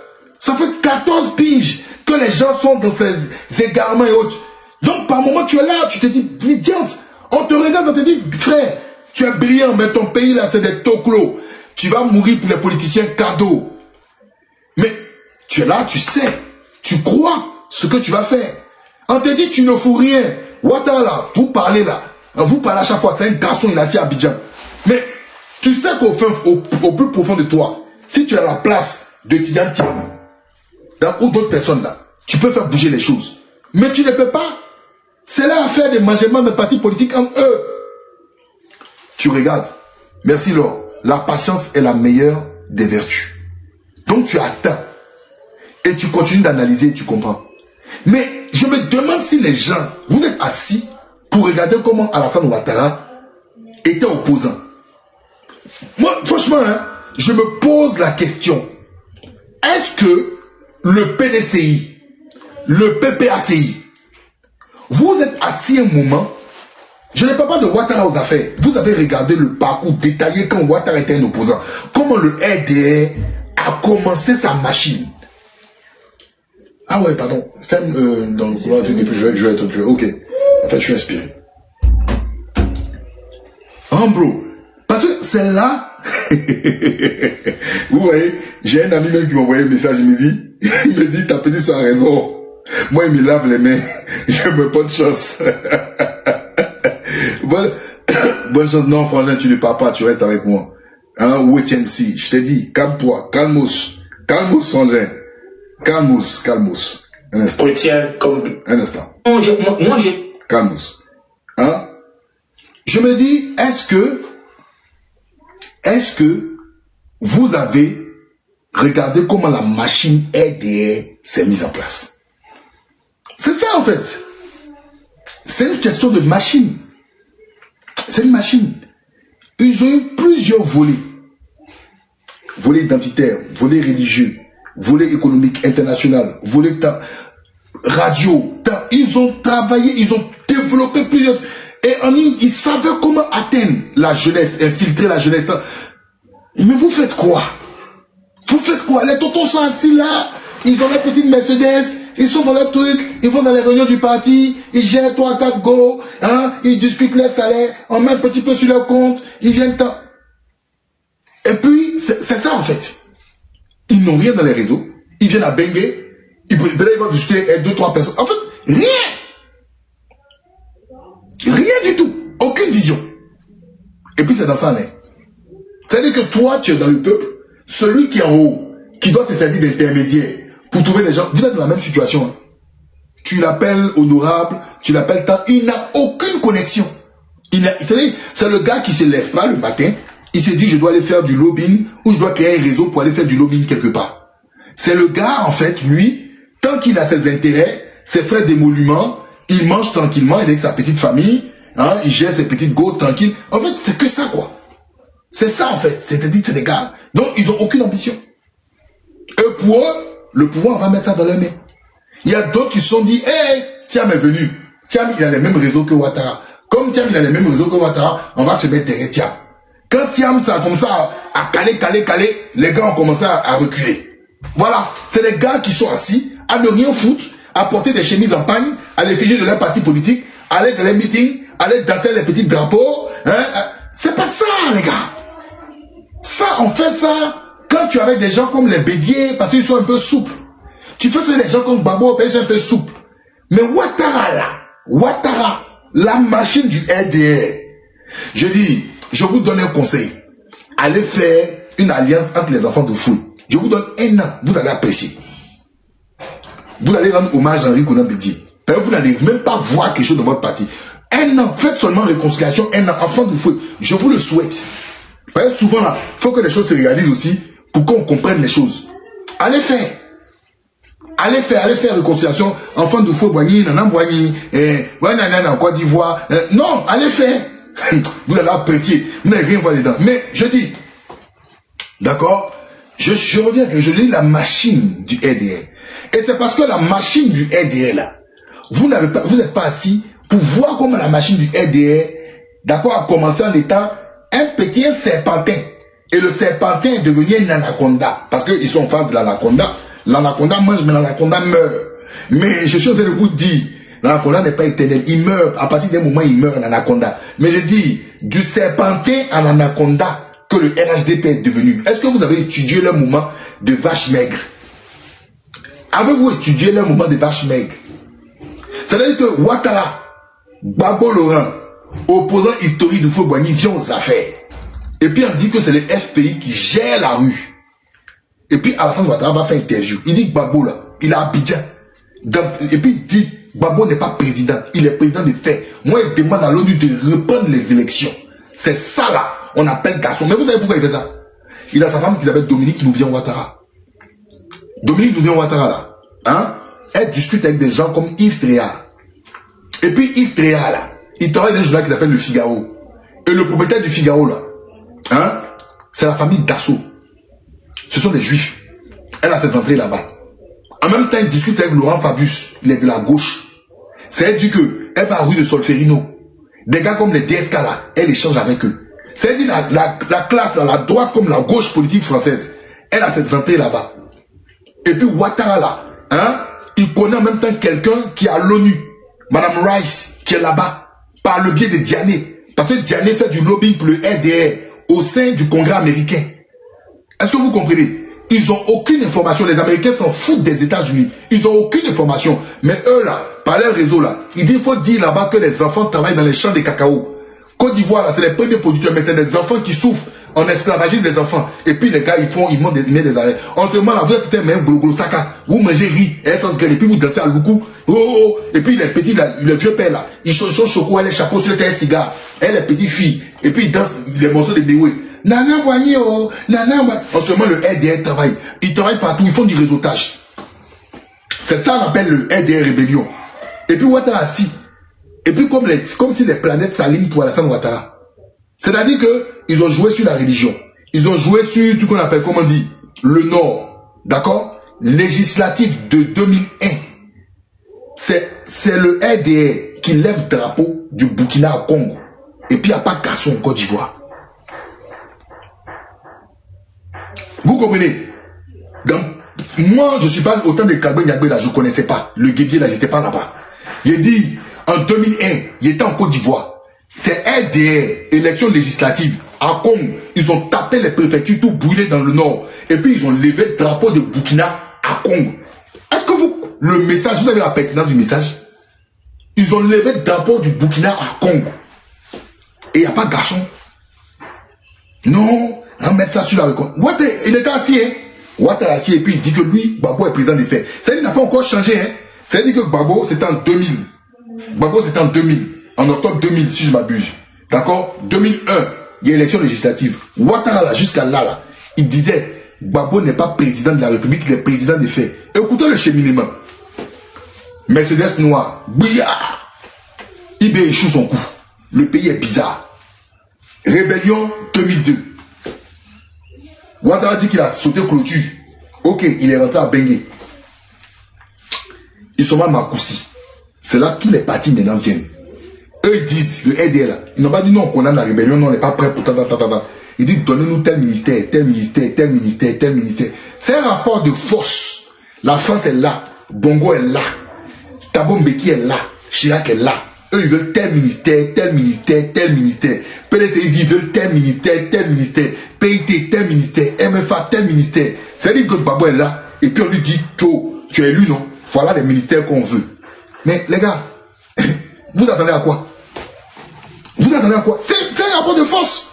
Ça fait 14 piges que les gens sont dans ces égarements et autres. Donc par moment tu es là, tu te dis, mais tiens, on te regarde, on te dit, frère, tu es brillant, mais ton pays là c'est des toclos. Tu vas mourir pour les politiciens cadeaux. Mais tu es là, tu sais, tu crois ce que tu vas faire. On te dit, tu ne fous rien. Ouattara là, vous parlez à chaque fois, c'est un garçon, il est assis à Abidjan. Mais tu sais qu'au plus profond de toi, si tu as la place de Tidjane ou d'autres personnes là, tu peux faire bouger les choses. Mais tu ne peux pas. C'est là à faire des mangements de partis politiques entre eux. Tu regardes. Merci Laure. La patience est la meilleure des vertus. Donc tu attends. Et tu continues d'analyser et tu comprends. Mais je me demande si les gens, vous êtes assis pour regarder comment Alassane Ouattara était opposant. Moi, franchement, je me pose la question. Est-ce que le PDCI, le PPACI, vous êtes assis un moment, je ne parle pas de Ouattara aux affaires, vous avez regardé le parcours détaillé quand Ouattara était un opposant, comment le RDR a commencé sa machine. Ah ouais, pardon, ferme dans le couloir, et puis je vais être tué. Ok, en fait je suis inspiré. Oh bro, parce que c'est là, vous voyez, j'ai un ami même qui m'a envoyé un message, il me dit, ta petite soeur a raison. Moi, il me lave les mains. Je me bonne chance. Bonne chance. Non, Frangin, tu ne pars pas, tu restes avec moi. Hein, wait and see. Je t'ai dit, calme-toi, calmos. Calmos, Frangin. Calmos. Un instant. Un instant. Moi, j'ai... Calmos. Hein? Je me dis, est-ce que vous avez regardé comment la machine RDR s'est mise en place? C'est ça en fait. C'est une question de machine. C'est une machine. Ils ont eu plusieurs volets. Volet identitaire, volet religieux, volet économique international, volet radio. Ils ont travaillé, ils ont développé plusieurs... Et ils savaient comment atteindre la jeunesse, infiltrer la jeunesse. Mais vous faites quoi? Vous faites quoi? Les tontons sont assis là, ils ont leur petite Mercedes, ils sont dans leur truc, ils vont dans les réunions du parti, ils gèrent 3-4 go, hein, ils discutent les salaires, on met un petit peu sur leur compte, ils viennent... Et puis, c'est ça en fait. Ils n'ont rien dans les réseaux, ils viennent à Bengue, ils vont discuter avec 2-3 personnes. En fait, rien. Rien du tout. Aucune vision. Et puis c'est dans ça, hein. C'est-à-dire que toi, tu es dans le peuple, celui qui est en haut, qui doit te servir d'intermédiaire pour trouver des gens, vous êtes dans la même situation. Hein. Tu l'appelles honorable, tu l'appelles tant, il n'a aucune connexion. C'est le gars qui ne se lève pas le matin, il se dit je dois aller faire du lobbying ou je dois créer un réseau pour aller faire du lobbying quelque part. C'est le gars, en fait, lui, tant qu'il a ses intérêts, ses frères d'émolument, il mange tranquillement, il est avec sa petite famille, hein, il gère ses petites go tranquilles. En fait, c'est que ça, quoi. C'est ça, en fait. C'est-à-dire, c'est des gars. Donc, ils n'ont aucune ambition. Et pour eux, le pouvoir, on va mettre ça dans leurs mains. Il y a d'autres qui se sont dit, hey, Thiam est venu. Thiam, il a les mêmes réseaux que Ouattara. Comme Thiam, il a les mêmes réseaux que Ouattara, on va se mettre derrière Thiam. Quand Thiam, ça a commencé à caler, les gars ont commencé à reculer. Voilà. C'est les gars qui sont assis, à ne rien foutre, à porter des chemises en pagne, à l'effigie de leur parti politique, à aller dans les meetings, à aller danser les petits drapeaux. Hein? C'est pas ça, les gars. Ça, on fait ça quand tu es avec des gens comme les Bédier, parce qu'ils sont un peu souples. Tu fais ça avec des gens comme Babo, parce qu'ils sont un peu souples. Mais Ouattara, là, Ouattara, la machine du RDR. Je dis, je vous donne un conseil. Allez faire une alliance entre les enfants de foule. Je vous donne 1 an, vous allez apprécier. Vous allez rendre hommage à Henri Konan Bédier. Vous n'allez même pas voir quelque chose dans votre parti. 1 an, faites seulement réconciliation, 1 an, enfant de foule. Je vous le souhaite. Souvent là, il faut que les choses se réalisent aussi pour qu'on comprenne les choses. Allez faire. Allez faire réconciliation, enfant de fou, Boigny, Nana Boigny, Nana Côte d'Ivoire. Non, allez faire. Vous allez apprécier. Vous n'allez rien voir dedans. Mais je dis, d'accord, je reviens, je lis la machine du RDR. Et c'est parce que la machine du RDR là, vous n'êtes pas assis pour voir comment la machine du RDR, d'accord, a commencé en étant un petit serpentin. Et le serpentin est devenu un anaconda. Parce qu'ils sont fans de l'anaconda. L'anaconda mange, mais l'anaconda meurt. Mais je suis en train de vous dire, l'anaconda n'est pas éternel. Il meurt. À partir d'un moment, il meurt, l'anaconda. Mais je dis, du serpentin à l'anaconda que le RHDP est devenu. Est-ce que vous avez étudié le mouvement de vache maigre? Avez-vous étudié le mouvement de vache maigre? C'est-à-dire que Ouattara, Babo Laurent, opposant historique de Fou-Boigny, vient aux affaires. Et puis on dit que c'est le FPI qui gère la rue. Et puis Alassane Ouattara va faire interview. Il dit que Babo là, il est à Abidjan. Et puis il dit, Babo n'est pas président, il est président de fait. Moi il demande à l'ONU de reprendre les élections. C'est ça là, on appelle garçon. Mais vous savez pourquoi il fait ça? Il a sa femme qui s'appelle Dominique Nouvian Ouattara. Dominique Nouvian Ouattara là, hein, elle discute avec des gens comme Yves Tréhard. Et puis Yves Tréhard là, il travaille dans un journal qui s'appelle Le Figaro. Et le propriétaire du Figaro là, hein, c'est la famille Dassault. Ce sont les juifs. Elle a ses entrées là-bas. En même temps, elle discute avec Laurent Fabius, il est de la gauche. C'est-à-dire qu'elle va à rue de Solferino. Des gars comme les DSK là, elle échange avec eux. C'est-à-dire la classe là, la droite comme la gauche politique française, elle a ses entrées là-bas. Et puis Ouattara là, hein, il connaît en même temps quelqu'un qui est à l'ONU, Madame Rice, qui est là-bas, par le biais de Diané. Parce que Diané fait du lobbying pour le RDR au sein du Congrès américain. Est-ce que vous comprenez? Ils n'ont aucune information. Les Américains s'en foutent des États-Unis. Ils n'ont aucune information. Mais eux là, par leur réseau là, il faut dire là-bas que les enfants travaillent dans les champs de cacao. Côte d'Ivoire là, c'est les premiers producteurs, mais c'est des enfants qui souffrent. On esclavagise les enfants. Et puis les gars, ils montent des arrêts. En ce moment là, vous êtes peut-être même Glogolosaka. Vous mangez riz, et puis vous dansez à Loukou. Oh. Et puis les petits là, les vieux pères là, ils sont chocos, les chapeaux sur le terrain cigare. Et les petites filles. Et puis ils dansent les morceaux de Béoué. Nana Boigny, oh, Nana Boigny. En ce moment, le RDR travaille. Ils travaillent partout, ils font du réseautage. C'est ça qu'on appelle le RDR rébellion. Et puis Ouattara assis. Et puis comme si les planètes s'alignent pour Alassane Ouattara. C'est-à-dire qu'ils ont joué sur la religion. Ils ont joué sur tout qu'on appelle, comment on dit, le Nord. D'accord? Législatif de 2001. C'est le RDR qui lève le drapeau du Burkina à Congo. Et puis il n'y a pas Gasson en Côte d'Ivoire. Vous comprenez? Donc, moi, je ne suis pas autant de Kabé Niagbé là, je ne connaissais pas. Le Guébier là, je n'étais pas là-bas. Il dit, en 2001, il était en Côte d'Ivoire. C'est RDR, élection législative. À Congo, ils ont tapé les préfectures, tout brûlé dans le nord. Et puis, ils ont levé le drapeau de Burkina à Congo. Est-ce que le message, vous avez la pertinence du message? Ils ont levé le drapeau du Burkina à Congo. Et il n'y a pas garçon. Non, on met ça sur la récolte. Il était assis, hein? Ouattara assis, et puis il dit que lui, Babo est président des faits. Ça, il n'a pas encore changé, hein? Ça veut dire que Babo, c'était en 2000. Babo, c'était en 2000. En octobre 2000, si je m'abuse. D'accord? 2001, il y a élection législative. Ouattara, là, jusqu'à là, il disait, Babo n'est pas président de la République, il est président des faits. Écoutez le cheminement. Mercedes noir, bouillard. IB échoue son coup. Le pays est bizarre. Rébellion 2002. Ouattara dit qu'il a sauté clôture. Ok, il est rentré à Bengué. Ils sont mal Makoussi. C'est là que tous les partis maintenant viennent. Eux ils disent, le RDL, ils n'ont pas dit non, qu'on a la rébellion, non, on n'est pas prêt pour ta. Ils disent donnez-nous tel ministère, tel ministère, tel ministère, tel ministère. C'est un rapport de force. La France est là, Bongo est là, Thabo Mbeki est là, Chirac est là. Eux ils veulent tel ministère, tel ministère, tel ministère. PDC dit ils veulent tel ministère, PIT tel ministère, MFA tel ministère. C'est-à-dire que Gbagbo est là, et puis on lui dit tu es élu, non? Voilà les ministères qu'on veut. Mais les gars, vous attendez à quoi? Vous attendez à quoi? C'est un rapport de force.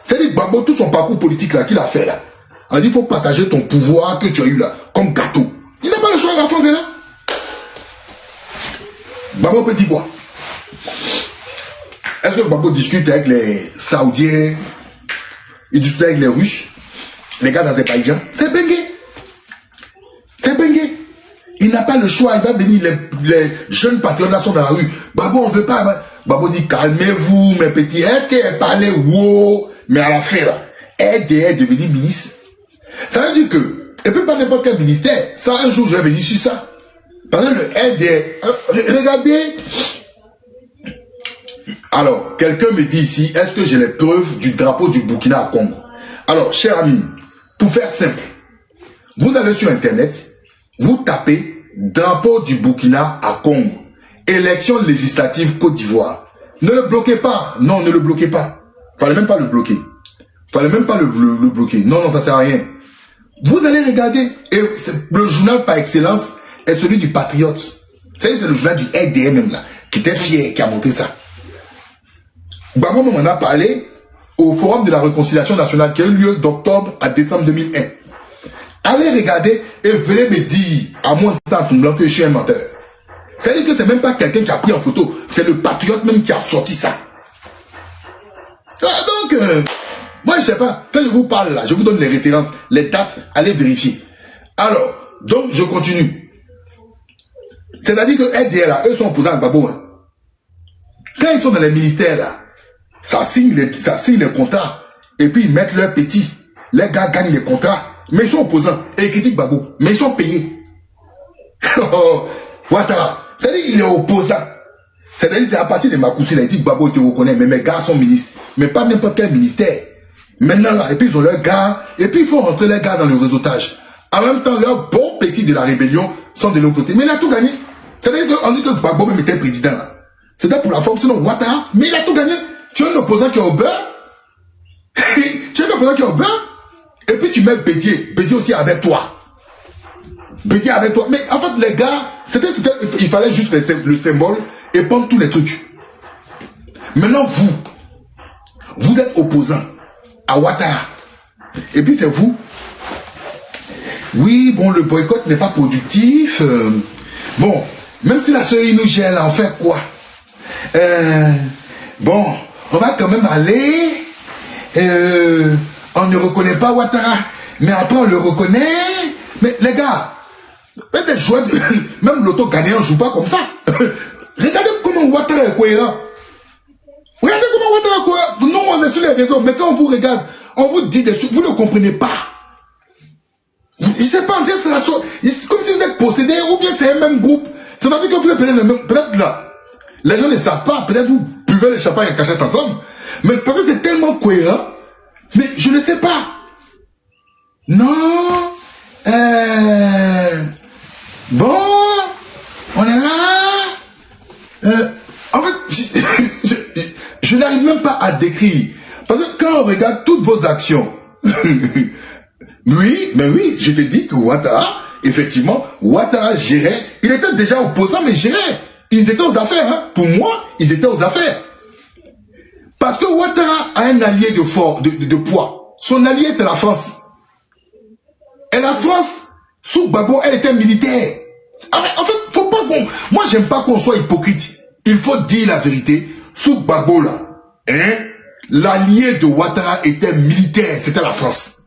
C'est-à-dire Gbagbo, tout son parcours politique là qu'il a fait là, on dit il faut partager ton pouvoir que tu as eu là, comme gâteau. Il n'a pas le choix, la France est là. Gbagbo peut dire quoi? Est-ce que Gbagbo discute avec les Saoudiens? Il discute avec les Russes? Les gars d'Azerbaïdjan? C'est Bengué. C'est Bengué. Il n'a pas le choix. Il va venir, les jeunes patriotes là sont dans la rue. Gbagbo, on ne veut pas. Gbagbo dit calmez-vous, mes petits. Est-ce qu'elle parlait wow? Mais à la fin là, elle est devenue ministre. Ça veut dire que, et puis pas n'importe quel ministère. Ça, un jour, je vais venir sur ça. Par exemple, le LDR. Regardez. Alors, quelqu'un me dit ici, est-ce que j'ai les preuves du drapeau du Burkina à Congo? Alors, cher ami, pour faire simple, vous allez sur Internet, vous tapez drapeau du Burkina à Congo, élection législative Côte d'Ivoire. Ne le bloquez pas. Non, ne le bloquez pas. Fallait même pas le bloquer. Fallait même pas le bloquer. Non, non, ça sert à rien. Vous allez regarder, et le journal par excellence est celui du Patriote. Vous savez, c'est le journal du RDM même là, qui était fier, qui a montré ça. Gbagbo m'en a parlé au Forum de la Réconciliation Nationale qui a eu lieu d'octobre à décembre 2001. Allez regarder et venez me dire, à moins de ça, que je suis un menteur. C'est-à-dire que c'est même pas quelqu'un qui a pris en photo, c'est le Patriote même qui a sorti ça. Donc, moi je sais pas, quand je vous parle là, je vous donne les références, les dates, allez vérifier. Alors, donc je continue. C'est-à-dire que RDL là, eux sont opposants à Gbagbo. Hein. Quand ils sont dans les ministères là, ça signe les contrats, et puis ils mettent leurs petits. Les gars gagnent les contrats, mais ils sont opposants, et ils critiquent Gbagbo, mais ils sont payés. Ouattara, c'est-à-dire qu'il est opposant. C'est-à-dire à partir de Makoussi, il a dit que Gbagbo te reconnaît, mais mes gars sont ministres, mais pas n'importe quel ministère. Maintenant là, et puis ils ont leurs gars, et puis il faut rentrer les gars dans le réseautage. En même temps, leurs bons petits de la rébellion sont de l'autre côté. Mais il a tout gagné. C'est-à-dire qu'on dit que Gbagbo même était président là. C'était pour la forme, sinon Ouattara, mais il a tout gagné. Tu as un opposant qui est au beurre. Tu as un opposant qui est au beurre. Et puis tu mets Bédier. Bédier aussi avec toi. Bédier avec toi. Mais en fait, les gars, il fallait juste le symbole et prendre tous les trucs. Maintenant, vous êtes opposant à Ouattara. Et puis c'est vous. Oui, bon, le boycott n'est pas productif. Bon, même si la CEI nous gèle, on fait quoi? Bon, on va quand même aller. On ne reconnaît pas Ouattara, mais après on le reconnaît. Mais les gars, même l'auto gagnant ne joue pas comme ça. Regardez comment Ouattara est cohérent. Regardez comment Ouattara est cohérent. Nous, on est sur les réseaux, mais quand on vous regarde, on vous dit des choses, vous ne comprenez pas. Je ne sais pas, c'est la chose. C'est comme si vous êtes possédé, ou bien c'est un même groupe. C'est-à-dire que vous êtes peut-être là. Les gens ne savent pas, peut-être vous buvez le champagne et cachette ensemble. Mais parce que c'est tellement cohérent, mais je ne sais pas. Non. Bon, on est là. En fait, je n'arrive même pas à décrire. Parce que quand on regarde toutes vos actions, oui, mais oui, je te dis que Ouattara, effectivement, Ouattara gérait, il était déjà opposant, mais gérait. Ils étaient aux affaires, hein. Pour moi, ils étaient aux affaires. Parce que Ouattara a un allié de poids. Son allié, c'est la France. Et la France, sous Gbagbo, elle était militaire. En fait, faut pas qu'on... Moi, j'aime pas qu'on soit hypocrite. Il faut dire la vérité. Sous Gbagbo, là, hein, l'allié de Ouattara était militaire. C'était la France.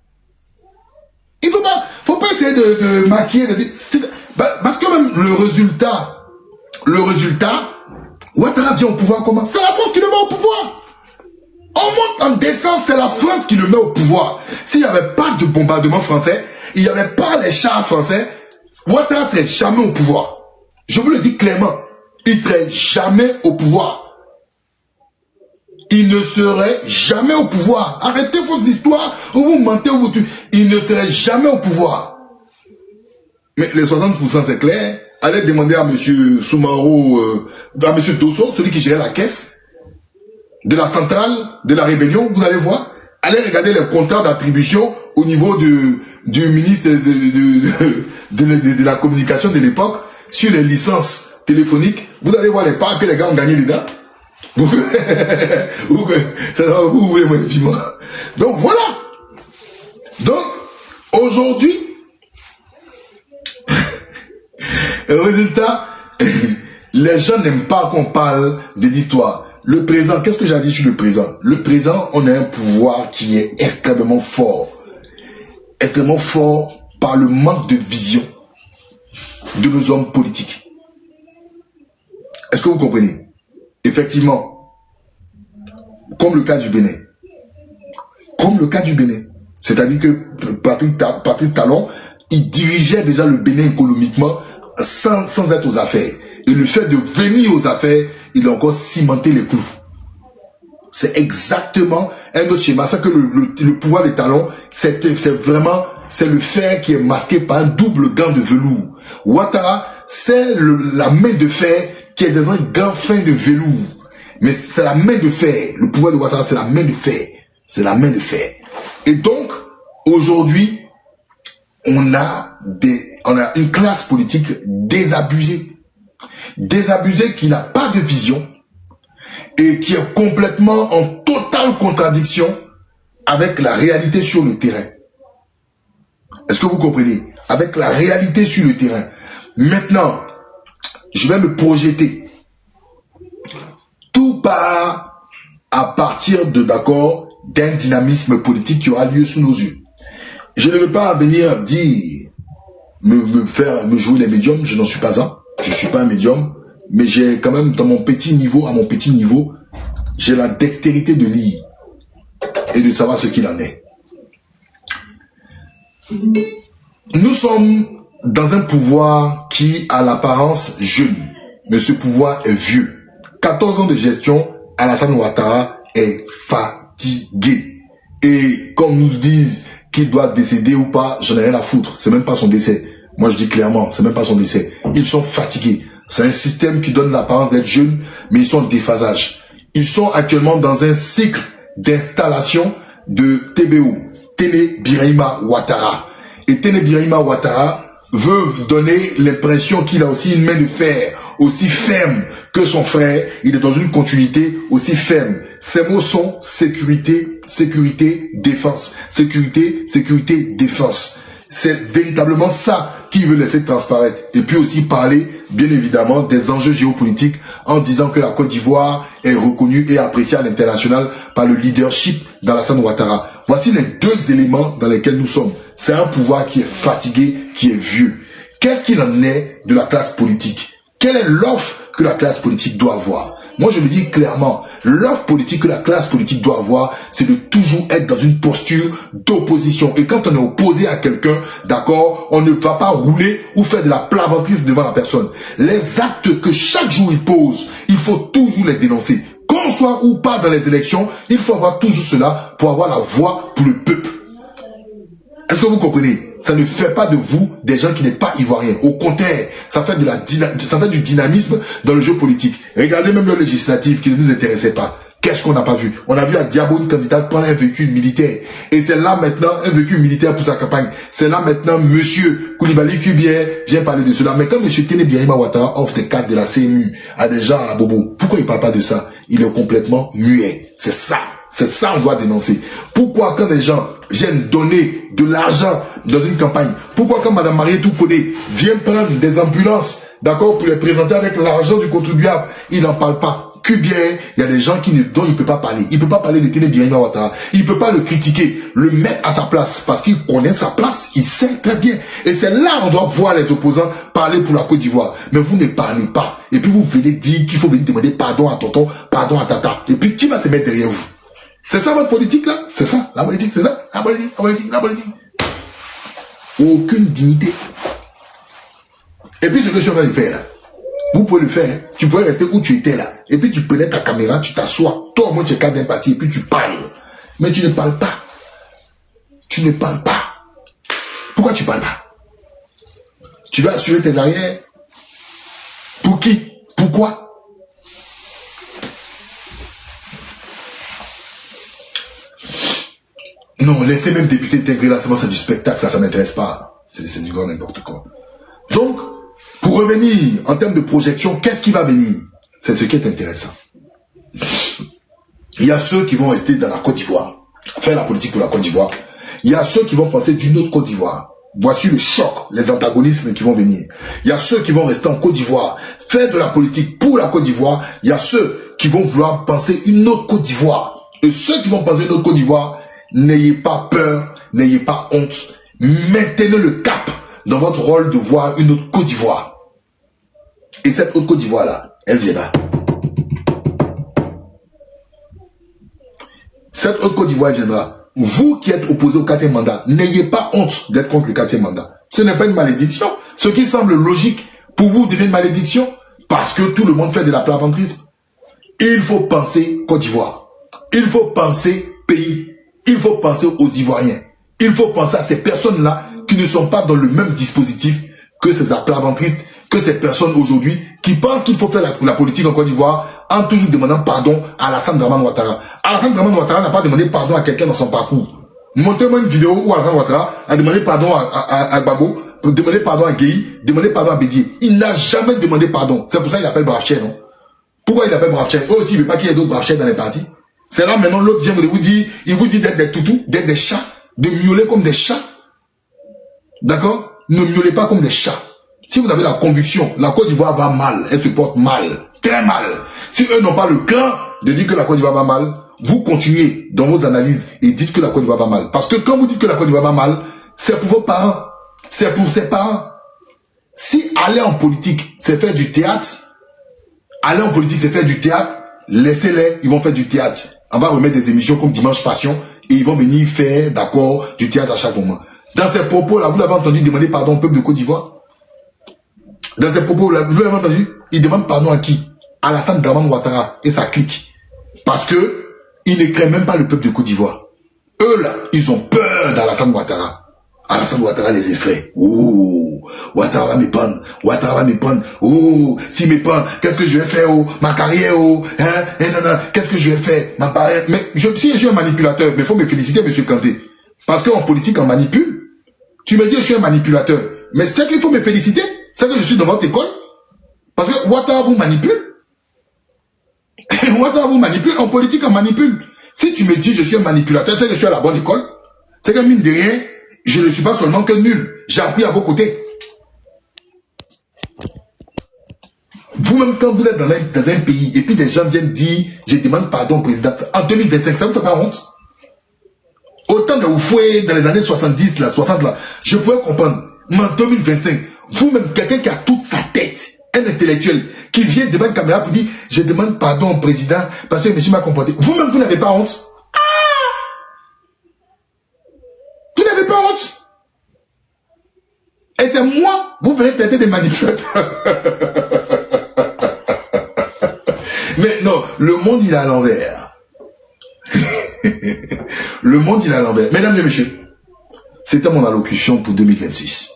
Il faut pas essayer de maquiller. Parce que même le résultat Le résultat, Ouattara vient au pouvoir comment? C'est la France qui le met au pouvoir. On monte en décembre, c'est la France qui le met au pouvoir. S'il n'y avait pas de bombardement français, il n'y avait pas les chars français, Ouattara ne serait jamais au pouvoir. Je vous le dis clairement, il ne serait jamais au pouvoir. Il ne serait jamais au pouvoir. Arrêtez vos histoires où vous mentez, où vous tuez. Il ne serait jamais au pouvoir. Mais les 60% c'est clair. Allez demander à M. Soumaro, à M. Dosso, celui qui gérait la caisse de la centrale de la rébellion, vous allez voir. Allez regarder les contrats d'attribution au niveau du ministre de la communication de l'époque sur les licences téléphoniques. Vous allez voir les parts que les gars ont gagné dedans. Vous voulez mon vivant. Donc voilà. Donc aujourd'hui, résultat, les gens n'aiment pas qu'on parle de l'histoire. Le présent, qu'est-ce que j'ai dit sur le présent? Le présent, on a un pouvoir qui est extrêmement fort par le manque de vision de nos hommes politiques. Est-ce que vous comprenez? Effectivement, comme le cas du Bénin. C'est-à-dire que Patrick Talon, il dirigeait déjà le Bénin économiquement sans être aux affaires. Et le fait de venir aux affaires, il a encore cimenté les clous. C'est exactement un autre schéma. C'est que le pouvoir des Talons, c'est vraiment, c'est le fer qui est masqué par un double gant de velours. Ouattara, c'est la main de fer qui est dans un gant fin de velours. Mais c'est la main de fer. Le pouvoir de Ouattara, c'est la main de fer. C'est la main de fer. Et donc, aujourd'hui, on a une classe politique désabusée. Désabusée qui n'a pas de vision et qui est complètement en totale contradiction avec la réalité sur le terrain. Est-ce que vous comprenez? Avec la réalité sur le terrain. Maintenant, je vais me projeter. Tout part à partir d'un dynamisme politique qui aura lieu sous nos yeux. Je ne veux pas venir dire, me jouer les médiums, je n'en suis pas un. Je ne suis pas un médium, mais j'ai quand même à mon petit niveau, j'ai la dextérité de lire et de savoir ce qu'il en est. Nous sommes dans un pouvoir qui a l'apparence jeune, mais ce pouvoir est vieux. 14 ans de gestion, Alassane Ouattara est fatigué. Et comme nous disent qu'il doit décéder ou pas, j'en ai rien à foutre. C'est même pas son décès. Moi je dis clairement, c'est même pas son décès. Ils sont fatigués. C'est un système qui donne l'apparence d'être jeune, mais ils sont en déphasage. Ils sont actuellement dans un cycle d'installation de TBO, Téné Birahima Ouattara. Et Téné Birahima Ouattara veut donner l'impression qu'il a aussi une main de fer, aussi ferme que son frère. Il est dans une continuité aussi ferme. Ces mots sont sécurité, sécurité, défense. Sécurité, sécurité, défense. C'est véritablement ça qu'il veut laisser transparaître. Et puis aussi parler, bien évidemment, des enjeux géopolitiques en disant que la Côte d'Ivoire est reconnue et appréciée à l'international par le leadership d'Alassane Ouattara. Voici les deux éléments dans lesquels nous sommes. C'est un pouvoir qui est fatigué, qui est vieux. Qu'est-ce qu'il en est de la classe politique? Quelle est l'offre que la classe politique doit avoir? Moi, je le dis clairement, l'offre politique que la classe politique doit avoir, c'est de toujours être dans une posture d'opposition. Et quand on est opposé à quelqu'un, d'accord, on ne va pas rouler ou faire de la plaventure devant la personne. Les actes que chaque jour il pose, il faut toujours les dénoncer. Qu'on soit ou pas dans les élections, il faut avoir toujours cela pour avoir la voix pour le peuple. Est-ce que vous comprenez? Ça ne fait pas de vous des gens qui n'êtes pas ivoiriens. Au contraire, ça fait du dynamisme dans le jeu politique. Regardez même le législatif qui ne nous intéressait pas. Qu'est-ce qu'on n'a pas vu? On a vu à Diabo une candidate prendre un véhicule militaire. Et c'est là maintenant un véhicule militaire pour sa campagne. C'est là maintenant monsieur Koulibaly Kubier vient parler de cela. Mais quand monsieur Téné Birahima Ouattara offre des cartes de la CMU à des gens à Bobo, pourquoi il ne parle pas de ça? Il est complètement muet. C'est ça. C'est ça qu'on doit dénoncer. Pourquoi quand des gens viennent donner de l'argent dans une campagne, pourquoi quand Mme Mariétou Koné vient prendre des ambulances, d'accord, pour les présenter avec l'argent du contribuable, il n'en parle pas? cubières, il y a des gens dont il ne peut pas parler. Il ne peut pas parler de Téné Birahima Ouattara. Il ne peut pas le critiquer, le mettre à sa place, parce qu'il connaît sa place, il sait très bien. Et c'est là qu'on doit voir les opposants parler pour la Côte d'Ivoire. Mais vous ne parlez pas. Et puis vous venez dire qu'il faut venir demander pardon à tonton, pardon à tata. Et puis qui va se mettre derrière vous? C'est ça votre politique là? C'est ça, la politique, c'est ça? La politique, la politique, la politique. Aucune dignité. Et puis ce que je suis en train de faire là, vous pouvez le faire, hein. Tu pouvais rester où tu étais là. Et puis tu prenais ta caméra, tu t'assois, toi au moins tu es cadre d'un parti et puis tu parles. Mais tu ne parles pas. Tu ne parles pas. Pourquoi tu parles pas? Tu vas assurer tes arrières. Pour qui? Pourquoi? Non, laissez même député intégrer là, c'est du spectacle, ça m'intéresse pas. C'est du grand n'importe quoi. Donc, pour revenir en termes de projection, qu'est-ce qui va venir? C'est ce qui est intéressant. Il y a ceux qui vont rester dans la Côte d'Ivoire, faire la politique pour la Côte d'Ivoire. Il y a ceux qui vont penser d'une autre Côte d'Ivoire. Voici le choc, les antagonismes qui vont venir. Il y a ceux qui vont rester en Côte d'Ivoire, faire de la politique pour la Côte d'Ivoire. Il y a ceux qui vont vouloir penser une autre Côte d'Ivoire. Et ceux qui vont penser une autre Côte d'Ivoire, n'ayez pas peur, n'ayez pas honte. Maintenez le cap dans votre rôle de voir une autre Côte d'Ivoire. Et cette autre Côte d'Ivoire-là, elle viendra. Cette autre Côte d'Ivoire viendra. Vous qui êtes opposé au 4e mandat, n'ayez pas honte d'être contre le 4e mandat. Ce n'est pas une malédiction. Ce qui semble logique pour vous devient une malédiction parce que tout le monde fait de la plaventisme. Il faut penser Côte d'Ivoire. Il faut penser pays. Il faut penser aux Ivoiriens. Il faut penser à ces personnes-là qui ne sont pas dans le même dispositif que ces aplaventristes, que ces personnes aujourd'hui qui pensent qu'il faut faire la politique en Côte d'Ivoire en toujours demandant pardon à Alassane Dramane Ouattara. Alassane Dramane Ouattara n'a pas demandé pardon à quelqu'un dans son parcours. Montrez-moi une vidéo où Alassane Ouattara a demandé pardon à Gbagbo, demandé pardon à Gueye, demandé pardon à Bédié. Il n'a jamais demandé pardon. C'est pour ça qu'il appelle Brafcher, non? Pourquoi il appelle Brafcher? Eux aussi, il ne veut pas qu'il y ait d'autres Brafcher dans les partis. C'est là maintenant l'autre vient de vous dire, il vous dit d'être des toutous, d'être des chats, de miauler comme des chats. D'accord? Ne miaulez pas comme des chats. Si vous avez la conviction, la Côte d'Ivoire va mal, elle se porte mal, très mal. Si eux n'ont pas le cran de dire que la Côte d'Ivoire va mal, vous continuez dans vos analyses et dites que la Côte d'Ivoire va mal. Parce que quand vous dites que la Côte d'Ivoire va mal, c'est pour vos parents, c'est pour ses parents. Si aller en politique, c'est faire du théâtre, aller en politique, c'est faire du théâtre, laissez-les, ils vont faire du théâtre. On va remettre des émissions comme Dimanche Passion et ils vont venir faire, d'accord, du théâtre à chaque moment. Dans ces propos-là, vous l'avez entendu demander pardon au peuple de Côte d'Ivoire? Dans ces propos-là, vous l'avez entendu? Il demande pardon à qui? À Alassane Dramane Ouattara et sa clique. Parce que il ne craignent même pas le peuple de Côte d'Ivoire. Eux là, ils ont peur d'Alassane Ouattara. Alassane Ouattara les effraie. Oh, Ouattara va me prendre. Ouattara va me prendre. Oh, s'il me prend, qu'est-ce que je vais faire? Oh, ma carrière, oh, hein, qu'est-ce que je vais faire? Ma carrière. Mais si je suis un manipulateur, mais il faut me féliciter, monsieur Kanté. Parce qu'en politique, on manipule. Tu me dis, je suis un manipulateur. Mais c'est qu'il faut me féliciter. C'est que je suis dans votre école. Parce que Ouattara vous manipule. Ouattara vous manipule. En politique, on manipule. Si tu me dis, je suis un manipulateur, c'est que je suis à la bonne école. C'est que mine de rien, je ne suis pas seulement que nul. J'ai appris à vos côtés. Vous-même, quand vous êtes dans un pays, et puis des gens viennent dire, je demande pardon au président, en 2025, ça vous fait pas honte? Autant de Oufoué dans les années 70, là, 60, là, je pouvais comprendre. Mais en 2025, vous-même, quelqu'un qui a toute sa tête, un intellectuel, qui vient devant une caméra pour dire, je demande pardon au président parce que monsieur m'a comporté. Vous-même, vous n'avez pas honte? Vous n'avez pas honte? Et c'est moi, vous venez traiter des manipulateurs. Mais non, le monde, il est à l'envers. Le monde, il est à l'envers. Mesdames et messieurs, c'était mon allocution pour 2026.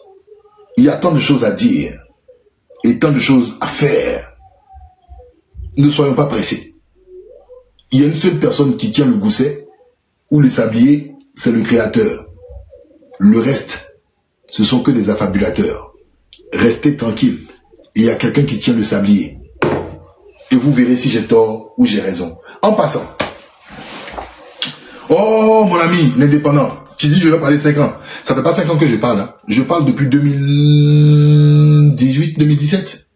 Il y a tant de choses à dire et tant de choses à faire. Ne soyons pas pressés. Il y a une seule personne qui tient le gousset ou le sablier, c'est le créateur. Le reste, ce sont que des affabulateurs. Restez tranquille. Il y a quelqu'un qui tient le sablier. Et vous verrez si j'ai tort ou j'ai raison. En passant. Oh, mon ami, l'indépendant. Tu dis, je vais parler 5 ans. Ça fait pas 5 ans que je parle. Hein. Je parle depuis 2018, 2017.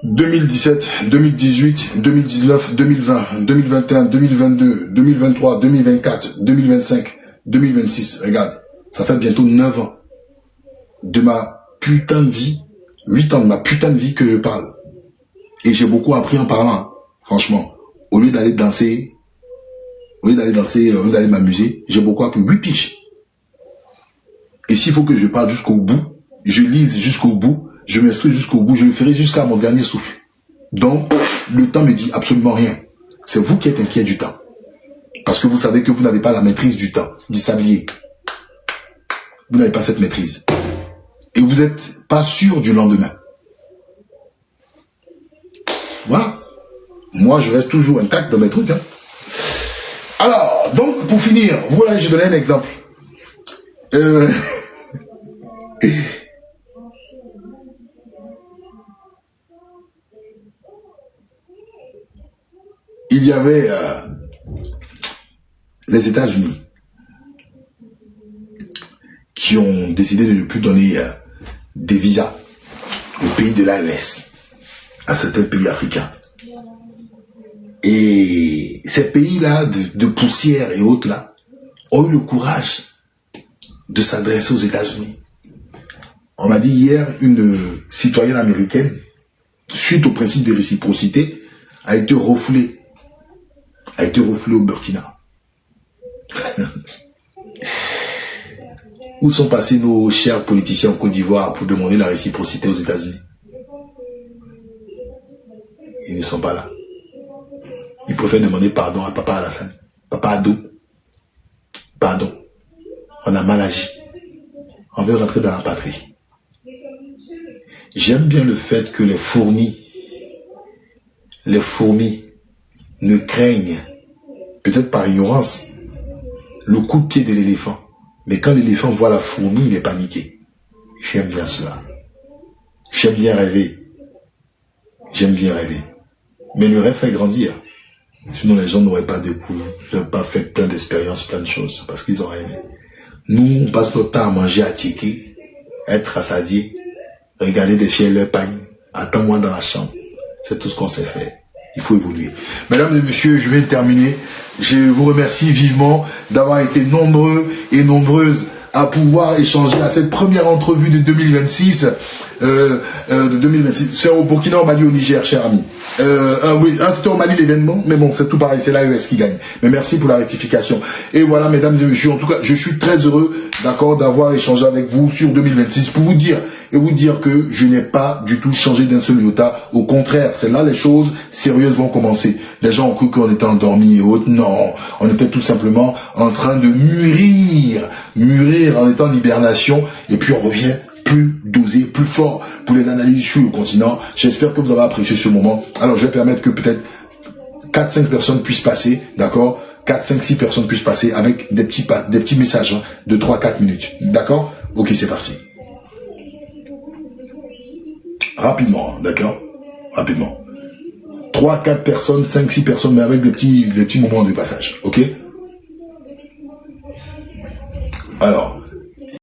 2017, 2018, 2019, 2020, 2021, 2022, 2023, 2024, 2025, 2026. Regarde, ça fait bientôt 9 ans de ma putain de vie, 8 ans de ma putain de vie que je parle. Et j'ai beaucoup appris en parlant, hein, franchement. Au lieu d'aller danser, au lieu d'aller m'amuser, j'ai beaucoup appris 8 piges. Et s'il faut que je parle jusqu'au bout, je lise jusqu'au bout, je m'instruis jusqu'au bout, je le ferai jusqu'à mon dernier souffle. Donc, le temps me dit absolument rien. C'est vous qui êtes inquiet du temps. Parce que vous savez que vous n'avez pas la maîtrise du temps, du sablier. Vous n'avez pas cette maîtrise. Et vous n'êtes pas sûr du lendemain. Voilà. Moi, je reste toujours intact dans mes trucs. Hein. Alors, donc, pour finir, voilà, je donne un exemple. Il y avait les États-Unis qui ont décidé de ne plus donner des visas aux pays de l'AES, à certains pays africains. Et ces pays-là, de poussière et autres là, ont eu le courage de s'adresser aux États-Unis. On m'a dit hier, une citoyenne américaine, suite au principe de réciprocité, a été refoulée au Burkina. Où sont passés nos chers politiciens en Côte d'Ivoire pour demander la réciprocité aux États-Unis? Ils ne sont pas là. Ils préfèrent demander pardon à Papa Alassane. Papa Ado. Pardon. On a mal agi. On veut rentrer dans la patrie. J'aime bien le fait que les fourmis ne craignent, peut-être par ignorance, le coup de pied de l'éléphant. Mais quand l'éléphant voit la fourmi, il est paniqué. J'aime bien cela. J'aime bien rêver. J'aime bien rêver. Mais le rêve fait grandir. Sinon les gens n'auraient pas fait plein d'expériences, plein de choses, parce qu'ils ont rêvé. Nous, on passe notre temps à manger, à tiquer, être rassasié, regarder des filles leur pagne, attends-moi dans la chambre. C'est tout ce qu'on sait faire. Il faut évoluer. Mesdames et messieurs, je vais terminer. Je vous remercie vivement d'avoir été nombreux et nombreuses à pouvoir échanger à cette première entrevue de 2026. C'est au Burkina, au Mali, au Niger, cher ami. Oui, c'était au Mali l'événement, mais bon, c'est tout pareil, c'est l'AES qui gagne. Mais merci pour la rectification. Et voilà, mesdames et messieurs, en tout cas, je suis très heureux, d'accord, d'avoir échangé avec vous sur 2026 pour vous dire que je n'ai pas du tout changé d'un seul iota. Au contraire, c'est là les choses sérieuses vont commencer. Les gens ont cru qu'on était endormis et autres. Non, on était tout simplement en train de mûrir en étant en hibernation, et puis on revient plus dosé, plus fort pour les analyses sur le continent. J'espère que vous avez apprécié ce moment. Alors je vais permettre que peut-être 4-5 personnes puissent passer, d'accord, 4-5-6 personnes puissent passer avec des petits messages hein, de 3-4 minutes. D'accord? Ok, c'est parti. Rapidement, d'accord? Rapidement. 3-4 personnes, 5-6 personnes, mais avec des petits moments de passage. Ok?